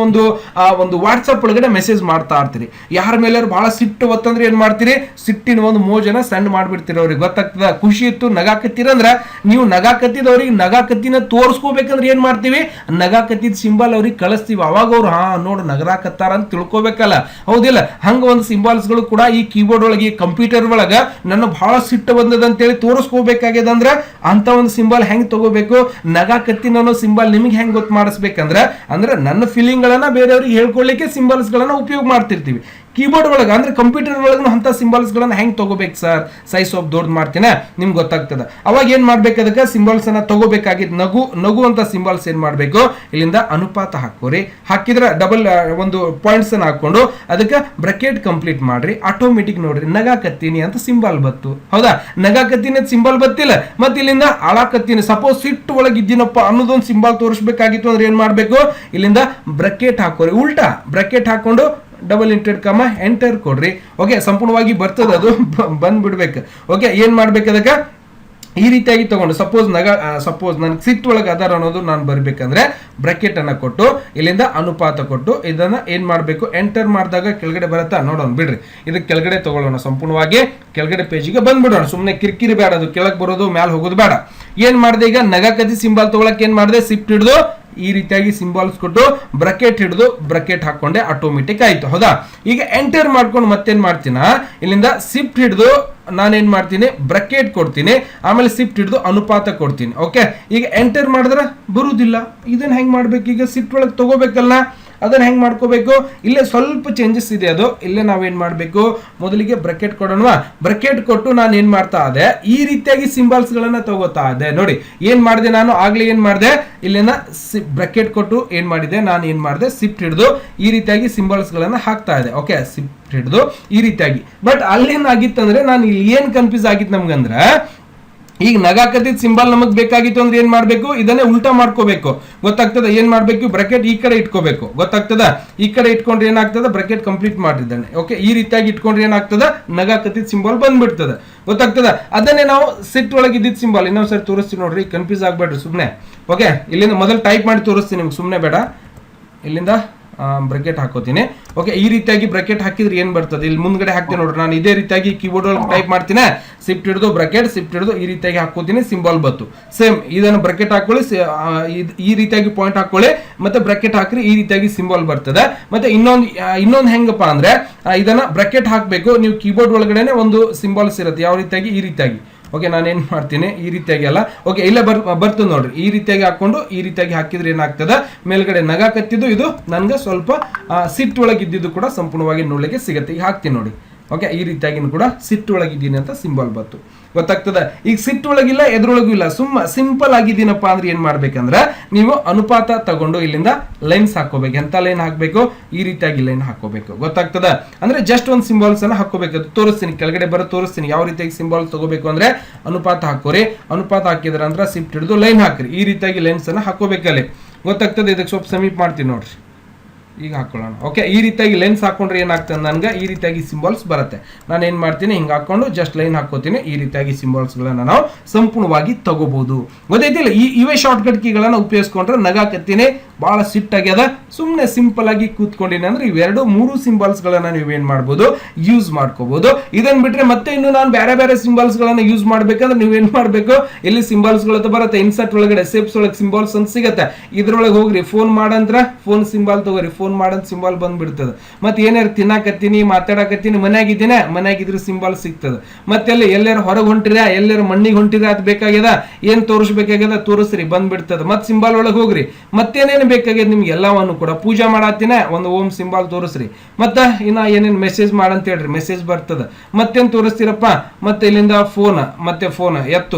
ಒಂದು ವಾಟ್ಸ್ಆಪ್ ಒಳಗಡೆ ಮೆಸೇಜ್ ಮಾಡ್ತಾ ಇರ್ತೀರಿ, ಯಾರ ಮೇಲೆ ಬಹಳ ಸಿಟ್ಟು ಹೊತ್ತಂದ್ರೆ ಏನ್ ಮಾಡ್ತೀರಿ, ಸಿಟ್ಟಿನ ಒಂದು ಮೋಜನ ಸೆಂಡ್ ಮಾಡ್ಬಿಡ್ತೀರಿ. ಅವ್ರಿಗೆ ಗೊತ್ತಾಗ್ತದ, ಖುಷಿ ಇತ್ತು ನಗಾಕತ್ತೀರಂದ್ರ ನೀವು ನಗಾಕತ್ತಿದವ್ರಿಗೆ ನಗಾಕತ್ತಿನ ತೋರಿಸ್ಕೋಬೇಕಂದ್ರೆ ಏನ್ ಮಾಡ್ತೀವಿ, ನಗಾಕತ್ತಿದ ಸಿಂಬಲ್ ಅವ್ರಿಗೆ ಕಳಿಸ್ತೀವಿ. ಅವಾಗ ಅವ್ರು ನೋಡು ನಗರಾಕತ್ತಾರ ಅಂತ ತಿಳ್ಕೊಬೇಕಲ್ಲ, ಹೌದಿಲ್ಲ? ಹಂಗ ಒಂದು ಸಿಂಬಲ್ಸ್ ಗಳು ಕೂಡ ಈ ಕೀಬೋರ್ಡ್ ಒಳಗೆ, ಕಂಪ್ಯೂಟರ್ ಒಳಗ ನನ್ನ ಬಹಳ ಸಿಟ್ಟು ಬಂದದ ಅಂತೇಳಿ ತೋರಿಸ್ಕೋಬೇಕಾಗ್ಯದ ಅಂದ್ರೆ ಅಂತ ಒಂದು ಸಿಂಬಲ್ ಹೆಂಗ್ ತಗೋಬೇಕು, ನಗಾಕತ್ತಿನ ಅನ್ನೋ ಸಿಂಬಲ್ ನಿಮ್ಗೆ ಹೆಂಗ್ ಗೊತ್ತು ಮಾಡಿಸ್ಬೇಕಂದ್ರೆ, ಅಂದ್ರೆ ನನ್ನ ಫೀಲಿಂಗ್ ಗಳನ್ನ ಬೇರೆಯವ್ರಿಗೆ ಹೇಳ್ಕೊಳ್ಳಿಕ್ಕೆ ಸಿಂಬಲ್ಸ್ ಗಳನ್ನ ಉಪಯೋಗ ಮಾಡ್ತಿರ್ತೀವಿ. ಕೀಬೋರ್ಡ್ ಒಳಗೆ ಅಂದ್ರೆ ಕಂಪ್ಯೂಟರ್ ಒಳಗೂ ಅಂತ ಸಿಂಬಲ್ಸ್ ಗಳನ್ನ ಹೆಂಗ್ ತಗೋಬೇಕು ಸರ್, ಸೈಜ್ ಸ್ವಲ್ಪ ದೊಡ್ಡ ಮಾಡ್ತೀನಿ ನಿಮ್ಗೆ ಗೊತ್ತಾಗ್ತದ. ಅವಾಗ ಏನ್ ಮಾಡ್ಬೇಕು, ಅದಕ್ಕೆ ಸಿಂಬಲ್ಸ್ ಅನ್ನ ತಗೋಬೇಕಾಗಿದ್ದು ನಗು ಅಂತ ಸಿಂಬಲ್ಸ್ ಏನ್ ಮಾಡ್ಬೇಕು, ಇಲ್ಲಿಂದ ಅನುಪಾತ ಹಾಕೋರಿ. ಹಾಕಿದ್ರೆ ಡಬಲ್ ಒಂದು ಪಾಯಿಂಟ್ಸ್ ಅನ್ನ ಹಾಕೊಂಡು ಅದಕ್ಕೆ ಬ್ರಾಕೆಟ್ ಕಂಪ್ಲೀಟ್ ಮಾಡ್ರಿ. ಆಟೋಮೆಟಿಕ್ ನೋಡ್ರಿ ನಗಾಕತ್ತೀನಿ ಅಂತ ಸಿಂಬಲ್ ಬತ್ತು, ಹೌದಾ? ನಗಾಕತ್ತೀನಿ ಸಿಂಬಲ್ ಬತ್ತಿಲ್ಲ, ಮತ್ತೆ ಇಲ್ಲಿಂದ ಅಳಾಕತ್ತೀನಿ, ಸಪೋಸ್ ಸಿಟ್ಟು ಒಳಗೆ ಇದ್ದೀನಪ್ಪ ಅನ್ನೋದೊಂದು ಸಿಂಬಲ್ ತೋರಿಸ್ಬೇಕಾಗಿತ್ತು ಅಂದ್ರೆ ಏನ್ ಮಾಡ್ಬೇಕು, ಇಲ್ಲಿಂದ ಬ್ರಾಕೆಟ್ ಹಾಕೋರಿ, ಉಲ್ಟಾ ಬ್ರಾಕೆಟ್ ಹಾಕೊಂಡು ಡಬಲ್ ಇಂಟೆಡ್ ಕಮ ಎಂಟರ್ ಕೊಡ್ರಿ. ಓಕೆ, ಸಂಪೂರ್ಣವಾಗಿ ಬರ್ತದೆ, ಅದು ಬಂದ್ಬಿಡ್ಬೇಕು. ಓಕೆ, ಏನ್ ಮಾಡ್ಬೇಕು, ಅದಕ್ಕೆ ಈ ರೀತಿಯಾಗಿ ತಗೊಂಡು ಸಪೋಸ್ ನನ್ಗೆ ಸಿಟ್ಟು ಒಳಗೆ ಅದಾರ ಅನ್ನೋದು ನಾನು ಬರ್ಬೇಕಂದ್ರೆ ಬ್ರಾಕೆಟ್ ಅನ್ನ ಕೊಟ್ಟು ಇಲ್ಲಿಂದ ಅನುಪಾತ ಕೊಟ್ಟು ಇದನ್ನ ಏನ್ ಮಾಡ್ಬೇಕು, ಎಂಟರ್ ಮಾಡಿದಾಗ ಕೆಳಗಡೆ ಬರುತ್ತಾ ನೋಡೋಣ ಬಿಡ್ರಿ. ಇದಕ್ಕೆ ಕೆಳಗಡೆ ತಗೊಳ್ಳೋಣ, ಸಂಪೂರ್ಣವಾಗಿ ಕೆಳಗಡೆ ಪೇಜಿಗೆ ಬಂದ್ಬಿಡೋಣ. ಸುಮ್ಮನೆ ಕಿರಿಕಿರಿ ಬೇಡ, ಅದು ಕೆಳಗೆ ಬರೋದು ಮ್ಯಾಲ ಹೋಗೋದು ಬೇಡ. ಏನ್ ಮಾಡಿದೆ, ಈಗ ನಗಾಕತಿ ಸಿಂಬಲ್ ತಗೊಳಕ್ ಏನ್ ಮಾಡಿದೆ, ಶಿಫ್ಟ್ ಹಿಡಿದು ಈ ರೀತಿಯಾಗಿ ಸಿಂಬಲ್ಸ್ ಕೊಟ್ಟು ಬ್ರಾಕೆಟ್ ಹಿಡಿದು ಬ್ರಾಕೆಟ್ ಹಾಕೊಂಡೆ, ಆಟೋಮೆಟಿಕ್ ಆಯ್ತು, ಹೌದಾ? ಈಗ ಎಂಟರ್ ಮಾಡ್ಕೊಂಡು ಮತ್ತೇನ್ ಮಾಡ್ತೀನ, ಇಲ್ಲಿಂದ ಶಿಫ್ಟ್ ಹಿಡಿದು ನಾನೇನ್ ಮಾಡ್ತೀನಿ, ಬ್ರಾಕೆಟ್ ಕೊಡ್ತೀನಿ, ಆಮೇಲೆ ಶಿಫ್ಟ್ ಹಿಡಿದು ಅನುಪಾತ ಕೊಡ್ತೀನಿ. ಓಕೆ, ಈಗ ಎಂಟರ್ ಮಾಡಿದ್ರೆ ಬರುವುದಿಲ್ಲ. ಇದನ್ನ ಹೆಂಗ್ ಮಾಡ್ಬೇಕು, ಈಗ ಶಿಫ್ಟ್ ಒಳಗೆ ತಗೋಬೇಕಲ್ಲ, ಅದನ್ನ ಹೆಂಗ್ ಮಾಡ್ಕೋಬೇಕು, ಇಲ್ಲೇ ಸ್ವಲ್ಪ ಚೇಂಜಸ್ ಇದೆ. ಅದು ಇಲ್ಲೇ ನಾವೇನ್ ಮಾಡ್ಬೇಕು, ಮೊದಲಿಗೆ ಬ್ರಾಕೆಟ್ ಕೊಡೋಣ. ಬ್ರಾಕೆಟ್ ಕೊಟ್ಟು ನಾನು ಏನ್ ಮಾಡ್ತಾ ಇದ್ದೆ, ಈ ರೀತಿಯಾಗಿ ಸಿಂಬಲ್ಸ್ ಗಳನ್ನ ತಗೋತಾ ಇದ್ದೆ. ನೋಡಿ ಏನ್ ಮಾಡಿದೆ ನಾನು ಆಗ್ಲೇ, ಏನ್ ಮಾಡಿದೆ, ಇಲ್ಲೇನ ಬ್ರಾಕೆಟ್ ಕೊಟ್ಟು ಏನ್ ಮಾಡಿದೆ, ನಾನು ಏನ್ ಮಾಡಿದೆ, ಶಿಫ್ಟ್ ಹಿಡಿದು ಈ ರೀತಿಯಾಗಿ ಸಿಂಬಲ್ಸ್ ಗಳನ್ನ ಹಾಕ್ತಾ ಇದೆ. ಓಕೆ, ಶಿಫ್ಟ್ ಹಿಡಿದು ಈ ರೀತಿಯಾಗಿ. ಬಟ್ ಅಲ್ಲೇನಾಗಿತ್ತಂದ್ರೆ ನಾನು ಇಲ್ಲಿ ಏನ್ ಕನ್ಫ್ಯೂಸ್ ಆಗಿತ್ತು ನಮ್ಗಂದ್ರೆ, ಈಗ ನಗಾಕತಿದ್ ಸಿಂಬಲ್ ನಮಗ್ ಬೇಕಾಗಿತ್ತು ಅಂದ್ರೆ ಏನ್ ಮಾಡ್ಬೇಕು, ಇದನ್ನೇ ಉಲ್ಟಾ ಮಾಡ್ಕೋಬೇಕು. ಗೊತ್ತಾಗ್ತದ, ಏನ್ ಮಾಡ್ಬೇಕು, ಬ್ರಾಕೆಟ್ ಈ ಕಡೆ ಇಟ್ಕೋಬೇಕು. ಗೊತ್ತಾಗ್ತದ, ಈ ಕಡೆ ಇಟ್ಕೊಂಡ್ರೆ ಏನಾಗ್ತದ, ಬ್ರಾಕೆಟ್ ಕಂಪ್ಲೀಟ್ ಮಾಡಿದ್ದಾನೆ. ಓಕೆ, ಈ ರೀತಿಯಾಗಿ ಇಟ್ಕೊಂಡ್ರೆ ಏನಾಗ್ತದ, ನಗಾಕತಿದ್ ಸಿಂಬಲ್ ಬಂದ್ಬಿಡ್ತದ. ಗೊತ್ತಾಗ್ತದ, ಅದನ್ನೇ ನಾವು ಸಿಟ್ ಒಳಗೆ ಇದ್ದಿದ್ ಸಿಂಬಲ್ ಇನ್ನೊಂದ್ಸರಿ ತೋರಿಸ್ತೀನಿ ನೋಡ್ರಿ, ಕನ್ಫ್ಯೂಸ್ ಆಗ್ಬೇಡ್ರಿ ಸುಮ್ನೆ. ಓಕೆ, ಇಲ್ಲಿಂದ ಮೊದಲು ಟೈಪ್ ಮಾಡಿ ತೋರಿಸ್ತೀನಿ ನಿಮ್ಗೆ, ಸುಮ್ನೆ ಬೇಡ. ಇಲ್ಲಿಂದ ಬ್ರಾಕೆಟ್ ಹಾಕೋತೀನಿ. ಓಕೆ, ಈ ರೀತಿಯಾಗಿ ಬ್ರಾಕೆಟ್ ಹಾಕಿದ್ರೆ ಏನ್ ಬರ್ತದೆ, ಇಲ್ಲಿ ಮುಂದ್ಗಡೆ ಹಾಕ್ತೀನಿ ನೋಡ್ರಿ. ನಾನು ಇದೇ ರೀತಿಯಾಗಿ ಕೀಬೋರ್ಡ್ ಒಳಗೆ ಟೈಪ್ ಮಾಡ್ತೀನಿ, ಶಿಫ್ಟ್ ಹಿಡಿದು ಬ್ರಾಕೆಟ್, ಶಿಫ್ಟ್ ಹಿಡಿದು ಈ ರೀತಿಯಾಗಿ ಹಾಕೋತೀನಿ, ಸಿಂಬಲ್ ಬತ್ತು. ಸೇಮ್ ಇದನ್ನು ಬ್ರಾಕೆಟ್ ಹಾಕೊಳ್ಳಿ, ಈ ರೀತಿಯಾಗಿ ಪಾಯಿಂಟ್ ಹಾಕೊಳ್ಳಿ, ಮತ್ತೆ ಬ್ರಾಕೆಟ್ ಹಾಕ್ರಿ, ಈ ರೀತಿಯಾಗಿ ಸಿಂಬಲ್ ಬರ್ತದೆ. ಮತ್ತೆ ಇನ್ನೊಂದು ಹೆಂಗಪ್ಪ ಅಂದ್ರೆ, ಇದನ್ನ ಬ್ರಾಕೆಟ್ ಹಾಕ್ಬೇಕು. ನೀವು ಕೀಬೋರ್ಡ್ ಒಳಗಡೆನೆ ಒಂದು ಸಿಂಬಲ್ಸ್ ಇರುತ್ತೆ, ಯಾವ ರೀತಿಯಾಗಿ, ಈ ರೀತಿಯಾಗಿ. ಓಕೆ, ನಾನೇನ್ ಮಾಡ್ತೀನಿ, ಈ ರೀತಿಯಾಗಿ ಅಲ್ಲ. ಓಕೆ, ಇಲ್ಲ ಬರ್ತದೆ ನೋಡ್ರಿ, ಈ ರೀತಿಯಾಗಿ ಹಾಕೊಂಡು ಈ ರೀತಿಯಾಗಿ ಹಾಕಿದ್ರೆ ಏನಾಗ್ತದ, ಮೇಲ್ಗಡೆ ನಗ ಕತ್ತಿದ್ದು ಇದು ನನ್ಗೆ ಸ್ವಲ್ಪ ಸಿಟ್ ಒಳಗಿದ್ದು ಕೂಡ ಸಂಪೂರ್ಣವಾಗಿ ನೋಡ್ಲಿಕ್ಕೆ ಸಿಗುತ್ತೆ. ಈಗ ಹಾಕ್ತೀನಿ ನೋಡಿ. ಓಕೆ, ಈ ರೀತಿಯಾಗಿ ಕೂಡ ಸಿಟ್ ಒಳಗಿದ್ದೀನಿ ಅಂತ ಸಿಂಬಲ್ ಬಂತು. ಗೊತ್ತಾಗ್ತದ, ಈಗ ಸಿಟ್ ಒಳಗಿಲ್ಲ, ಎದ್ರೊಳಗೂ ಇಲ್ಲ, ಸಿಂಪಲ್ ಆಗಿದ್ದೀನಪ್ಪ ಅಂದ್ರೆ ಏನ್ ಮಾಡ್ಬೇಕಂದ್ರೆ, ನೀವು ಅನುಪಾತ ತಗೊಂಡು ಇಲ್ಲಿಂದ ಲೈನ್ಸ್ ಹಾಕೋಬೇಕು. ಎಂತ ಲೈನ್ ಹಾಕ್ಬೇಕು, ಈ ರೀತಿಯಾಗಿ ಲೈನ್ ಹಾಕೋಬೇಕು. ಗೊತ್ತಾಗ್ತದ, ಅಂದ್ರೆ ಜಸ್ಟ್ ಒಂದು ಸಿಂಬಲ್ಸ್ ಅನ್ನ ಹಾಕೋಬೇಕು. ಅದು ತೋರಿಸ್ತೀನಿ, ಕೆಳಗಡೆ ಬರೋ ತೋರಿಸ್ತೀನಿ ಯಾವ ರೀತಿಯಾಗಿ ಸಿಂಬಲ್ ತಗೋಬೇಕು ಅಂದ್ರೆ, ಅನುಪಾತ ಹಾಕೋರಿ. ಅನುಪಾತ ಹಾಕಿದ್ರ ಅಂದ್ರೆ ಶಿಫ್ಟ್ ಹಿಡಿದು ಲೈನ್ ಹಾಕ್ರಿ, ಈ ರೀತಿಯಾಗಿ ಲೈನ್ಸ್ ಅನ್ನ ಹಾಕೋಬೇಕಲ್ಲಿ. ಗೊತ್ತಾಗ್ತದೆ, ಇದಕ್ಕೆ ಸ್ವಲ್ಪ ಸಮೀಪ ಮಾಡ್ತೀನಿ ನೋಡ್ರಿ, ಈಗ ಹಾಕೊಳ್ಳೋಣ. ಓಕೆ, ಈ ರೀತಿಯಾಗಿ ಲೆನ್ಸ್ ಹಾಕೊಂಡ್ರೆ ಏನಾಗ್ತದೆ, ನನ್ಗೆ ಈ ರೀತಿಯಾಗಿ ಸಿಂಬಲ್ಸ್ ಬರುತ್ತೆ. ನಾನು ಏನ್ ಮಾಡ್ತೀನಿ, ಹಿಂಗೆ ಹಾಕೊಂಡು ಜಸ್ಟ್ ಲೈನ್ ಹಾಕೋತೀನಿ. ಈ ರೀತಿಯಾಗಿ ಸಿಂಬಲ್ಸ್ ಗಳನ್ನ ನಾವು ಸಂಪೂರ್ಣವಾಗಿ ತಗೋಬಹುದು. ಗೊತ್ತೈತಿಲ್ಲ, ಇವೇ ಶಾರ್ಟ್ ಕಟ್ ಕೀಗಳನ್ನ ಉಪಯೋಗಿಸ್ಕೊಂಡ್ರೆ ನಗಾಕತ್ತೀನಿ, ಬಹಳ ಸಿಟ್ ಆಗ್ಯದ. ಸುಮ್ಮನೆ ಸಿಂಪಲ್ ಆಗಿ ಕೂತ್ಕೊಂಡಿನಿ ಅಂದ್ರೆ ಇವೆರಡು ಮೂರು ಸಿಂಬಲ್ಸ್ ಗಳನ್ನ ನೀವೇನ್ ಮಾಡ್ಬೋದು, ಯೂಸ್ ಮಾಡ್ಕೋಬಹುದು. ಇದನ್ ಬಿಟ್ರೆ ಮತ್ತೆ ಇನ್ನು ನಾನು ಬೇರೆ ಬೇರೆ ಸಿಂಬಲ್ಸ್ ಗಳನ್ನ ಯೂಸ್ ಮಾಡ್ಬೇಕಂದ್ರೆ ನೀವೇನ್ ಮಾಡ್ಬೇಕು, ಇಲ್ಲಿ ಸಿಂಬಲ್ಸ್ ಗಳು ಬರುತ್ತೆ, ಇನ್ಸರ್ಟ್ ಒಳಗಡೆ ಸೇಪ್ಸ್ ಒಳಗೆ ಸಿಂಬಲ್ಸ್ ಅಂತ ಸಿಗತ್ತೆ. ಇದ್ರೊಳಗೆ ಹೋಗ್ರಿ, ಫೋನ್ ಮಾಡಂದ್ರ ಫೋನ್ ಸಿಂಬಲ್ ತಗೋರಿ, ಫೋನ್ ಮಾಡಂತ ಸಿಂಬಲ್ ಬಂದ್ಬಿಡ್ತದೆ. ಮತ್ತೆ ಏನಾರು ತಿನ್ನಾಕತ್ತೀನಿ, ಮಾತಾಡಕತ್ತೀನಿ, ಮನ್ಯಾಗಿದ್ರೆ ಸಿಂಬಲ್ ಸಿಗ್ತದೆ. ಮತ್ತೆ ಎಲ್ಲಾರು ಹೊರಗೆ ಹೊಂಟಿರ, ಎಲ್ಲಾರು ಮಣ್ಣಿಗೆ ಹೊಂಟಿರ, ಅದು ಬೇಕಾಗ್ಯದ, ಏನ್ ತೋರಿಸ್ಬೇಕಾಗ್ಯದ ತೋರಿಸ್ರಿ, ಬಂದ್ಬಿಡ್ತದೆ. ಮತ್ ಸಿಂಬಲ್ ಒಳಗೆ ಹೋಗ್ರಿ, ಮತ್ತೇನೇನು ಬೇಕಾಗ್ಯದ ನಿಮ್ಗೆ ಎಲ್ಲವನ್ನು ಕೂಡ. ಪೂಜಾ ಮಾಡತ್ತಿನ, ಒಂದು ಓಂ ಸಿಂಬಲ್ ತೋರಿಸ್ರಿ. ಮತ್ತ ಇನ್ನ ಏನೇನು ಮೆಸೇಜ್ ಮಾಡಂತ ಹೇಳ್ರಿ, ಮೆಸೇಜ್ ಬರ್ತದ. ಮತ್ತೇನ್ ತೋರಿಸ್ತೀರಪ್ಪ, ಮತ್ತೆ ಇಲ್ಲಿಂದ ಫೋನ್, ಮತ್ತೆ ಫೋನ್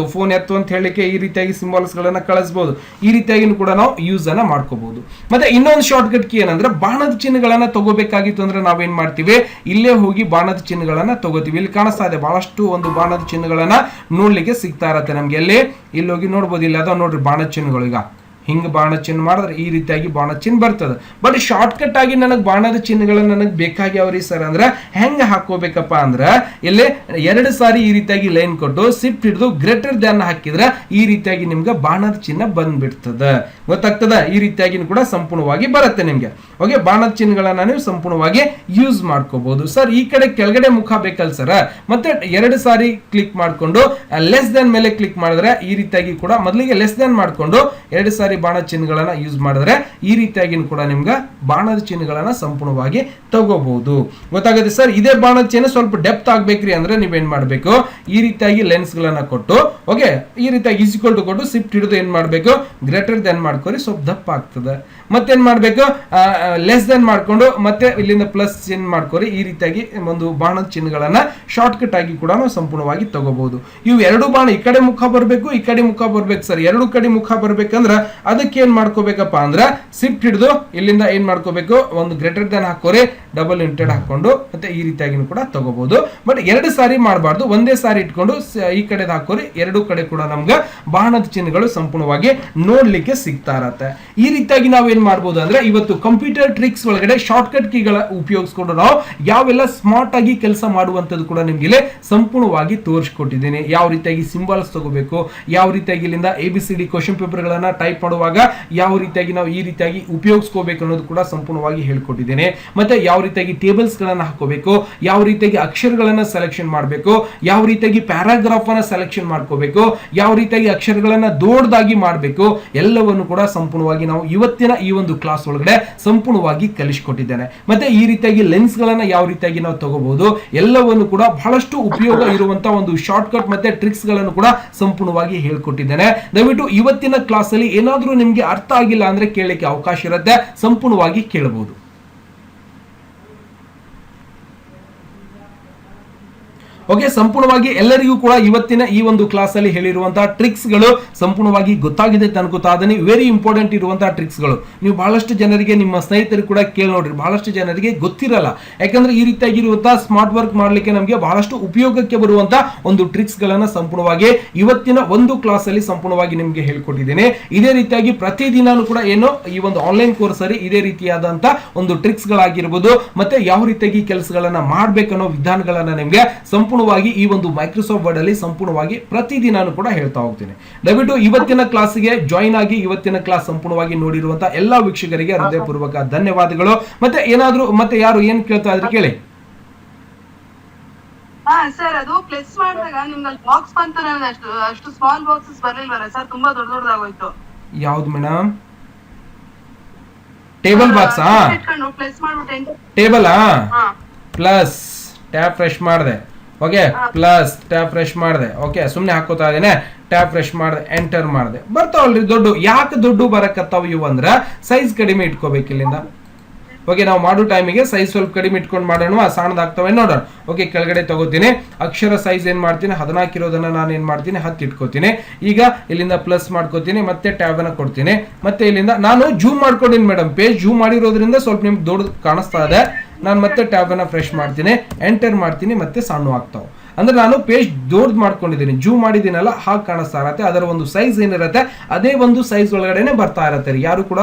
ಎತ್ತು ಅಂತ ಹೇಳಿಕೆ ಈ ರೀತಿಯಾಗಿ ಸಿಂಬಲ್ಸ್ ಗಳನ್ನ ಕಳಿಸಬಹುದು. ಈ ರೀತಿಯಾಗಿ ಕೂಡ ನಾವು ಯೂಸ್ ಅನ್ನ ಮಾಡ್ಕೋಬಹುದು. ಮತ್ತೆ ಇನ್ನೊಂದು ಶಾರ್ಟ್ ಕಟ್ ಕೀ ಏನಂದ್ರೆ, ಬಾಣದ ಚಿಹ್ನೆಗಳನ್ನ ತಗೋಬೇಕಾಗಿತ್ತು ಅಂದ್ರೆ ನಾವೇನ್ ಮಾಡ್ತೀವಿ, ಇಲ್ಲೇ ಹೋಗಿ ಬಾಣದ ಚಿಹ್ನೆಗಳನ್ನ ತಗೋತೀವಿ. ಇಲ್ಲಿ ಕಾಣಿಸ್ತಾ ಇದೆ ಬಹಳಷ್ಟು ಒಂದು ಬಾಣದ ಚಿಹ್ನೆಗಳನ್ನ ನೋಡ್ಲಿಕ್ಕೆ ಸಿಗ್ತಾ ಇರತ್ತೆ ನಮ್ಗೆ. ಇಲ್ಲಿ ಹೋಗಿ ನೋಡ್ಬೋದು, ಇಲ್ಲಿ ಅದಾವ ನೋಡ್ರಿ ಬಾಣದ ಚಿಹ್ನೆಗಳು. ಈಗ ಹಿಂಗ್ ಬಾಣ ಚಿಹ್ನೆ ಮಾಡಿದ್ರೆ ಈ ರೀತಿಯಾಗಿ ಬಾಣ ಚಿಹ್ನೆ ಬರ್ತದೆ. ಬಟ್ ಶಾರ್ಟ್ ಕಟ್ ಆಗಿ ನನಗೆ ಬಾಣದ ಚಿಹ್ನೆಗಳು ನನಗೆ ಬೇಕಾಗ್ಯಾವ್ರಿ ಸರ್ ಅಂದ್ರೆ ಹೆಂಗ ಹಾಕೋಬೇಕಪ್ಪ ಅಂದ್ರೆ, ಇಲ್ಲಿ 2 ಸಾರಿ ಈ ರೀತಿಯಾಗಿ ಲೈನ್ ಕೊಟ್ಟು ಶಿಫ್ಟ್ ಹಿಡಿದು ಗ್ರೇಟರ್ ದ್ಯಾನ್ ಹಾಕಿದ್ರೆ ಈ ರೀತಿಯಾಗಿ ನಿಮ್ಗೆ ಬಾಣದ ಚಿಹ್ನೆ ಬಂದ್ಬಿಡ್ತದೆ. ಗೊತ್ತಾಗ್ತದ, ಈ ರೀತಿಯಾಗಿ ಕೂಡ ಸಂಪೂರ್ಣವಾಗಿ ಬರುತ್ತೆ ನಿಮ್ಗೆ. ಓಕೆ, ಬಾಣದ ಚಿಹ್ನೆಗಳನ್ನ ನೀವು ಸಂಪೂರ್ಣವಾಗಿ ಯೂಸ್ ಮಾಡ್ಕೋಬಹುದು. ಸರ್ ಈ ಕಡೆ ಕೆಳಗಡೆ ಮುಖ ಬೇಕಲ್ಲ ಸರ್, ಮತ್ತೆ 2 ಸಾರಿ ಕ್ಲಿಕ್ ಮಾಡ್ಕೊಂಡು ಲೆಸ್ ದೆನ್ ಮೇಲೆ ಕ್ಲಿಕ್ ಮಾಡಿದ್ರೆ ಈ ರೀತಿಯಾಗಿ ಕೂಡ, ಮೊದಲಿಗೆ ಲೆಸ್ ದೆನ್ ಮಾಡ್ಕೊಂಡು 2 ಸಾರಿ ಬಾಣದ ಚಿಹ್ನೆಗಳನ್ನ ಯೂಸ್ ಮಾಡಿದ್ರೆ ಈ ರೀತಿಯಾಗಿ ಕೂಡ ನಿಮ್ಗೆ ಬಾಣದ ಚಿಹ್ನೆಗಳನ್ನ ಸಂಪೂರ್ಣವಾಗಿ ತಗೋಬಹುದು. ಗೊತ್ತಾಗುತ್ತೆ ಸರ್. ಇದೇ ಬಾಣದ ಚಿಹ್ನೆ ಸ್ವಲ್ಪ ಡೆಪ್ತ್ ಆಗ್ಬೇಕ್ರಿ ಅಂದ್ರೆ ನೀವೇನ್ ಮಾಡ್ಬೇಕು, ಈ ರೀತಿಯಾಗಿ ಲೆನ್ಸ್ ಗಳನ್ನ ಕೊಟ್ಟು, ಓಕೆ, ಈ ರೀತಿಯಾಗಿ ಈಕ್ವಲ್ ಟು ಕೊಟ್ಟು ಶಿಫ್ಟ್ ಹಿಡಿದು ಏನ್ ಮಾಡ್ಬೇಕು, ಗ್ರೇಟರ್ ದೆನ್ ಮಾಡ್ಕೊರಿ, ಸ್ವಲ್ಪ ದಪ್ಪ ಆಗ್ತದೆ. ಮತ್ತೇನ್ ಮಾಡ್ಬೇಕು, ಲೆಸ್ ದೆನ್ ಮಾಡ್ಕೊಂಡು ಮತ್ತೆ ಇಲ್ಲಿಂದ ಪ್ಲಸ್ ಚಿಹ್ನೆ ಮಾಡ್ಕೊರಿ. ಈ ರೀತಿಯಾಗಿ ಒಂದು ಬಾಣದ ಚಿಹ್ನೆಗಳನ್ನ ಶಾರ್ಟ್ ಕಟ್ ಆಗಿ ಕೂಡ ನಾವು ಸಂಪೂರ್ಣವಾಗಿ ತಗೋಬಹುದು. ಇವು 2 ಬಾಣ ಈ ಕಡೆ ಮುಖ ಬರ್ಬೇಕು, ಈ ಕಡೆ ಮುಖ ಬರ್ಬೇಕು ಸರ್. 2 ಕಡೆ ಮುಖ ಬರ್ಬೇಕಂದ್ರ ಅದಕ್ಕೆ ಏನ್ ಮಾಡ್ಕೋಬೇಕಪ್ಪ ಅಂದ್ರ, ಶಿಫ್ಟ್ ಹಿಡಿದು ಇಲ್ಲಿಂದ ಏನ್ ಮಾಡ್ಕೋಬೇಕು, ಒಂದು ಗ್ರೇಟರ್ ದೆನ್ ಹಾಕೋರಿ, ಡಬಲ್ ಇಂಟೆಡ್ ಹಾಕೊಂಡು ಮತ್ತೆ ಈ ರೀತಿಯಾಗಿ ಕೂಡ ತಗೋಬಹುದು. ಬಟ್ 2 ಸಾರಿ ಮಾಡಬಾರ್ದು, ಒಂದೇ ಸಾರಿ ಇಟ್ಕೊಂಡು ಈ ಕಡೆ ಹಾಕೋರಿ. 2 ಕಡೆ ಕೂಡ ನಮ್ಗೆ ಬಾಣದ ಚಿಹ್ನೆಗಳು ಸಂಪೂರ್ಣವಾಗಿ ನೋಡ್ಲಿಕ್ಕೆ ಸಿಗ್ತಾ ಇರತ್ತೆ. ಈ ರೀತಿಯಾಗಿ ನಾವು ಏನ್ ಮಾಡ್ಬೋದು ಅಂದ್ರೆ, ಇವತ್ತು ಕಂಪ್ಯೂಟರ್ ಟ್ರಿಕ್ಸ್ ಒಳಗಡೆ ಶಾರ್ಟ್ ಕಟ್ ಕೀಗಳ ಉಪಯೋಗಿಸ್ಕೊಂಡು ನಾವು ಯಾವೆಲ್ಲ ಸ್ಮಾರ್ಟ್ ಆಗಿ ಕೆಲಸ ಮಾಡುವಂತದ್ದು ಕೂಡ ನಿಮ್ಗೆ ಇಲ್ಲಿ ಸಂಪೂರ್ಣವಾಗಿ ತೋರಿಸ್ಕೊಟ್ಟಿದ್ದೀನಿ. ಯಾವ ರೀತಿಯಾಗಿ ಸಿಂಬಲ್ಸ್ ತಗೋಬೇಕು, ಯಾವ ರೀತಿಯಾಗಿ ಇಲ್ಲಿಂದ ABCD ಕ್ವಶನ್ ಪೇಪರ್ ಗಳನ್ನ ಟೈಪ್ ಮಾಡುವಾಗ ಯಾವ ರೀತಿಯಾಗಿ ನಾವು ಈ ರೀತಿಯಾಗಿ ಉಪಯೋಗಿಸ್ಕೋಬೇಕು ಅನ್ನೋದು ಕೂಡ ಸಂಪೂರ್ಣವಾಗಿ ಹೇಳ್ಕೊಟ್ಟಿದ್ದೇನೆ. ಮತ್ತೆ ಯಾವ ರೀತಿಯಾಗಿ ಟೇಬಲ್ಸ್ ಗಳನ್ನ ಹಾಕೋಬೇಕು, ಯಾವ ರೀತಿಯಾಗಿ ಅಕ್ಷರಗಳನ್ನ ಸೆಲೆಕ್ಷನ್ ಮಾಡಬೇಕು, ಯಾವ ರೀತಿಯಾಗಿ ಪ್ಯಾರಾಗ್ರಾಫ್ ಅನ್ನ ಸೆಲೆಕ್ಷನ್ ಮಾಡ್ಕೋಬೇಕು, ಯಾವ ರೀತಿಯಾಗಿ ಅಕ್ಷರಗಳನ್ನ ದೊಡ್ಡದಾಗಿ ಮಾಡಬೇಕು, ಎಲ್ಲವನ್ನು ಕೂಡ ಸಂಪೂರ್ಣವಾಗಿ ನಾವು ಇವತ್ತಿನ ಈ ಒಂದು ಕ್ಲಾಸ್ ಒಳಗಡೆ ಸಂಪೂರ್ಣವಾಗಿ ಕಲಿಸಿಕೊಟ್ಟಿದ್ದೇನೆ. ಮತ್ತೆ ಈ ರೀತಿಯಾಗಿ ಲೆನ್ಸ್ ಗಳನ್ನ ಯಾವ ರೀತಿಯಾಗಿ ನಾವು ತಗೋಬಹುದು, ಎಲ್ಲವನ್ನು ಕೂಡ ಬಹಳಷ್ಟು ಉಪಯೋಗ ಇರುವಂತಹ ಒಂದು ಶಾರ್ಟ್ ಕಟ್ ಮತ್ತೆ ಟ್ರಿಕ್ಸ್ ಗಳನ್ನು ಕೂಡ ಸಂಪೂರ್ಣವಾಗಿ ಹೇಳ್ಕೊಟ್ಟಿದ್ದೇನೆ. ದಯವಿಟ್ಟು ಇವತ್ತಿನ ಕ್ಲಾಸ್ ಅಲ್ಲಿ ಏನಾದ್ರು ಏನಾದ್ರೂ ನಿಮ್ಗೆ ಅರ್ಥ ಆಗಿಲ್ಲ ಅಂದ್ರೆ ಕೇಳಲಿಕ್ಕೆ ಅವಕಾಶ ಇರುತ್ತೆ, ಸಂಪೂರ್ಣವಾಗಿ ಕೇಳಬಹುದು. ಓಕೆ, ಸಂಪೂರ್ಣವಾಗಿ ಎಲ್ಲರಿಗೂ ಕೂಡ ಇವತ್ತಿನ ಈ ಒಂದು ಕ್ಲಾಸ್ ಅಲ್ಲಿ ಹೇಳಿರುವಂತಹ ಟ್ರಿಕ್ಸ್ ಗಳು ಸಂಪೂರ್ಣವಾಗಿ ಗೊತ್ತಾಗಿದೆ ಅಂತ ಅನ್ಕೋತಾ ಇದ್ದೀನಿ. ವೆರಿ ಇಂಪಾರ್ಟೆಂಟ್ ಇರುವಂತಹ ಟ್ರಿಕ್ಸ್ ಗಳು ನೀವು ಬಹಳಷ್ಟು ಜನರಿಗೆ, ನಿಮ್ಮ ಸ್ನೇಹಿತರು ಕೂಡ ಕೇಳಿ ನೋಡ್ರಿ, ಬಹಳಷ್ಟು ಜನರಿಗೆ ಗೊತ್ತಿರಲ್ಲ. ಯಾಕಂದ್ರೆ ಈ ರೀತಿಯಾಗಿರುವಂತಹ ಸ್ಮಾರ್ಟ್ ವರ್ಕ್ ಮಾಡ್ಲಿಕ್ಕೆ ನಮಗೆ ಬಹಳಷ್ಟು ಉಪಯೋಗಕ್ಕೆ ಬರುವಂತಹ ಒಂದು ಟ್ರಿಕ್ಸ್ ಗಳನ್ನ ಸಂಪೂರ್ಣವಾಗಿ ಇವತ್ತಿನ ಒಂದು ಕ್ಲಾಸ್ ಅಲ್ಲಿ ಸಂಪೂರ್ಣವಾಗಿ ನಿಮ್ಗೆ ಹೇಳ್ಕೊಟ್ಟಿದ್ದೇನೆ. ಇದೇ ರೀತಿಯಾಗಿ ಪ್ರತಿದಿನಾನು ಕೂಡ ಏನು ಈ ಒಂದು ಆನ್ಲೈನ್ ಕೋರ್ಸ್ ಅಲ್ಲಿ ಇದೇ ರೀತಿಯಾದಂತ ಒಂದು ಟ್ರಿಕ್ಸ್ ಗಳಾಗಿರ್ಬೋದು, ಮತ್ತೆ ಯಾವ ರೀತಿಯಾಗಿ ಕೆಲಸಗಳನ್ನ ಮಾಡ್ಬೇಕನ್ನೋ ವಿಧಾನಗಳನ್ನ ನಿಮ್ಗೆ ಸಂಪೂರ್ಣವಾಗಿ ಈ ಒಂದು ಮೈಕ್ರೋಸಾಫ್ಟ್ ವರ್ಡ್ ಅಲ್ಲಿ ಸಂಪೂರ್ಣವಾಗಿ ಪ್ರತಿದಿನಾನು ಕೂಡ ಹೇಳ್ತಾ ಹೋಗ್ತೀನಿ. ದಯವಿಟ್ಟು ಇವತ್ತಿನ ಕ್ಲಾಸ್ಗೆ ಜಾಯಿನ್ ಆಗಿ ಇವತ್ತಿನ ಕ್ಲಾಸ್ ಸಂಪೂರ್ಣವಾಗಿ ನೋಡಿರುವಂತಹ ಎಲ್ಲಾ ವೀಕ್ಷಕರಿಗೆ ಹೃದಯಪೂರ್ವಕ ಧನ್ಯವಾದಗಳು. ಮತ್ತೆ ಏನಾದ್ರೂ ಮತ್ತೆ ಯಾರು ಏನ್ ಕೇಳ್ತಾ ಇದ್ರೆ ಕೇಳಿ. ಸರ್ ಅದು ಪ್ಲಸ್ ಮಾಡಿದಾಗ ನಿಮ್ಗೆ ಬಾಕ್ಸ್ ಬಂತು, ಅಷ್ಟು ಸ್ಮಾಲ್ ಬಾಕ್ಸಸ್ ಬರ್ಲಿಲ್ವಲ್ಲ ಸರ್, ತುಂಬಾ ದೊಡ್ಡದಾಗೋಯ್ತು. ಯಾವ್ದು ಮೇಡಮ್? Table box? ಪ್ಲಸ್ ಮಾಡ್ಬಿಟ್ಟು ಟೇಬಲ್ ಪ್ಲಸ್ ಟ್ಯಾಪ್ ಫ್ರೆಶ್ ಮಾಡಿದೆ. ಓಕೆ, ಪ್ಲಸ್ ಟ್ಯಾಪ್ ಫ್ರೆಶ್ ಮಾಡಿದೆ. ಓಕೆ, ಸುಮ್ನೆ ಹಾಕೋತಾ ಇದ್ದೇನೆ. ಟ್ಯಾಪ್ ಫ್ರೆಶ್ ಮಾಡಿದೆ, ಎಂಟರ್ ಮಾಡಿದೆ. ಬರ್ತಾವಲ್ರಿ ದೊಡ್ಡ. ಯಾಕೆ ದೊಡ್ಡ ಬರಕತ್ತಾವ ಇವು ಅಂದ್ರೆ ಸೈಜ್ ಕಡಿಮೆ ಇಟ್ಕೋಬೇಕು ಇಲ್ಲಿಂದ. ಓಕೆ, ನಾವು ಮಾಡೋ ಟೈಮಿಗೆ ಸೈಜ್ ಸ್ವಲ್ಪ ಕಡಿಮೆ ಇಟ್ಕೊಂಡು ಮಾಡೋಣ, ಸಣ್ಣದಾಗ್ತವೆ ನೋಡೋಣ. ಓಕೆ, ಕೆಳಗಡೆ ತಗೋತೀನಿ. ಅಕ್ಷರ ಸೈಜ್ ಏನ್ ಮಾಡ್ತೀನಿ, 14 ಇರೋದನ್ನ ನಾನು ಏನ್ ಮಾಡ್ತೀನಿ, 10 ಇಟ್ಕೋತೀನಿ. ಈಗ ಇಲ್ಲಿಂದ ಪ್ಲಸ್ ಮಾಡ್ಕೋತೀನಿ, ಮತ್ತೆ ಟ್ಯಾಬ್ ಅನ್ನ ಕೊಡ್ತೀನಿ. ಮತ್ತೆ ಇಲ್ಲಿಂದ ನಾನು ಜೂಮ್ ಮಾಡ್ಕೊಂಡಿನಿ ಮೇಡಮ್, ಪೇಜ್ ಜೂಮ್ ಮಾಡಿರೋದ್ರಿಂದ ಸ್ವಲ್ಪ ನಿಮ್ಗೆ ದೊಡ್ಡ ಕಾಣಿಸ್ತಾ ಇದೆ. ನಾನು ಮತ್ತೆ ಟ್ಯಾಬ್ ಅನ್ನ ಫ್ರೆಶ್ ಮಾಡ್ತೀನಿ, ಎಂಟರ್ ಮಾಡ್ತೀನಿ, ಮತ್ತೆ ಸಣ್ಣ ಆಗ್ತಾವ. ಅಂದ್ರೆ ನಾನು ಪೇಜ್ ದೊಡ್ಡ ಮಾಡ್ಕೊಂಡಿದ್ದೀನಿ, ಜೂಮ್ ಮಾಡಿದ್ದೀನಲ್ಲ, ಹಾಗೆ ಕಾಣಿಸ್ತಾ ಇರತ್ತೆ. ಅದರ ಒಂದು ಸೈಜ್ ಏನಿರುತ್ತೆ ಅದೇ ಒಂದು ಸೈಜ್ ಒಳಗಡೆನೆ ಬರ್ತಾ ಇರತ್ತೆ. ಯಾರು ಕೂಡ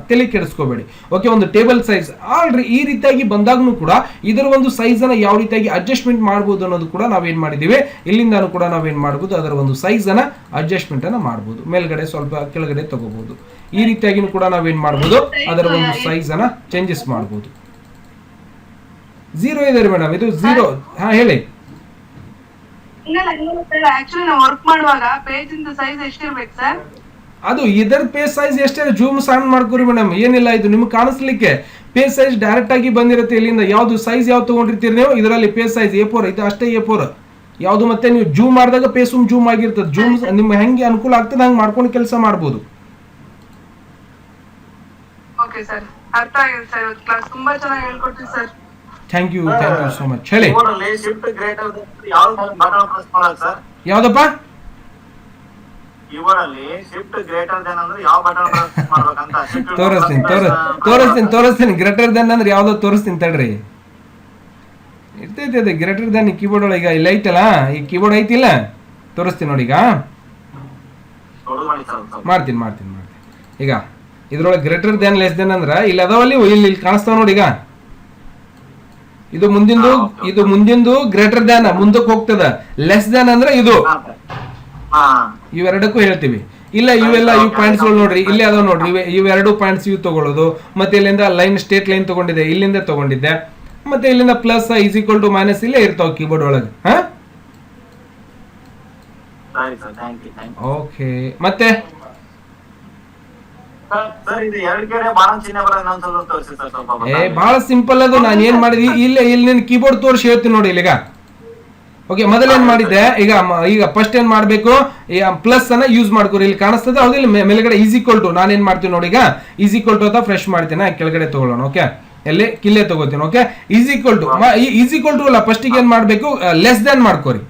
ತಲೆ ಕೆಡಿಸ್ಕೋಬೇಡಿ. ಓಕೆ, ಒಂದು ಟೇಬಲ್ ಸೈಜ್ ಆಲ್ರಿ ಈ ರೀತಿಯಾಗಿ ಬಂದಾಗ್ನು ಕೂಡ ಇದರ ಒಂದು ಸೈಜ್ ಅನ್ನ ಯಾವ ರೀತಿಯಾಗಿ ಅಡ್ಜಸ್ಟ್ಮೆಂಟ್ ಮಾಡಬಹುದು ಅನ್ನೋದು ಕೂಡ ನಾವೇನ್ ಮಾಡಿದೀವಿ, ಇಲ್ಲಿಂದಾನು ಕೂಡ ನಾವೇನ್ ಮಾಡಬಹುದು, ಅದರ ಒಂದು ಸೈಜ್ ಅನ್ನ ಅಡ್ಜಸ್ಟ್ಮೆಂಟ್ ಅನ್ನ ಮಾಡಬಹುದು. ಮೇಲ್ಗಡೆ ಸ್ವಲ್ಪ ಕೆಳಗಡೆ ತಗೋಬಹುದು. ಈ ರೀತಿಯಾಗಿ ಕೂಡ ನಾವೇನ್ ಮಾಡಬಹುದು, ಅದರ ಒಂದು ಸೈಜ್ ಅನ್ನ ಚೇಂಜಸ್ ಮಾಡಬಹುದು. 0 ಇದೆ ಮೇಡಮ್, ಇದು 0. ಹಾ ಹೇಳಿ. ಆಕ್ಚುಲಿ ನಾವು ವರ್ಕ್ ಮಾಡುವಾಗ ಪೇಜ್ ಇಂದ ಸೈಜ್ ಎಷ್ಟಿರ್ಬೇಕು ಸರ್? ಅದು ಇದರ ಪೇಜ್ ಸೈಜ್ ಎಷ್ಟೇ ಜೂಮ್ ಸಣ್ಣ ಮಾಡ್ಕೊರಿ ಮೇಡಮ್, ಏನಿಲ್ಲ. ಇದು ನಿಮ್ಗೆ ಕಾಣಿಸ್ಲಿಕ್ಕೆ ಪೇಜ್ ಸೈಜ್ ಡೈರೆಕ್ಟ್ ಆಗಿ ಬಂದಿರುತ್ತೆ. ಇಲ್ಲಿಂದ ಯಾವ್ದು ಸೈಜ್ ಯಾವ್ದು ತಗೊಂಡಿರ್ತೀರಿ ನೀವು, ಇದರಲ್ಲಿ ಪೇಜ್ ಸೈಜ್ A4 ಇದು ಅಷ್ಟೇ A4 ಯಾವ್ದು. ಮತ್ತೆ ನೀವು ಜೂಮ್ ಮಾಡಿದಾಗ ಪೇಜ್ ಜೂಮ್ ಆಗಿರ್ತದೆ. ಜೂಮ್ ನಿಮ್ಗೆ ಹೆಂಗೆ ಅನುಕೂಲ ಆಗ್ತದೆ ಹಂಗೆ ಮಾಡ್ಕೊಂಡು ಕೆಲಸ ಮಾಡ್ಬೋದು. ಓಕೆ ಸರ್, ಅರ್ಥ ಆಗಿದೆ ಸರ್. ಕ್ಲಾಸ್ ತುಂಬಾ ಚೆನ್ನಾಗಿ ಹೇಳ್ಕೊಡ್ತೀವಿ sir. Thank you so much. ಹೇಳಿ. ಶಿಫ್ಟ್ ಗ್ರೇಟರ್ ಯಾವ್ದು ಬಟನ್ ಪ್ರೆಸ್ ಮಾಡೋದು ಸರ್? ಯಾವ್ದಪ್ಪ? ಕೀಬೋರ್ಡಲ್ಲಿ ಶಿಫ್ಟ್ ಗ್ರೇಟರ್ ದೆನ್ ಅಂದ್ರೆ ಯಾವ ಬಟನ್ ಪ್ರೆಸ್ ಮಾಡ್ಬೇಕಂತ ತೋರಿಸ್ತೀನಿ. ಗ್ರೇಟರ್ ದೆನ್ ಅಂದ್ರೆ ಯಾವ್ದೋ ತೋರಿಸ್ತೀನಿ ತಡ್ರಿ. ಇರ್ತೈತಿ ಅದೇ ಗ್ರೇಟರ್ ದೆನ್ ಈ ಕೀಬೋರ್ಡ್ ಒಳಗೆ. ಇಲ್ಲ ಐತಲ್ಲ, ಈ ಕೀಬೋರ್ಡ್ ಐತಿಲ್ಲ, ತೋರಿಸ್ತೀನಿ ನೋಡಿ. ಈಗ ಮಾಡ್ತೀನಿ. ಈಗ ಇದ್ರೊಳಗೆ ಗ್ರೇಟರ್ ದೆನ್ ಲೆಸ್ ದೆನ್ ಅಂದ್ರ ಇಲ್ಲಿ ಅದಾವಲ್ಲಿ, ಇಲ್ಲಿ ಕಾಣಿಸ್ತಾವ ನೋಡಿ. ಈಗ ಇದು ಮುಂದಿಂದು ಗ್ರೇಟರ್ ದ್ಯಾನ್ ಮುಂದಕ್ಕೆ ಹೋಗ್ತದ. ಲೆಸ್ ದ್ಯಾನ್ ಅಂದ್ರೆ ಇದು. ಇವೆರಡಕ್ಕೂ ಹೇಳ್ತೀವಿ. ಇಲ್ಲ ಇವೆಲ್ಲ ಇವು ಪಾಯಿಂಟ್ಸ್ ನೋಡ್ರಿ, ಇಲ್ಲೇ ಅದಾವ ನೋಡ್ರಿ. ಇವೆರಡು ಪಾಯಿಂಟ್ಸ್ ಇವು ತಗೊಳ್ಳೋದು. ಮತ್ತೆ ಇಲ್ಲಿಂದ ಲೈನ್ ಸ್ಟೇಟ್ ಲೈನ್ ತಗೊಂಡಿದ್ದೆ, ಇಲ್ಲಿಂದ ತಗೊಂಡಿದ್ದೆ. ಮತ್ತೆ ಇಲ್ಲಿಂದ plus is equal to minus ಇಲ್ಲೇ ಇರ್ತಾವ ಕೀಬೋರ್ಡ್ ಒಳಗೆ. ಓಕೆ, ಮತ್ತೆ ಬಹಳ ಸಿಂಪಲ್ ಅದು. ನಾನು ಏನ್ ಮಾಡಿದ್ವಿ, ಇಲ್ಲಿ ಕೀಬೋರ್ಡ್ ತೋರಿಸಿ ಹೇಳ್ತೀನಿ ನೋಡಿ. ಈಗ ಓಕೆ, ಮೊದಲು ಏನ್ ಮಾಡಿದ್ದೆ, ಈಗ ಫಸ್ಟ್ ಏನ್ ಮಾಡ್ಬೇಕು, ಪ್ಲಸ್ ಅನ್ನ ಯೂಸ್ ಮಾಡ್ಕೋರಿ. ಇಲ್ಲಿ ಕಾಣಿಸ್ತದೆ ಹೌದಿಲ್ಲ, ಮೇಲ್ಗಡೆ ಈಸ್ ಈಕ್ವಲ್ ಟು. ನಾನೇನ್ ಮಾಡ್ತೀನಿ ನೋಡಿ, ಈಗ ಈಸ್ ಈಕ್ವಲ್ ಟು ಅಂತ ಫ್ರೆಶ್ ಮಾಡ್ತೀನಿ. ಕೆಳಗಡೆ ತಗೊಳ್ಳೋಣ. ಓಕೆ, ಎಲ್ಲಿ ಕಿಲ್ಲೆ ತಗೋತೀನಿ. ಓಕೆ, ಈಸ್ ಈಕ್ವಲ್ ಟು ಅಲ್ಲ, ಫಸ್ಟ್ ಏನ್ ಮಾಡ್ಬೇಕು, ಲೆಸ್ ದೆನ್ ಮಾಡ್ಕೋರಿ.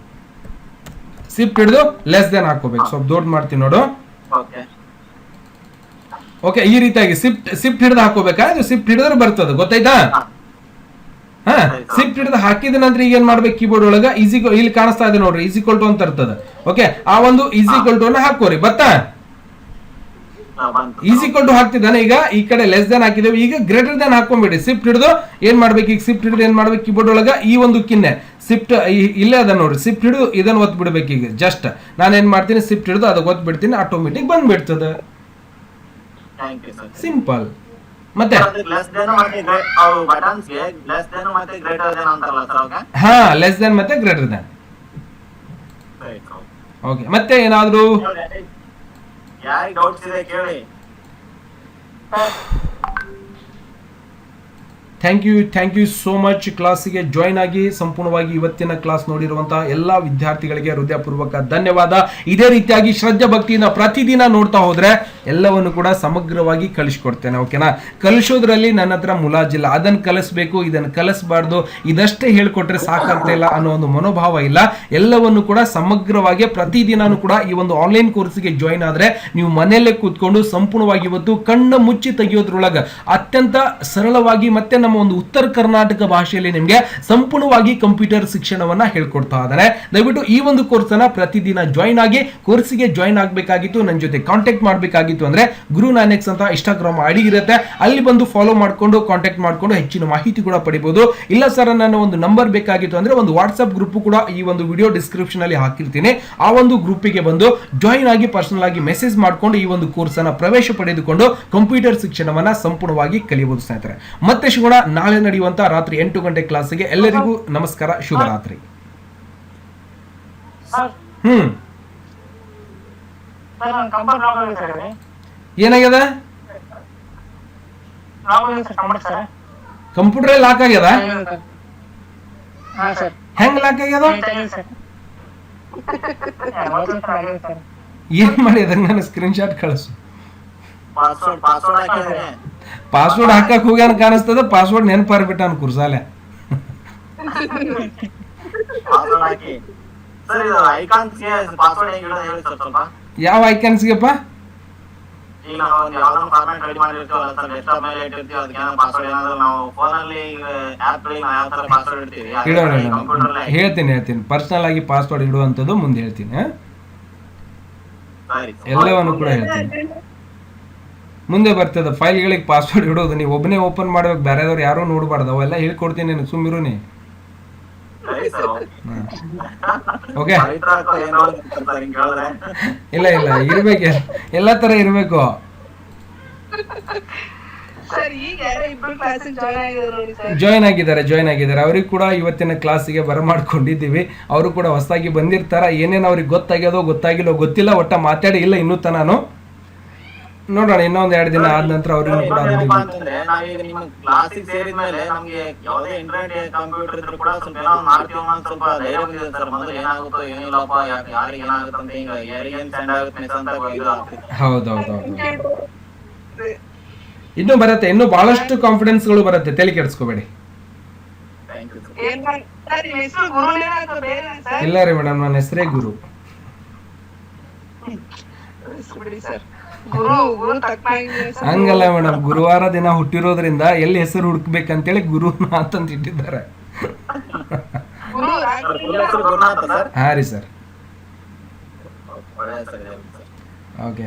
ಶಿಫ್ಟ್ ಹಿಡಿದು ಲೆಸ್ ದೆನ್ ಹಾಕೋಬೇಕು. ಸ್ವಲ್ಪ ದೊಡ್ಡ ಮಾಡ್ತೀನಿ ನೋಡು. ಓಕೆ, ಈ ರೀತಿಯಾಗಿ ಶಿಫ್ಟ್ ಹಿಡಿದು ಹಾಕೋಬೇಕಾ. ಇದು ಶಿಫ್ಟ್ ಹಿಡಿದ್ರೆ ಬರ್ತದೆ, ಗೊತ್ತಾಯ್ತಾ? ಶಿಫ್ಟ್ ಹಿಡಿದು ಹಾಕಿದ ನಂತರ ಈಗ ಏನ್ ಮಾಡ್ಬೇಕು, ಕೀಬೋರ್ಡ್ ಒಳಗ ಇಲ್ಲಿ ಕಾಣಿಸ್ತಾ ಇದೆ ನೋಡ್ರಿ, ಈಸ್ ಈಕ್ವಲ್ ಟು ಅಂತ ಇರ್ತದೆ. ಓಕೆ, ಆ ಒಂದು ಈಸ್ ಈಕ್ವಲ್ ಟು ಅನ್ನ ಹಾಕೋರಿ. ಬತ್ತಾ ಈಸ್ ಈಕ್ವಲ್ ಟು ಹಾಕ್ತಿದ್ದಾನೆ. ಈಗ ಈ ಕಡೆ ಲೆಸ್ ದೆನ್ ಹಾಕಿದ್ದೇವೆ. ಈಗ ಗ್ರೇಟರ್ ದೆನ್ ಹಾಕೊಂಡ್ಬಿಡಿ. ಶಿಫ್ಟ್ ಹಿಡಿದು ಏನ್ ಮಾಡ್ಬೇಕು, ಈಗ ಶಿಫ್ಟ್ ಹಿಡಿದು ಏನ್ ಮಾಡ್ಬೇಕು, ಕೀಬೋರ್ಡ್ ಒಳಗ ಈ ಒಂದು ಚಿಹ್ನೆ ಶಿಫ್ಟ್ ಇಲ್ಲೇ ಅದ ನೋಡ್ರಿ. ಶಿಫ್ಟ್ ಹಿಡಿದು ಇದನ್ನ ಒತ್ತು ಬಿಡ್ಬೇಕು. ಈಗ ಜಸ್ಟ್ ನಾನೇನ್ ಮಾಡ್ತೀನಿ, ಶಿಫ್ಟ್ ಹಿಡಿದು ಅದಕ್ಕೆ ಒತ್ತು ಬಿಡ್ತೀನಿ, ಆಟೋಮೆಟಿಕ್ ಬಂದ್ಬಿಡ್ತದೆ. ಸಿಂಪಲ್. ಮತ್ತೆ ಹಾ, ಲೆಸ್ ದೆನ್ ಮತ್ತೆ ಗ್ರೇಟರ್ ದೆನ್. ಓಕೆ, ಮತ್ತೆ ಏನಾದ್ರು ಥ್ಯಾಂಕ್ ಯು ಸೋ ಮಚ್. ಕ್ಲಾಸಿಗೆ ಜಾಯ್ನ್ ಆಗಿ ಸಂಪೂರ್ಣವಾಗಿ ಇವತ್ತಿನ ಕ್ಲಾಸ್ ನೋಡಿರುವಂತಹ ಎಲ್ಲಾ ವಿದ್ಯಾರ್ಥಿಗಳಿಗೆ ಹೃದಯಪೂರ್ವಕ ಧನ್ಯವಾದ. ಇದೇ ರೀತಿಯಾಗಿ ಶ್ರದ್ಧೆ ಭಕ್ತಿಯಿಂದ ಪ್ರತಿದಿನ ನೋಡ್ತಾ ಹೋದ್ರೆ ಎಲ್ಲವನ್ನು ಕೂಡ ಸಮಗ್ರವಾಗಿ ಕಲಿಸ್ಕೊಡ್ತೇನೆ. ಓಕೆನಾ? ಕಲಿಸೋದ್ರಲ್ಲಿ ನನ್ನ ಹತ್ರ ಮುಲಾಜಿಲ್ಲ. ಅದನ್ನ ಕಲಿಸ್ಬೇಕು, ಇದನ್ನು ಕಲಿಸಬಾರ್ದು, ಇದಷ್ಟೇ ಹೇಳ್ಕೊಟ್ರೆ ಸಾಕಾಗ್ತಾ ಇಲ್ಲ ಅನ್ನೋ ಒಂದು ಮನೋಭಾವ ಇಲ್ಲ. ಎಲ್ಲವನ್ನು ಕೂಡ ಸಮಗ್ರವಾಗಿ ಪ್ರತಿದಿನಾನು ಕೂಡ ಈ ಒಂದು ಆನ್ಲೈನ್ ಕೋರ್ಸ್ಗೆ ಜಾಯ್ನ್ ಆದ್ರೆ ನೀವು ಮನೆಯಲ್ಲೇ ಕೂತ್ಕೊಂಡು ಸಂಪೂರ್ಣವಾಗಿ ಇವತ್ತು ಕಣ್ಣು ಮುಚ್ಚಿ ತೆಗೆಯೋದ್ರೊಳಗ ಅತ್ಯಂತ ಸರಳವಾಗಿ ಮತ್ತೆ ನಮ್ಮ ಒಂದು ಉತ್ತರ ಕರ್ನಾಟಕ ಭಾಷೆಯಲ್ಲಿ ನಿಮಗೆ ಸಂಪೂರ್ಣವಾಗಿ ಕಂಪ್ಯೂಟರ್ ಶಿಕ್ಷಣವನ್ನ ಹೇಳ್ಕೊಡ್ತಾ ಇದ್ದಾರೆ. ದಯವಿಟ್ಟು ಈ ಒಂದು ಕೋರ್ಸ್ ಅನ್ನ ಪ್ರತಿದಿನ ಜಾಯ್ನ್ ಆಗಿ ಕೋರ್ಸ್ಗೆ ಜಾಯ್ನ್ ಆಗಬೇಕಾಗಿತ್ತು, ನನ್ನ ಜೊತೆ ಕಾಂಟ್ಯಾಕ್ಟ್ ಮಾಡಬೇಕಾಗಿತ್ತು ಅಂದ್ರೆ ಗುರು ನಾನೆಕ್ಸ್ ಅಂತ ಇನ್ಸ್ಟಾಗ್ರಾಮ್ ಐಡಿ ಇರುತ್ತೆ, ಅಲ್ಲಿ ಬಂದು ಫಾಲೋ ಮಾಡ್ಕೊಂಡು ಕಾಂಟ್ಯಾಕ್ಟ್ ಮಾಡ್ಕೊಂಡು ಹೆಚ್ಚಿನ ಮಾಹಿತಿ ಕೂಡ ಪಡಿಬಹುದು. ಇಲ್ಲ ಸರ್ ನನ್ನ ಒಂದು ನಂಬರ್ ಬೇಕಾಗಿತ್ತು ಅಂದ್ರೆ ಒಂದು ವಾಟ್ಸ್ಆಪ್ ಗ್ರೂಪ್ ಕೂಡ ಈ ಒಂದು ವಿಡಿಯೋ ಡಿಸ್ಕ್ರಿಪ್ಷನ್ ಅಲ್ಲಿ ಹಾಕಿರ್ತೀನಿ. ಆ ಒಂದು ಗ್ರೂಪಿಗೆ ಬಂದು ಜಾಯ್ನ್ ಆಗಿ ಪರ್ಸನಲ್ ಆಗಿ ಮೆಸೇಜ್ ಮಾಡ್ಕೊಂಡು ಈ ಒಂದು ಕೋರ್ಸ್ ಅನ್ನ ಪ್ರವೇಶ ಪಡೆದುಕೊಂಡು ಕಂಪ್ಯೂಟರ್ ಶಿಕ್ಷಣವನ್ನ ಸಂಪೂರ್ಣವಾಗಿ ಕಲಿಯಬಹುದು ಸ್ನೇಹಿತರೆ. ಮತ್ತೆ ಸಿಗೋಣ ನಾಳೆ ನಡೆಯುವಂತ ರಾತ್ರಿ 8 ಗಂಟೆ ಕ್ಲಾಸ್ಗೆ. ಎಲ್ಲರಿಗೂ ನಮಸ್ಕಾರ, ಶುಭರಾತ್ರಿ. ಏನಾಗ್ಯದ? ಕಂಪ್ಯೂಟರ್ ಲಾಕ್ ಆಗ್ಯದ? ಹೆಂಗ್ ಲಾಕ್ ಆಗ್ಯದ? ಏನ್ ಮಾಡಿದ? ನನ್ನ ಸ್ಕ್ರೀನ್ ಶಾಟ್ ಕಳಿಸು. ಪಾಸ್ವರ್ಡ್ ಹಾಕಕ್ ಹೋಗ್ಯಾನ ಕಾಣಿಸ್ತದ, ಪಾಸ್ವರ್ಡ್ ನೆನಪಾರ್ಬಿಟ್ಟಾನ ಕುರ್ಸಾಲೆ. ಯಾವ ಐಕಾನ್ಸ್ಗೆಪ್ಪ? ಹೇಳ್ತೀನಿ ಪರ್ಸನಲ್ ಆಗಿ ಪಾಸ್ವರ್ಡ್ ಇಡುವಂತದ್ದು ಮುಂದೆ ಹೇಳ್ತೀನಿ. ಎಲ್ಲವನ್ನು ಕೂಡ ಹೇಳ್ತೀನಿ. ಮುಂದೆ ಬರ್ತದ ಫೈಲ್ಗಳಿಗೆ ಪಾಸ್ವರ್ಡ್ ಇಡೋದು. ನೀವು ಒಬ್ಬನೇ ಓಪನ್ ಮಾಡ್ಬೇಕು, ಬೇರೆದವ್ರು ಯಾರು ನೋಡಬಾರ್ದು. ಅವೆಲ್ಲ ಹೇಳ್ಕೊಡ್ತೀನಿ ನಿನಗೆ, ಸುಮ್ಮಿರು ನೀ. ಓಕೆ? ಇಲ್ಲ ಇರ್ಬೇಕು, ಎಲ್ಲಾ ತರ ಇರ್ಬೇಕು. ಜಾಯ್ನ್ ಆಗಿದ್ದಾರೆ. ಅವ್ರಿಗೆ ಕೂಡ ಇವತ್ತಿನ ಕ್ಲಾಸಿಗೆ ಬರಮಾಡ್ಕೊಂಡಿದ್ದೀವಿ. ಅವರು ಕೂಡ ಹೊಸದಾಗಿ ಬಂದಿರ್ತಾರ. ಏನೇನು ಅವ್ರಿಗೆ ಗೊತ್ತಾಗ್ಯದೋ ಗೊತ್ತಾಗಿಲ್ಲೋ ಗೊತ್ತಿಲ್ಲ, ಒಟ್ಟ ಮಾತಾಡಿ ಇಲ್ಲ ಇನ್ನೂ ತನಾನು. ನೋಡೋಣ ಇನ್ನೊಂದ್ 2 ದಿನ ಆದ ನಂತರ ಅವ್ರಿಗೂ ಕೂಡ ನಾವೀಗ ನಿಮ್ಮ ಕ್ಲಾಸಿಗೆ ಸೇರಿದ ಮೇಲೆ ನಮ್ಗೆ ಯಾವುದೇ ಇಂಟರ್ನೆಟ್ ಕಂಪ್ಯೂಟರ್ ಇದ್ರು ಕೂಡ ಸ್ವಲ್ಪ ಏನೋ ಮಾಡ್ತೀವಿ ಅನ್ನೋ ಸ್ವಲ್ಪ ಧೈರ್ಯ ಬಂದಿದೆ ಸರ್. ಮೊದಲು ಏನಾಗುತ್ತೋ ಏನಿಲ್ಲಪ್ಪ, ಯಾರಿಗೆ ಏನಾಗುತ್ತೆ ಅಂತ ಹಿಂಗ ಯಾರಿಗೆ ಏನ್ ಸೆಂಡ್ ಆಗುತ್ತೆ ಅಂತ ಇದು ಆಗ್ತಿದೆ. ಹೌದೌದು. ಇನ್ನೂ ಬರುತ್ತೆ, ಇನ್ನೂ ಬಹಳಷ್ಟು ಕಾನ್ಫಿಡೆನ್ಸ್ ಗಳು ಬರುತ್ತೆ, ತಲೆ ಕೆಡಿಸ್ಕೋಬೇಡಿ. ಇಲ್ಲ ರೀ ಮೇಡಮ್, ನನ್ನ ಹೆಸರೇ ಗುರು. ಹಂಗಲ್ಲ ಮೇಡಮ್, ಗುರುವಾರ ದಿನ ಹುಟ್ಟಿರೋದ್ರಿಂದ ಎಲ್ಲಿ ಹೆಸರು ಹುಡುಕ್ಬೇಕಂತೇಳಿ ಗುರುನ ಅಂತಂತ ಇಟ್ಟಿದ್ದಾರೆ. ಹಾ ರೀ ಸರ್. Okay,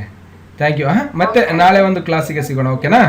thank you. ಮತ್ತೆ ನಾಳೆ ಒಂದು ಕ್ಲಾಸಿಗೆ ಸಿಗೋಣ. ಓಕೆನಾ?